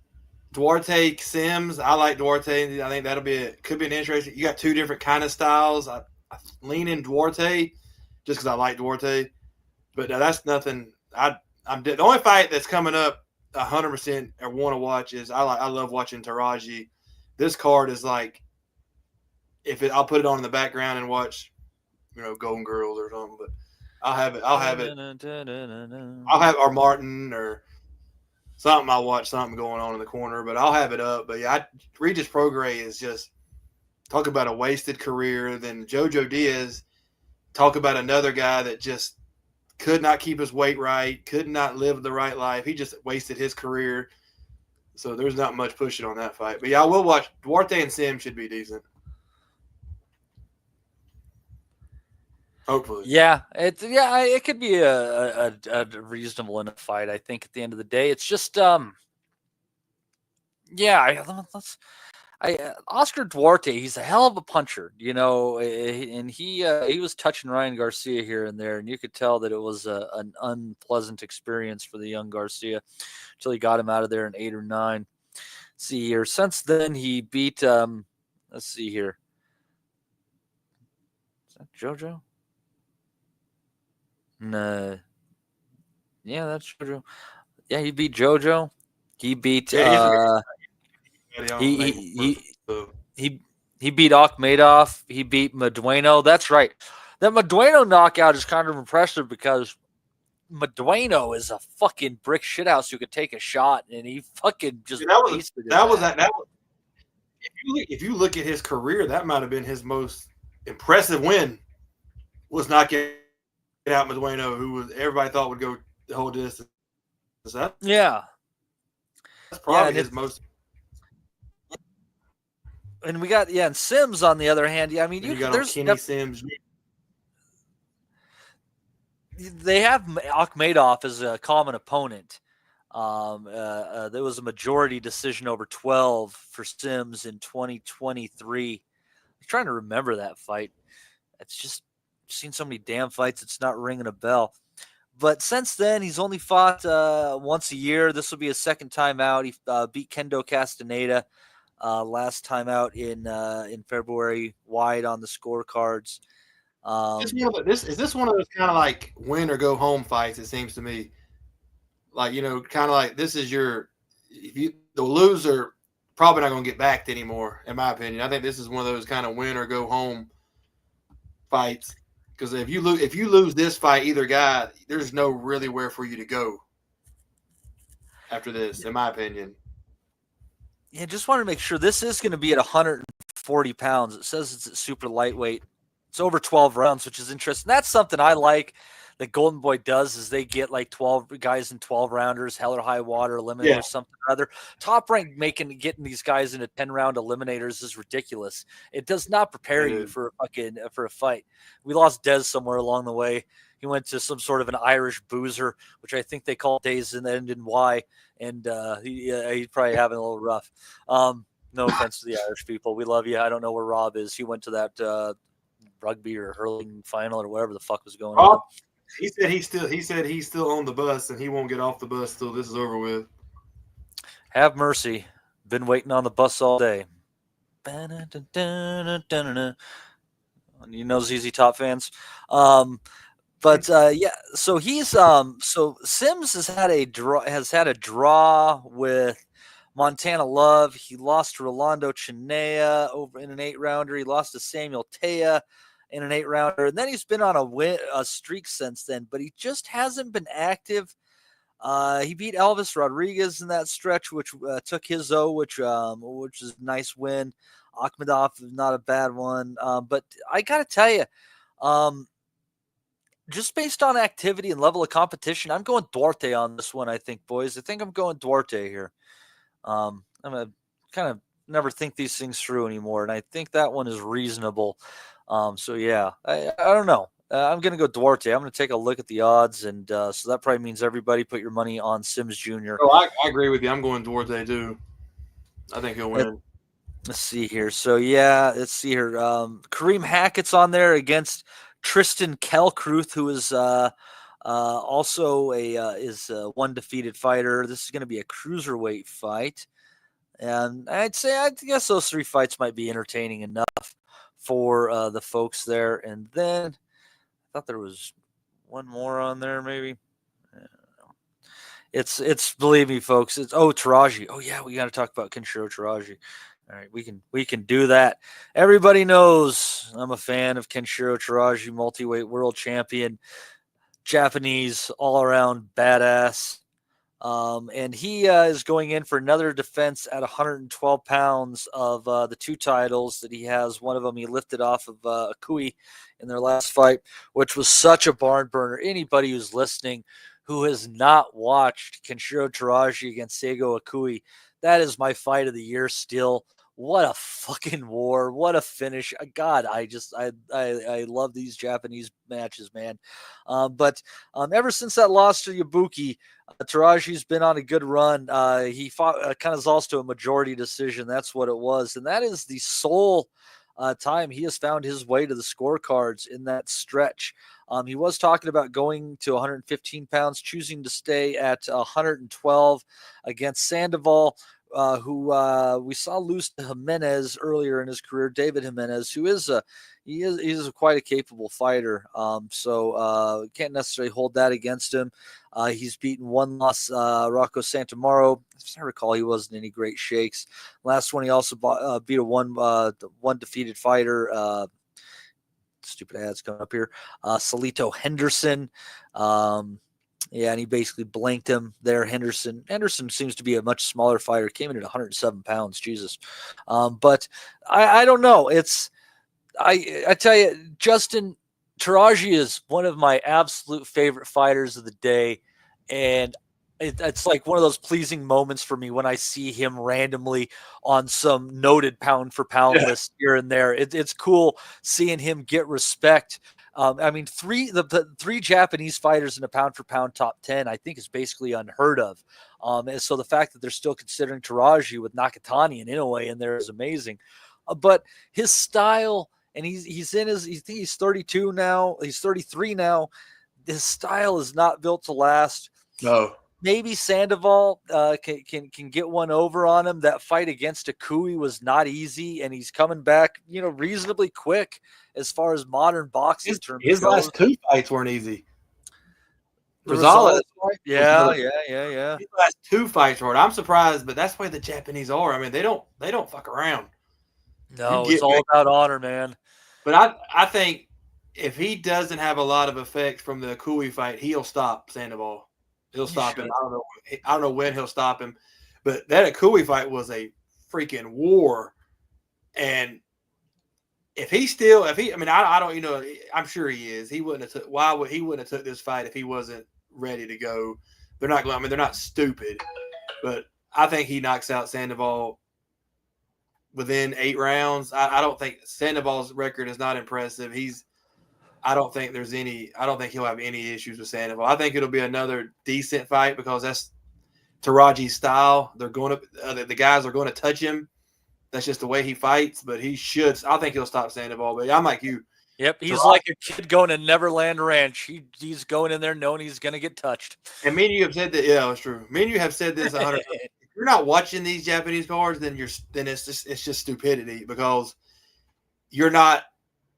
Duarte Sims. I like Duarte. I think could be an interesting. You got two different kind of styles. I lean in Duarte just because I like Duarte, but that's nothing. The only fight that's coming up 100% I want to watch is I love watching Taraji. This card is like I'll put it on in the background and watch, Golden Girls or something. But I'll have or Martin or something. I'll watch something going on in the corner, but I'll have it up. But yeah, Regis Prograis is just talk about a wasted career. Then Jojo Diaz, talk about another guy that just could not keep his weight right, could not live the right life. He just wasted his career. So there's not much pushing on that fight. But yeah, I will watch. Duarte and Sim should be decent. Hopefully. Yeah, it could be a reasonable enough fight. I think at the end of the day, it's just Oscar Duarte, he's a hell of a puncher, and he was touching Ryan Garcia here and there, and you could tell that it was an unpleasant experience for the young Garcia until he got him out of there in 8 or 9. Let's see here. Since then, he beat. Let's see here. Is that JoJo? And, yeah, that's JoJo. Yeah, he beat JoJo. He beat Yeah, he beat Akhmedov. He beat Medueno. That's right. That Medueno knockout is kind of impressive because Medueno is a fucking brick shithouse who could take a shot, and he fucking just wasted it. That was. If you look at his career, that might have been his most impressive win. Was knocking out Medueno, who was everybody thought would go the whole distance. Yeah, that's probably his most. And we got and Sims on the other hand. Yeah, I mean, there's Kenny Sims. They have Akhmedov as a common opponent. There was a majority decision over 12 for Sims in 2023. I'm trying to remember that fight. It's just seen so many damn fights. It's not ringing a bell. But since then, he's only fought once a year. This will be his second time out. He beat Kendo Castaneda last time out in February, wide on the scorecards. Is this one of those kind of like win or go home fights? It seems to me, like kind of like this is the loser probably not going to get backed anymore. In my opinion, I think this is one of those kind of win or go home fights. Because if you lose this fight, either guy, there's no really where for you to go after this, in my opinion. Yeah, just want to make sure this is going to be at 140 pounds. It says it's at super lightweight. It's over 12 rounds, which is interesting. That's something I like that Golden Boy does is they get like 12 guys in 12 rounders, hell or high water eliminator, something or other. Top Rank getting these guys into 10-round eliminators is ridiculous. It does not prepare you for a fight. We lost Dez somewhere along the way. He went to some sort of an Irish boozer, which I think they call days and ended in Y, and he's probably having a little rough. No offense to the Irish people. We love you. I don't know where Rob is. He went to that rugby or hurling final or whatever the fuck was going on. He said he's still on the bus and he won't get off the bus till this is over with. Have mercy. Been waiting on the bus all day. You know ZZ Top fans. But so he's so Sims has had a draw with Montana Love. He lost to Rolando Chinea over in an 8-rounder. He lost to Samuel Tea in an 8-rounder, and then he's been on a streak since then, but he just hasn't been active. He beat Elvis Rodriguez in that stretch, which took his which is a nice win. Akhmedov is not a bad one, but I gotta tell you, just based on activity and level of competition, I'm going Duarte on this one. I think, boys. I think I'm going Duarte here. I'm gonna kind of never think these things through anymore, and I think that one is reasonable. So yeah, I don't know. I'm going to go Duarte. I'm going to take a look at the odds, and so that probably means everybody put your money on Sims Jr. Oh, I agree with you. I'm going Duarte too. I think he'll win. Let's see here. So yeah, let's see here. Kareem Hackett's on there against Tristan Kelkruth, who is also is one defeated fighter. This is going to be a cruiserweight fight, and I guess those 3 fights might be entertaining enough for the folks there. And then I thought there was one more on there, maybe. It's believe me, folks. It's Taraji. Oh yeah, we got to talk about Kenshiro Taraji. All right, we can do that. Everybody knows I'm a fan of Kenshiro Taraji, multi-weight world champion, Japanese all-around badass. And he is going in for another defense at 112 pounds of the 2 titles that he has. One of them he lifted off of Akui in their last fight, which was such a barn burner. Anybody who's listening who has not watched Kenshiro Taraji against Seigo Akui, that is my fight of the year still. What a fucking war. What a finish. God, I love these Japanese matches, man. But ever since that loss to Yabuki, Taraji's been on a good run. He fought Canizales to a majority decision. That's what it was. And that is the sole time he has found his way to the scorecards in that stretch. He was talking about going to 115 pounds, choosing to stay at 112 against Sandoval. who we saw lose to Jimenez earlier in his career, David Jimenez, who is quite a capable fighter. So can't necessarily hold that against him. He's beaten one loss, Rocco Santamaro. As I recall, he wasn't any great shakes. Last one, he also beat a one defeated fighter. Stupid ads coming up here. Salito Henderson. Yeah, and he basically blanked him there. Henderson seems to be a much smaller fighter. Came in at 107 pounds. Jesus. But I don't know. I tell you, Justin Taraji is one of my absolute favorite fighters of the day. And it's like one of those pleasing moments for me when I see him randomly on some noted pound for pound list here and there. It's cool seeing him get respect. I mean, the three Japanese fighters in a pound for pound top 10, I think, is basically unheard of. And so the fact that they're still considering Taraji with Nakatani and Inoue in there is amazing. But his style, and he's 32 now. He's 33 now. His style is not built to last. No. Maybe Sandoval can get one over on him. That fight against Akui was not easy, and he's coming back, reasonably quick as far as modern boxing terms. His last two fights weren't easy. Rosales, yeah. His last two fights were. I'm surprised, but that's the way the Japanese are. I mean, they don't fuck around. No, it's all about honor, man. But I think if he doesn't have a lot of effect from the Akui fight, he'll stop Sandoval. He'll stop him. I don't know when he'll stop him, but that Akui fight was a freaking war. And I don't, I'm sure he is. He wouldn't have he wouldn't have took this fight if he wasn't ready to go. They're not going. I mean, they're not stupid, but I think he knocks out Sandoval within 8 rounds. I don't think Sandoval's record is not impressive. I don't think he'll have any issues with Sandoval. I think it'll be another decent fight because that's Taraji's style. They're going to the guys are going to touch him. That's just the way he fights. But I think he'll stop Sandoval. But I'm like you. Yep, he's like a kid going to Neverland Ranch. He's going in there knowing he's going to get touched. And me and you have said that. Yeah, it's true. Me and you have said this 100 times. If you're not watching these Japanese cards, then it's just stupidity because you're not.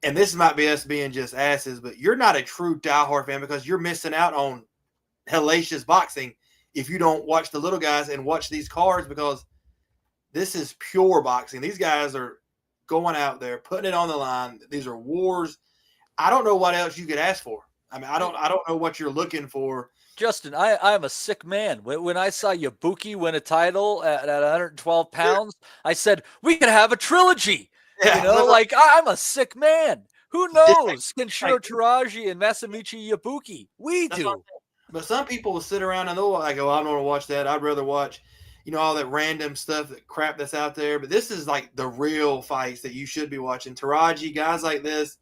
And this might be us being just asses, but you're not a true diehard fan because you're missing out on hellacious boxing if you don't watch the little guys and watch these cards because this is pure boxing. These guys are going out there, putting it on the line. These are wars. I don't know what else you could ask for. I mean, I don't know what you're looking for. Justin, I'm a sick man. When I saw Yabuki win a title at 112 pounds, I said, we could have a trilogy. Yeah, I'm a sick man. Who knows? Kenshiro Taraji and Masamichi Yabuki. We do. But some people will sit around and I don't want to watch that. I'd rather watch, all that random stuff, that crap that's out there. But this is like the real fights that you should be watching. Taraji, guys like this,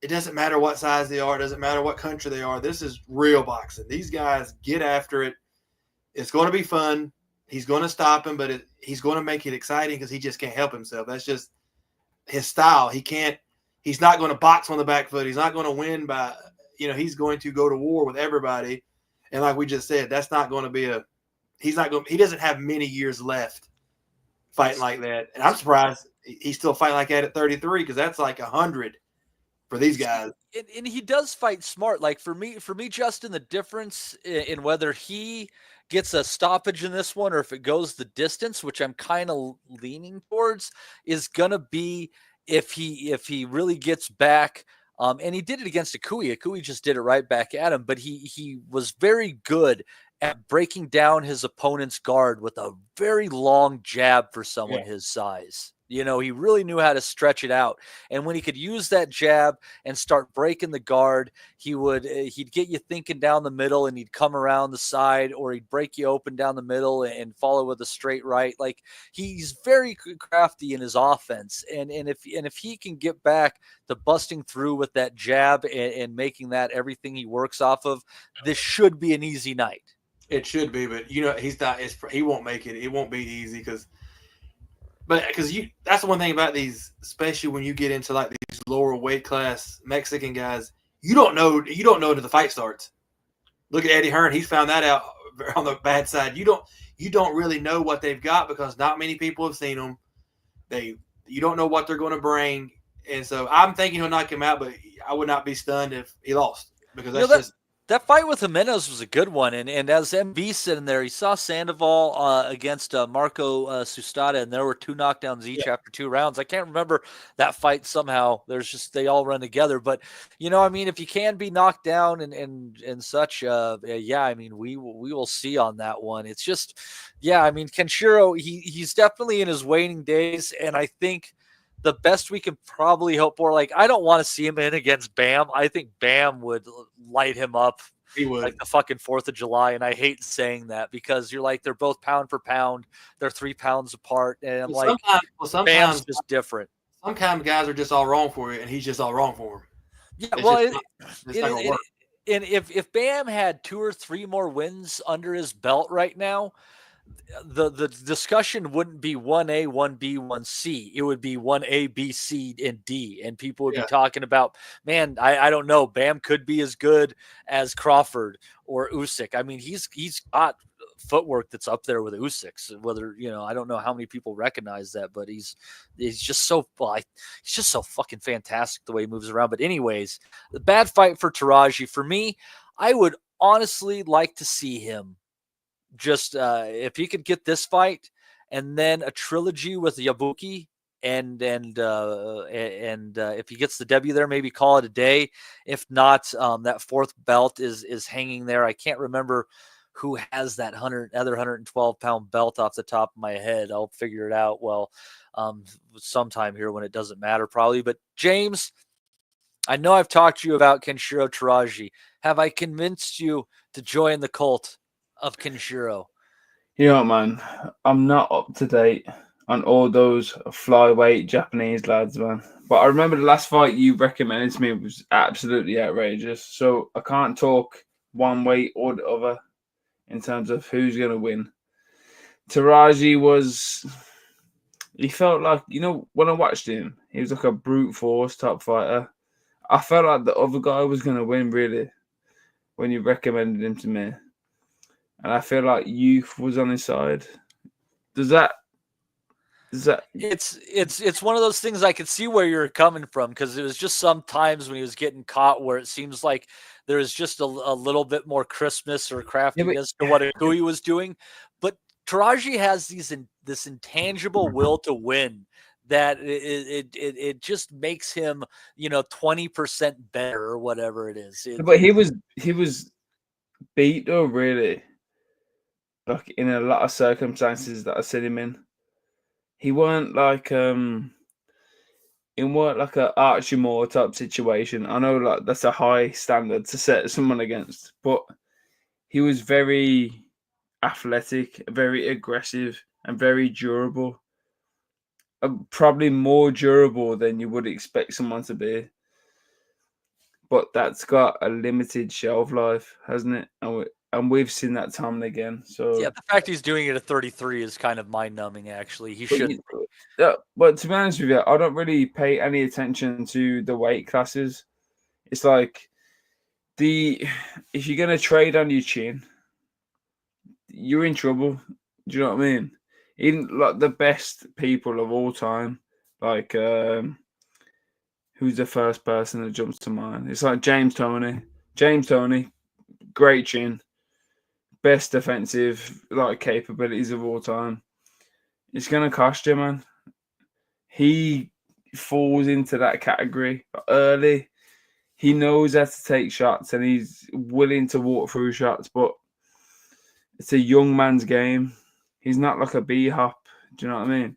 it doesn't matter what size they are. It doesn't matter what country they are. This is real boxing. These guys get after it. It's going to be fun. He's going to stop him, but he's going to make it exciting because he just can't help himself. That's just his style. He's not going to box on the back foot. He's not going to win by, he's going to go to war with everybody. And like we just said, that's not going to be he doesn't have many years left fighting like that. And I'm surprised he's still fighting like that at 33 because that's like 100 for these guys. And he does fight smart. Like for me, Justin, the difference in whether he gets a stoppage in this one or if it goes the distance, which I'm kind of leaning towards, is going to be if he really gets back. And he did it against Akui. Akui just did it right back at him, but he was very good at breaking down his opponent's guard with a very long jab for someone his size. He really knew how to stretch it out. And when he could use that jab and start breaking the guard, he'd get you thinking down the middle and he'd come around the side, or he'd break you open down the middle and follow with a straight right. Like, he's very crafty in his offense. And if he can get back to busting through with that jab and making that everything he works off of, this should be an easy night. It should be, but he's not. He won't make it. It won't be easy because that's the one thing about these, especially when you get into like these lower weight class Mexican guys. You don't know until the fight starts. Look at Eddie Hearn; he's found that out on the bad side. You you don't really know what they've got because not many people have seen them. You don't know what they're going to bring. And so I'm thinking he'll knock him out, but I would not be stunned if he lost because that's that fight with Jimenez was a good one. And as MB sitting there, he saw Sandoval against Marco Sustada, and there were 2 knockdowns each after 2 rounds. I can't remember that fight somehow. They all run together. But, I mean, if you can be knocked down and such, I mean, we will see on that one. It's just, I mean, Kenshiro, he's definitely in his waning days, and I think the best we can probably hope for, like, I don't want to see him in against Bam. I think Bam would light him up. He would. Like the fucking 4th of July. And I hate saying that because you're like, they're both pound for pound. They're 3 pounds apart. And I'm like, sometimes Bam's just different. Sometimes guys are just all wrong for it, and he's just all wrong for him. Yeah, and if Bam had 2 or 3 more wins under his belt right now, the discussion wouldn't be 1A, 1B, 1C. It would be 1A, B, C, and D. And people would be talking about, man, I don't know. Bam could be as good as Crawford or Usyk. I mean, he's got footwork that's up there with Usyk's. Whether, I don't know how many people recognize that, but he's just so fucking fantastic the way he moves around. But anyways, the bad fight for Taraji. For me, I would honestly like to see him just if he could get this fight and then a trilogy with Yabuki and if he gets the W there, maybe call it a day. If not, that 4th belt is hanging there. I can't remember who has that other 112-pound belt off the top of my head. I'll figure it out sometime here when it doesn't matter probably. But James, I know I've talked to you about Kenshiro Taraji. Have I convinced you to join the cult of Kenshiro? Man, I'm not up to date on all those flyweight Japanese lads, man. But I remember the last fight you recommended to me was absolutely outrageous. So I can't talk one way or the other in terms of who's going to win. Taraji he felt like, when I watched him, he was like a brute force type fighter. I felt like the other guy was going to win, really, when you recommended him to me. And I feel like youth was on his side. It's one of those things I could see where you're coming from, because it was just sometimes when he was getting caught where it seems like there was just a little bit more crispness or craftiness to who he was doing. But Taraji has this intangible will to win that it just makes him 20% better or whatever it is. But he was beat though, really. Like in a lot of circumstances that I seen him in, he weren't like a Archie Moore type situation. I know like that's a high standard to set someone against, but he was very athletic, very aggressive, and very durable. Probably more durable than you would expect someone to be. But that's got a limited shelf life, hasn't it? And we've seen that time and again. So yeah, the fact he's doing it at 33 is kind of mind-numbing, actually. He shouldn't. But to be honest with you, I don't really pay any attention to the weight classes. It's like if you're gonna trade on your chin, you're in trouble. Do you know what I mean? Even like the best people of all time, like who's the first person that jumps to mind? It's like James Toney. James Toney, great chin. Best defensive capabilities of all time. It's gonna cost you, man. He falls into that category early. He knows how to take shots and he's willing to walk through shots, but it's a young man's game. He's not like a B-hop. Do you know what I mean?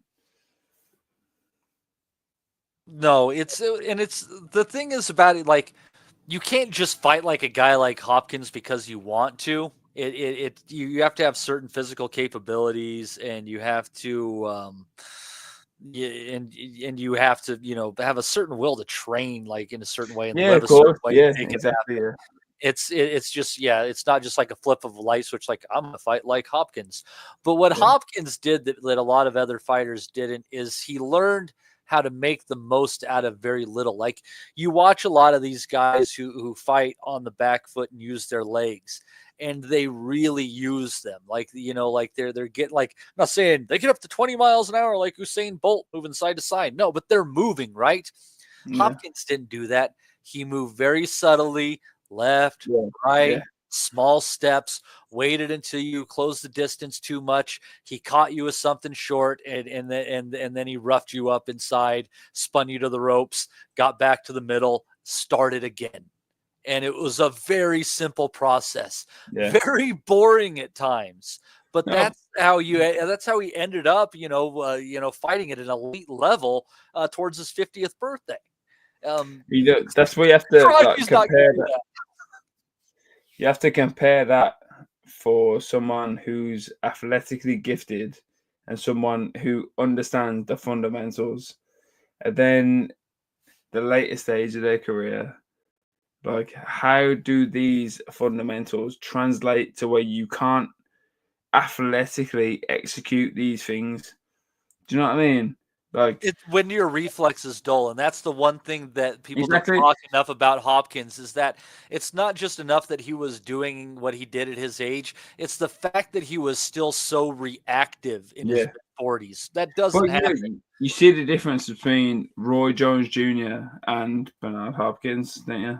No, it's the thing is about it, like, you can't just fight like a guy like Hopkins because you want to. You have to have certain physical capabilities, and you have to and you have to have a certain will to train like in a certain way and live a certain way. Yeah, exactly. Yeah. It's just it's not just like a flip of a light switch. Like, I'm gonna fight like Hopkins, but what Hopkins did that a lot of other fighters didn't is he learned how to make the most out of very little. Like, you watch a lot of these guys who fight on the back foot and use their legs, and they really use them. Like, like they're getting, like, I'm not saying they get up to 20 miles an hour like Usain Bolt moving side to side. No, but they're moving, right? Yeah. Hopkins didn't do that. He moved very subtly, left, right, small steps, waited until you closed the distance too much. He caught you with something short, and then he roughed you up inside, spun you to the ropes, got back to the middle, started again. And it was a very simple process, very boring at times. But that's how he ended up, fighting at an elite level towards his 50th birthday. That's where you have to compare that. that. You have to compare that for someone who's athletically gifted and someone who understands the fundamentals, and then the later stage of their career. Like, how do these fundamentals translate to where you can't athletically execute these things? Do you know what I mean? Like, it's when your reflex is dull, and that's the one thing that people Exactly. don't talk enough about Hopkins, is that it's not just enough that he was doing what he did at his age. It's the fact that he was still so reactive in his 40s. That doesn't happen. You see the difference between Roy Jones Jr. and Bernard Hopkins, don't you?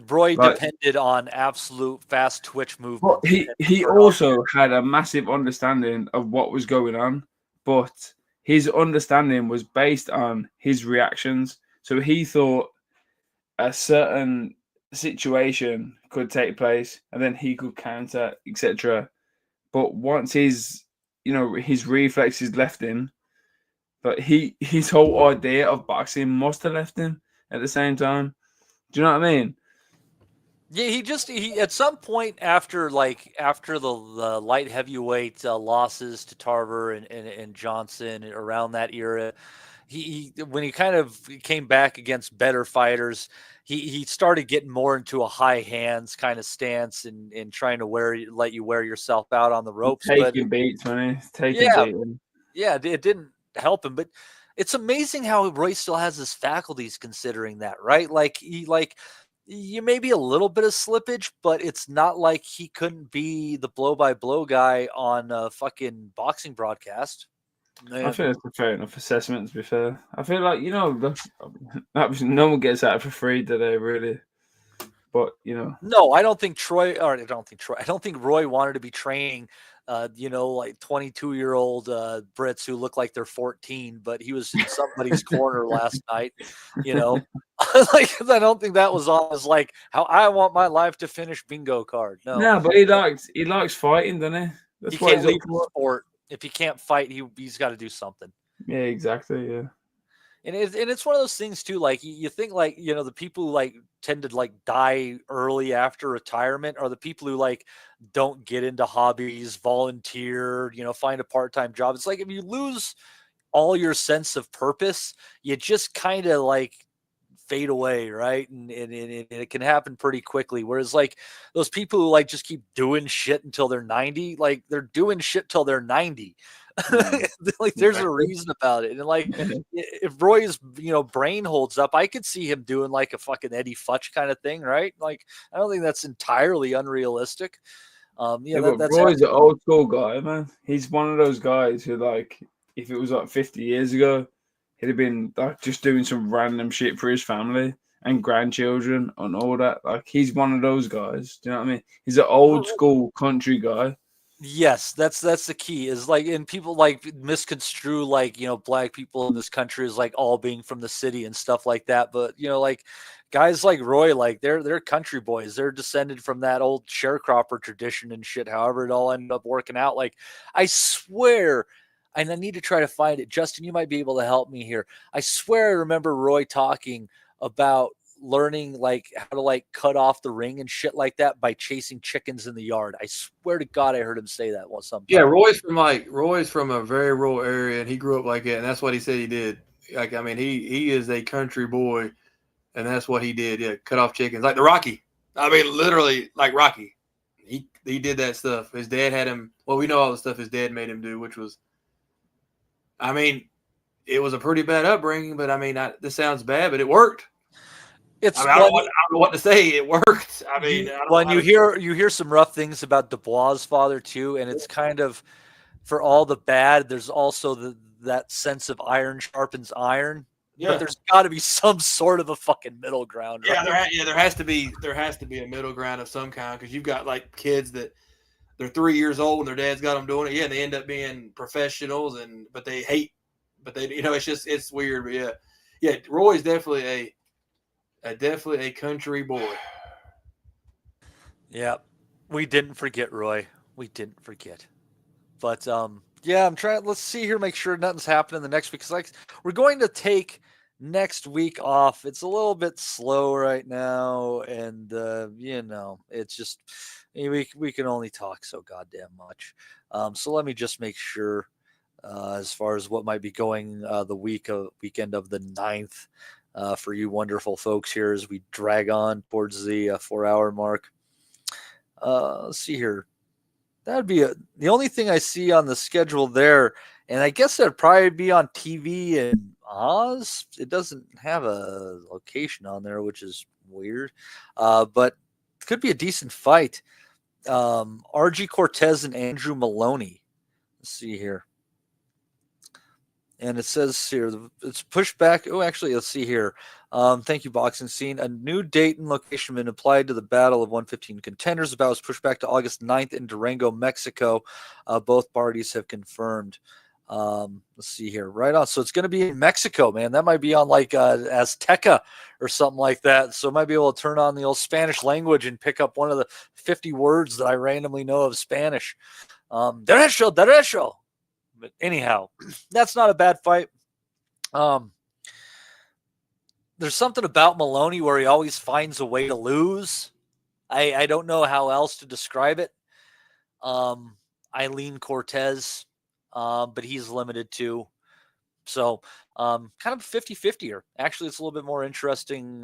Roy depended on absolute fast twitch movement. But he also had a massive understanding of what was going on, but his understanding was based on his reactions. So he thought a certain situation could take place, and then he could counter, etc. But once his reflexes left him, but his whole idea of boxing must have left him at the same time. Do you know what I mean? Yeah, he at some point after the light heavyweight losses to Tarver and Johnson around that era, when he kind of came back against better fighters, he started getting more into a high hands kind of stance and trying to let you wear yourself out on the ropes. Taking beats, man. Beating. Yeah, it didn't help him, but it's amazing how Roy still has his faculties considering that, right? You may be a little bit of slippage, but it's not like he couldn't be the blow-by-blow guy on a fucking boxing broadcast. I think it's a fair enough assessment, to be fair. I feel like, no one gets out for free today, really. But, No, I don't think Roy wanted to be training, 22-year-old Brits who look like they're 14, but he was in somebody's corner last night, I don't think that was on as how I want my life to finish bingo card. No, but he likes fighting, doesn't he? That's he can't leave the sport. If he can't fight, he's got to do something. Yeah, exactly. Yeah. And it's one of those things too. You think the people who tend to die early after retirement are the people who don't get into hobbies, volunteer, find a part-time job. It's like if you lose all your sense of purpose, you just kind of fade away, right? And it can happen pretty quickly. Whereas those people who just keep doing shit until they're 90, they're doing shit till they're 90. There's a reason about it. And if Roy's brain holds up, I could see him doing a fucking Eddie Futch kind of thing, right? I don't think that's entirely unrealistic. That's Roy's an old school guy, man. He's one of those guys who if it was 50 years ago, he'd have been just doing some random shit for his family and grandchildren and all that. He's one of those guys. Do you know what I mean? He's an old school country guy. Yes, that's the key. Is and people misconstrue black people in this country as all being from the city and stuff like that. But guys like Roy, they're country boys. They're descended from that old sharecropper tradition and shit. However, it all ended up working out. I swear. And I need to try to find it. Justin, you might be able to help me here. I swear I remember Roy talking about learning how to cut off the ring and shit like that by chasing chickens in the yard. I swear to God I heard him say that once sometime. Yeah, Roy's from a very rural area and he grew up like that, and that's what he said he did. He is a country boy, and that's what he did. Yeah, cut off chickens. Like the Rocky. Literally like Rocky. He did that stuff. His dad had him, we know all the stuff his dad made him do, which was it was a pretty bad upbringing, but this sounds bad, but it worked. It's I mean, I don't know what to say. It worked. I mean, when you hear some rough things about Dubois' father too, and it's kind of for all the bad. There's also that sense of iron sharpens iron. Yeah. But there's got to be some sort of a fucking middle ground. Yeah, Right? there has to be a middle ground of some kind, because you've got like kids that they're 3 years old and their dad's got them doing it. Yeah, and they end up being professionals, but they hate, it's weird. But yeah, Roy's definitely a country boy. Yeah, we didn't forget Roy. We didn't forget. But yeah, I'm trying. Let's see here, make sure nothing's happening the next week. Because we're going to take next week off. It's a little bit slow right now, and it's just we can only talk so goddamn much. So let me just make sure as far as what might be going the weekend of the 9th for you wonderful folks here as we drag on towards the 4-hour mark. Let's see here. That'd be the only thing I see on the schedule there. And I guess that'd probably be on TV in Oz. It doesn't have a location on there, which is weird. But it could be a decent fight. RG Cortez and Andrew Maloney. Let's see here. And it says here, it's pushed back. Oh, actually, let's see here. Thank you, Boxing Scene. A new date and location been applied to the Battle of 115 Contenders. The battle was pushed back to August 9th in Durango, Mexico. Both parties have confirmed. Let's see here. Right on. So it's going to be in Mexico, man. That might be on like Azteca or something like that. So I might be able to turn on the old Spanish language and pick up one of the 50 words that I randomly know of Spanish. Derecho. But anyhow, that's not a bad fight. There's something about Maloney where he always finds a way to lose. I don't know how else to describe it. Eileen Cortez, but he's limited too. So kind of 50-50 here. Actually, it's a little bit more interesting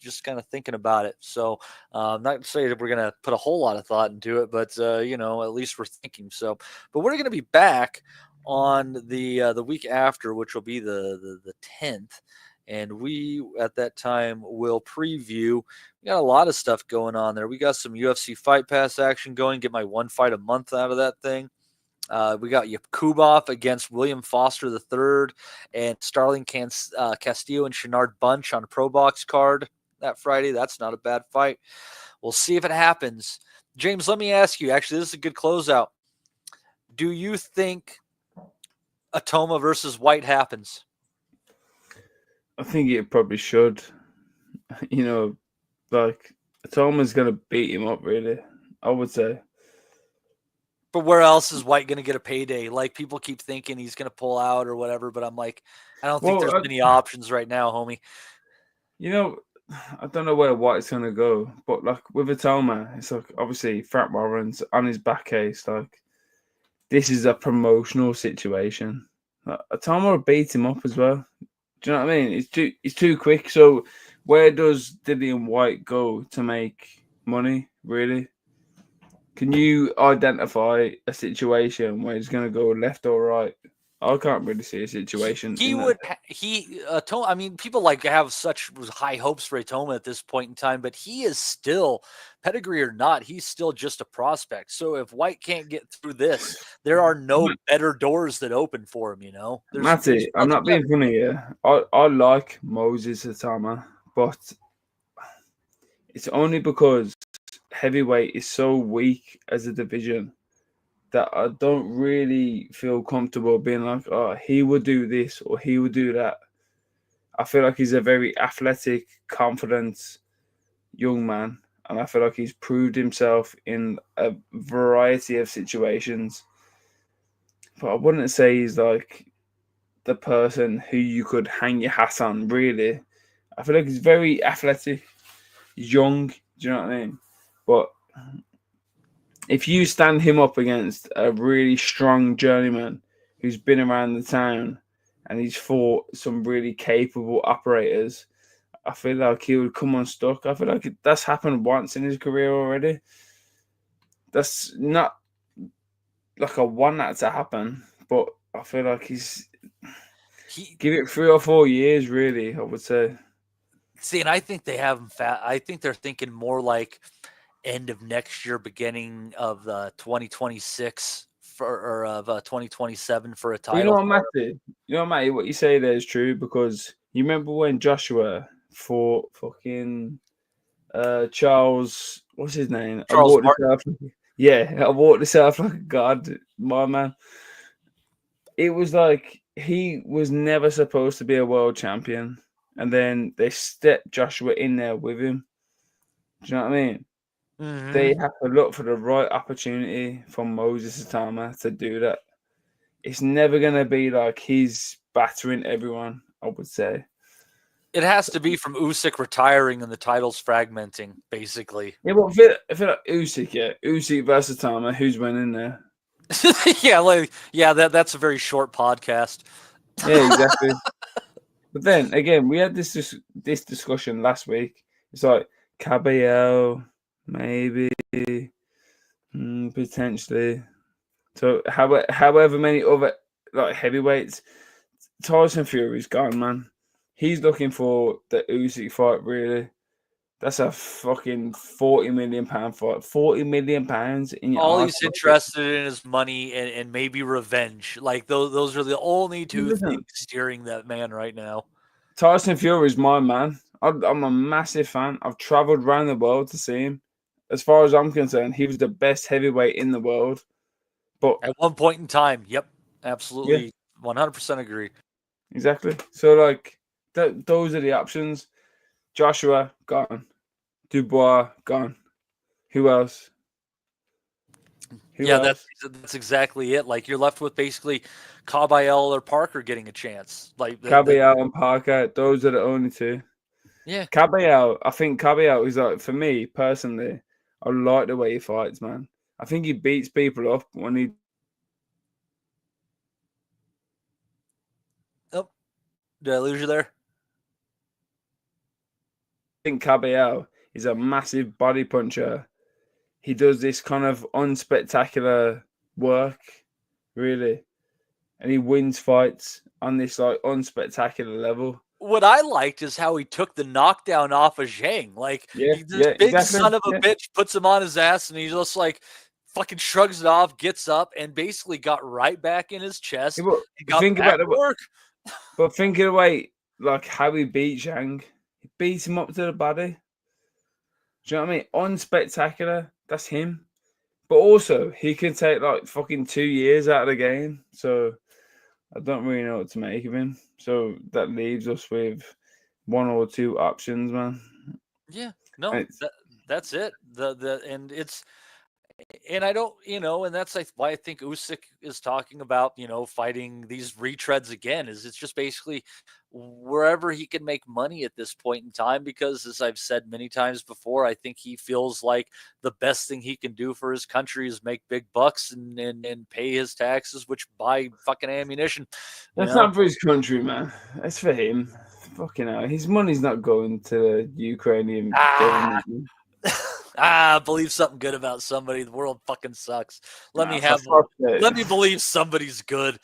just kind of thinking about it. So not to say that we're going to put a whole lot of thought into it, but, at least we're thinking. So, but we're going to be back on the week after, which will be the 10th. And we, at that time, will preview. We got a lot of stuff going on there. We got some UFC Fight Pass action going. Get my one fight a month out of that thing. We got Yakubov against William Foster III and Starling Castillo and Shenard Bunch on a Pro Box card that Friday. That's not a bad fight. We'll see if it happens. James, let me ask you. Actually, this is a good closeout. Do you think Atoma versus White happens? I think it probably should. Like Atoma's going to beat him up, really, I would say. But where else is White going to get a payday? Like, people keep thinking he's going to pull out or whatever, but I'm like, I don't think there's many options right now, homie. I don't know where White's going to go, but like with Atoma, it's like obviously Frank Warren's on his back case. Like, this is a promotional situation. Like, Atoma will beat him up as well. Do you know what I mean? It's too quick. So where does Dillian White go to make money, really? Can you identify a situation where he's going to go left or right? I can't really see a situation. I mean, people like have such high hopes for Atoma at this point in time, but he is still, pedigree or not, he's still just a prospect. So if White can't get through this, there are no better doors that open for him, Matty, I'm not being funny here. I like Moses Atoma, but it's only because heavyweight is so weak as a division that I don't really feel comfortable being like, oh, he would do this or he would do that. I feel like he's a very athletic, confident young man, and I feel like he's proved himself in a variety of situations. But I wouldn't say he's like the person who you could hang your hat on, really. I feel like he's very athletic, he's young, do you know what I mean? But if you stand him up against a really strong journeyman who's been around the town and he's fought some really capable operators, I feel like he would come unstuck. I feel like that's happened once in his career already. That's not like I want that to happen, but I feel like give it 3 or 4 years, really, I would say. See, and I think they have him fat. I think they're thinking more like end of next year, beginning of 2026 or of 2027 for a title. You know what, Matty? Matty, what you say there is true, because you remember when Joshua fought fucking Charles, what's his name? Charles I walked this out like a god, my man. It was like he was never supposed to be a world champion, and then they stepped Joshua in there with him. Do you know what I mean? Mm-hmm. They have to look for the right opportunity for Moses Atama to do that. It's never going to be like he's battering everyone, I would say. It has to be from Usyk retiring and the titles fragmenting, basically. Yeah, but if like Usyk versus Atama, who's winning there? That's a very short podcast. Yeah, exactly. But then again, we had this discussion last week. It's like Caballero, maybe, potentially. So however many other like heavyweights, Tyson Fury's gone, man. He's looking for the Usyk fight, really. That's a fucking £40 million fight. £40 million in your all he's interested in is money and maybe revenge. Like those are the only two things steering that man right now. Tyson Fury is my man. I'm a massive fan. I've traveled around the world to see him. As far as I'm concerned, he was the best heavyweight in the world. But at one point in time, yep, absolutely, 100% agree. Exactly. So like those are the options. Joshua gone. Dubois gone. Who else? That's exactly it. Like you're left with basically Caballero or Parker getting a chance. Like Caballero and Parker, those are the only two. Yeah. Caballero, I think Caballero is like, for me personally, I like the way he fights, man. I think he beats people up when he. Oh, did I lose you there? I think Caballero is a massive body puncher. He does this kind of unspectacular work, really, and he wins fights on this like unspectacular level. What I liked is how he took the knockdown off of Zhang. Like, this big son of a bitch puts him on his ass, and he just like fucking shrugs it off, gets up, and basically got right back in his chest. Yeah, got think back about to work. But think of the way, like how he beat Zhang. He beats him up to the body. Do you know what I mean? Unspectacular. That's him. But also, he can take like fucking 2 years out of the game. So I don't really know what to make of him. So that leaves us with one or two options, man. Yeah, no, that's it. And I don't, and that's why I think Usyk is talking about, fighting these retreads again. Is it's just basically wherever he can make money at this point in time, because as I've said many times before, I think he feels like the best thing he can do for his country is make big bucks and pay his taxes, which buy fucking ammunition. That's not for his country, man. That's for him. Fucking hell. His money's not going to the Ukrainian government. Believe something good about somebody. The world fucking sucks. Let me believe somebody's good.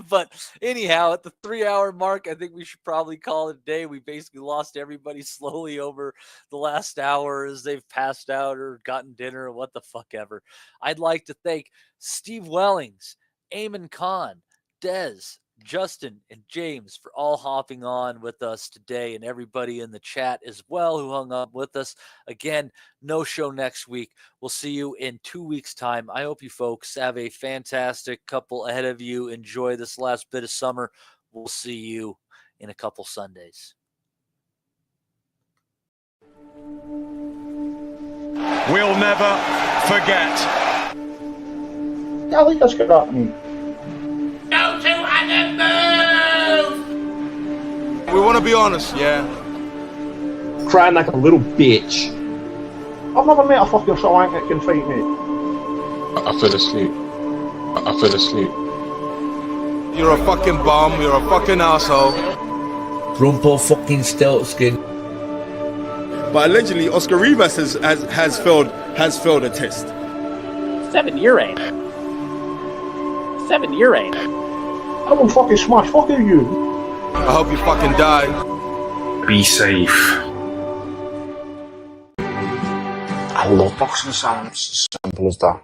But anyhow, at the 3-hour mark, I think we should probably call it a day. We basically lost everybody slowly over the last hour as they've passed out or gotten dinner or what the fuck ever. I'd like to thank Steve Wellings, Eamon Khan, Dez, Justin, and James for all hopping on with us today, and everybody in the chat as well who hung up with us. Again, no show next week. We'll see you in 2 weeks' time. I hope you folks have a fantastic couple ahead of you. Enjoy this last bit of summer. We'll see you in a couple Sundays. We'll never forget. We want to be honest, yeah? Crying like a little bitch. I've never met a fucking shite that can feed me. I fell asleep. I fell asleep. You're a fucking bum, you're a fucking asshole. Rumpo fucking Steltskin. But allegedly, Oscar Rivas has failed a test. 7-year aim. 7-year aim. I will fucking smash fucking you. I hope you fucking die. Be safe. I love boxing sounds, as simple as that.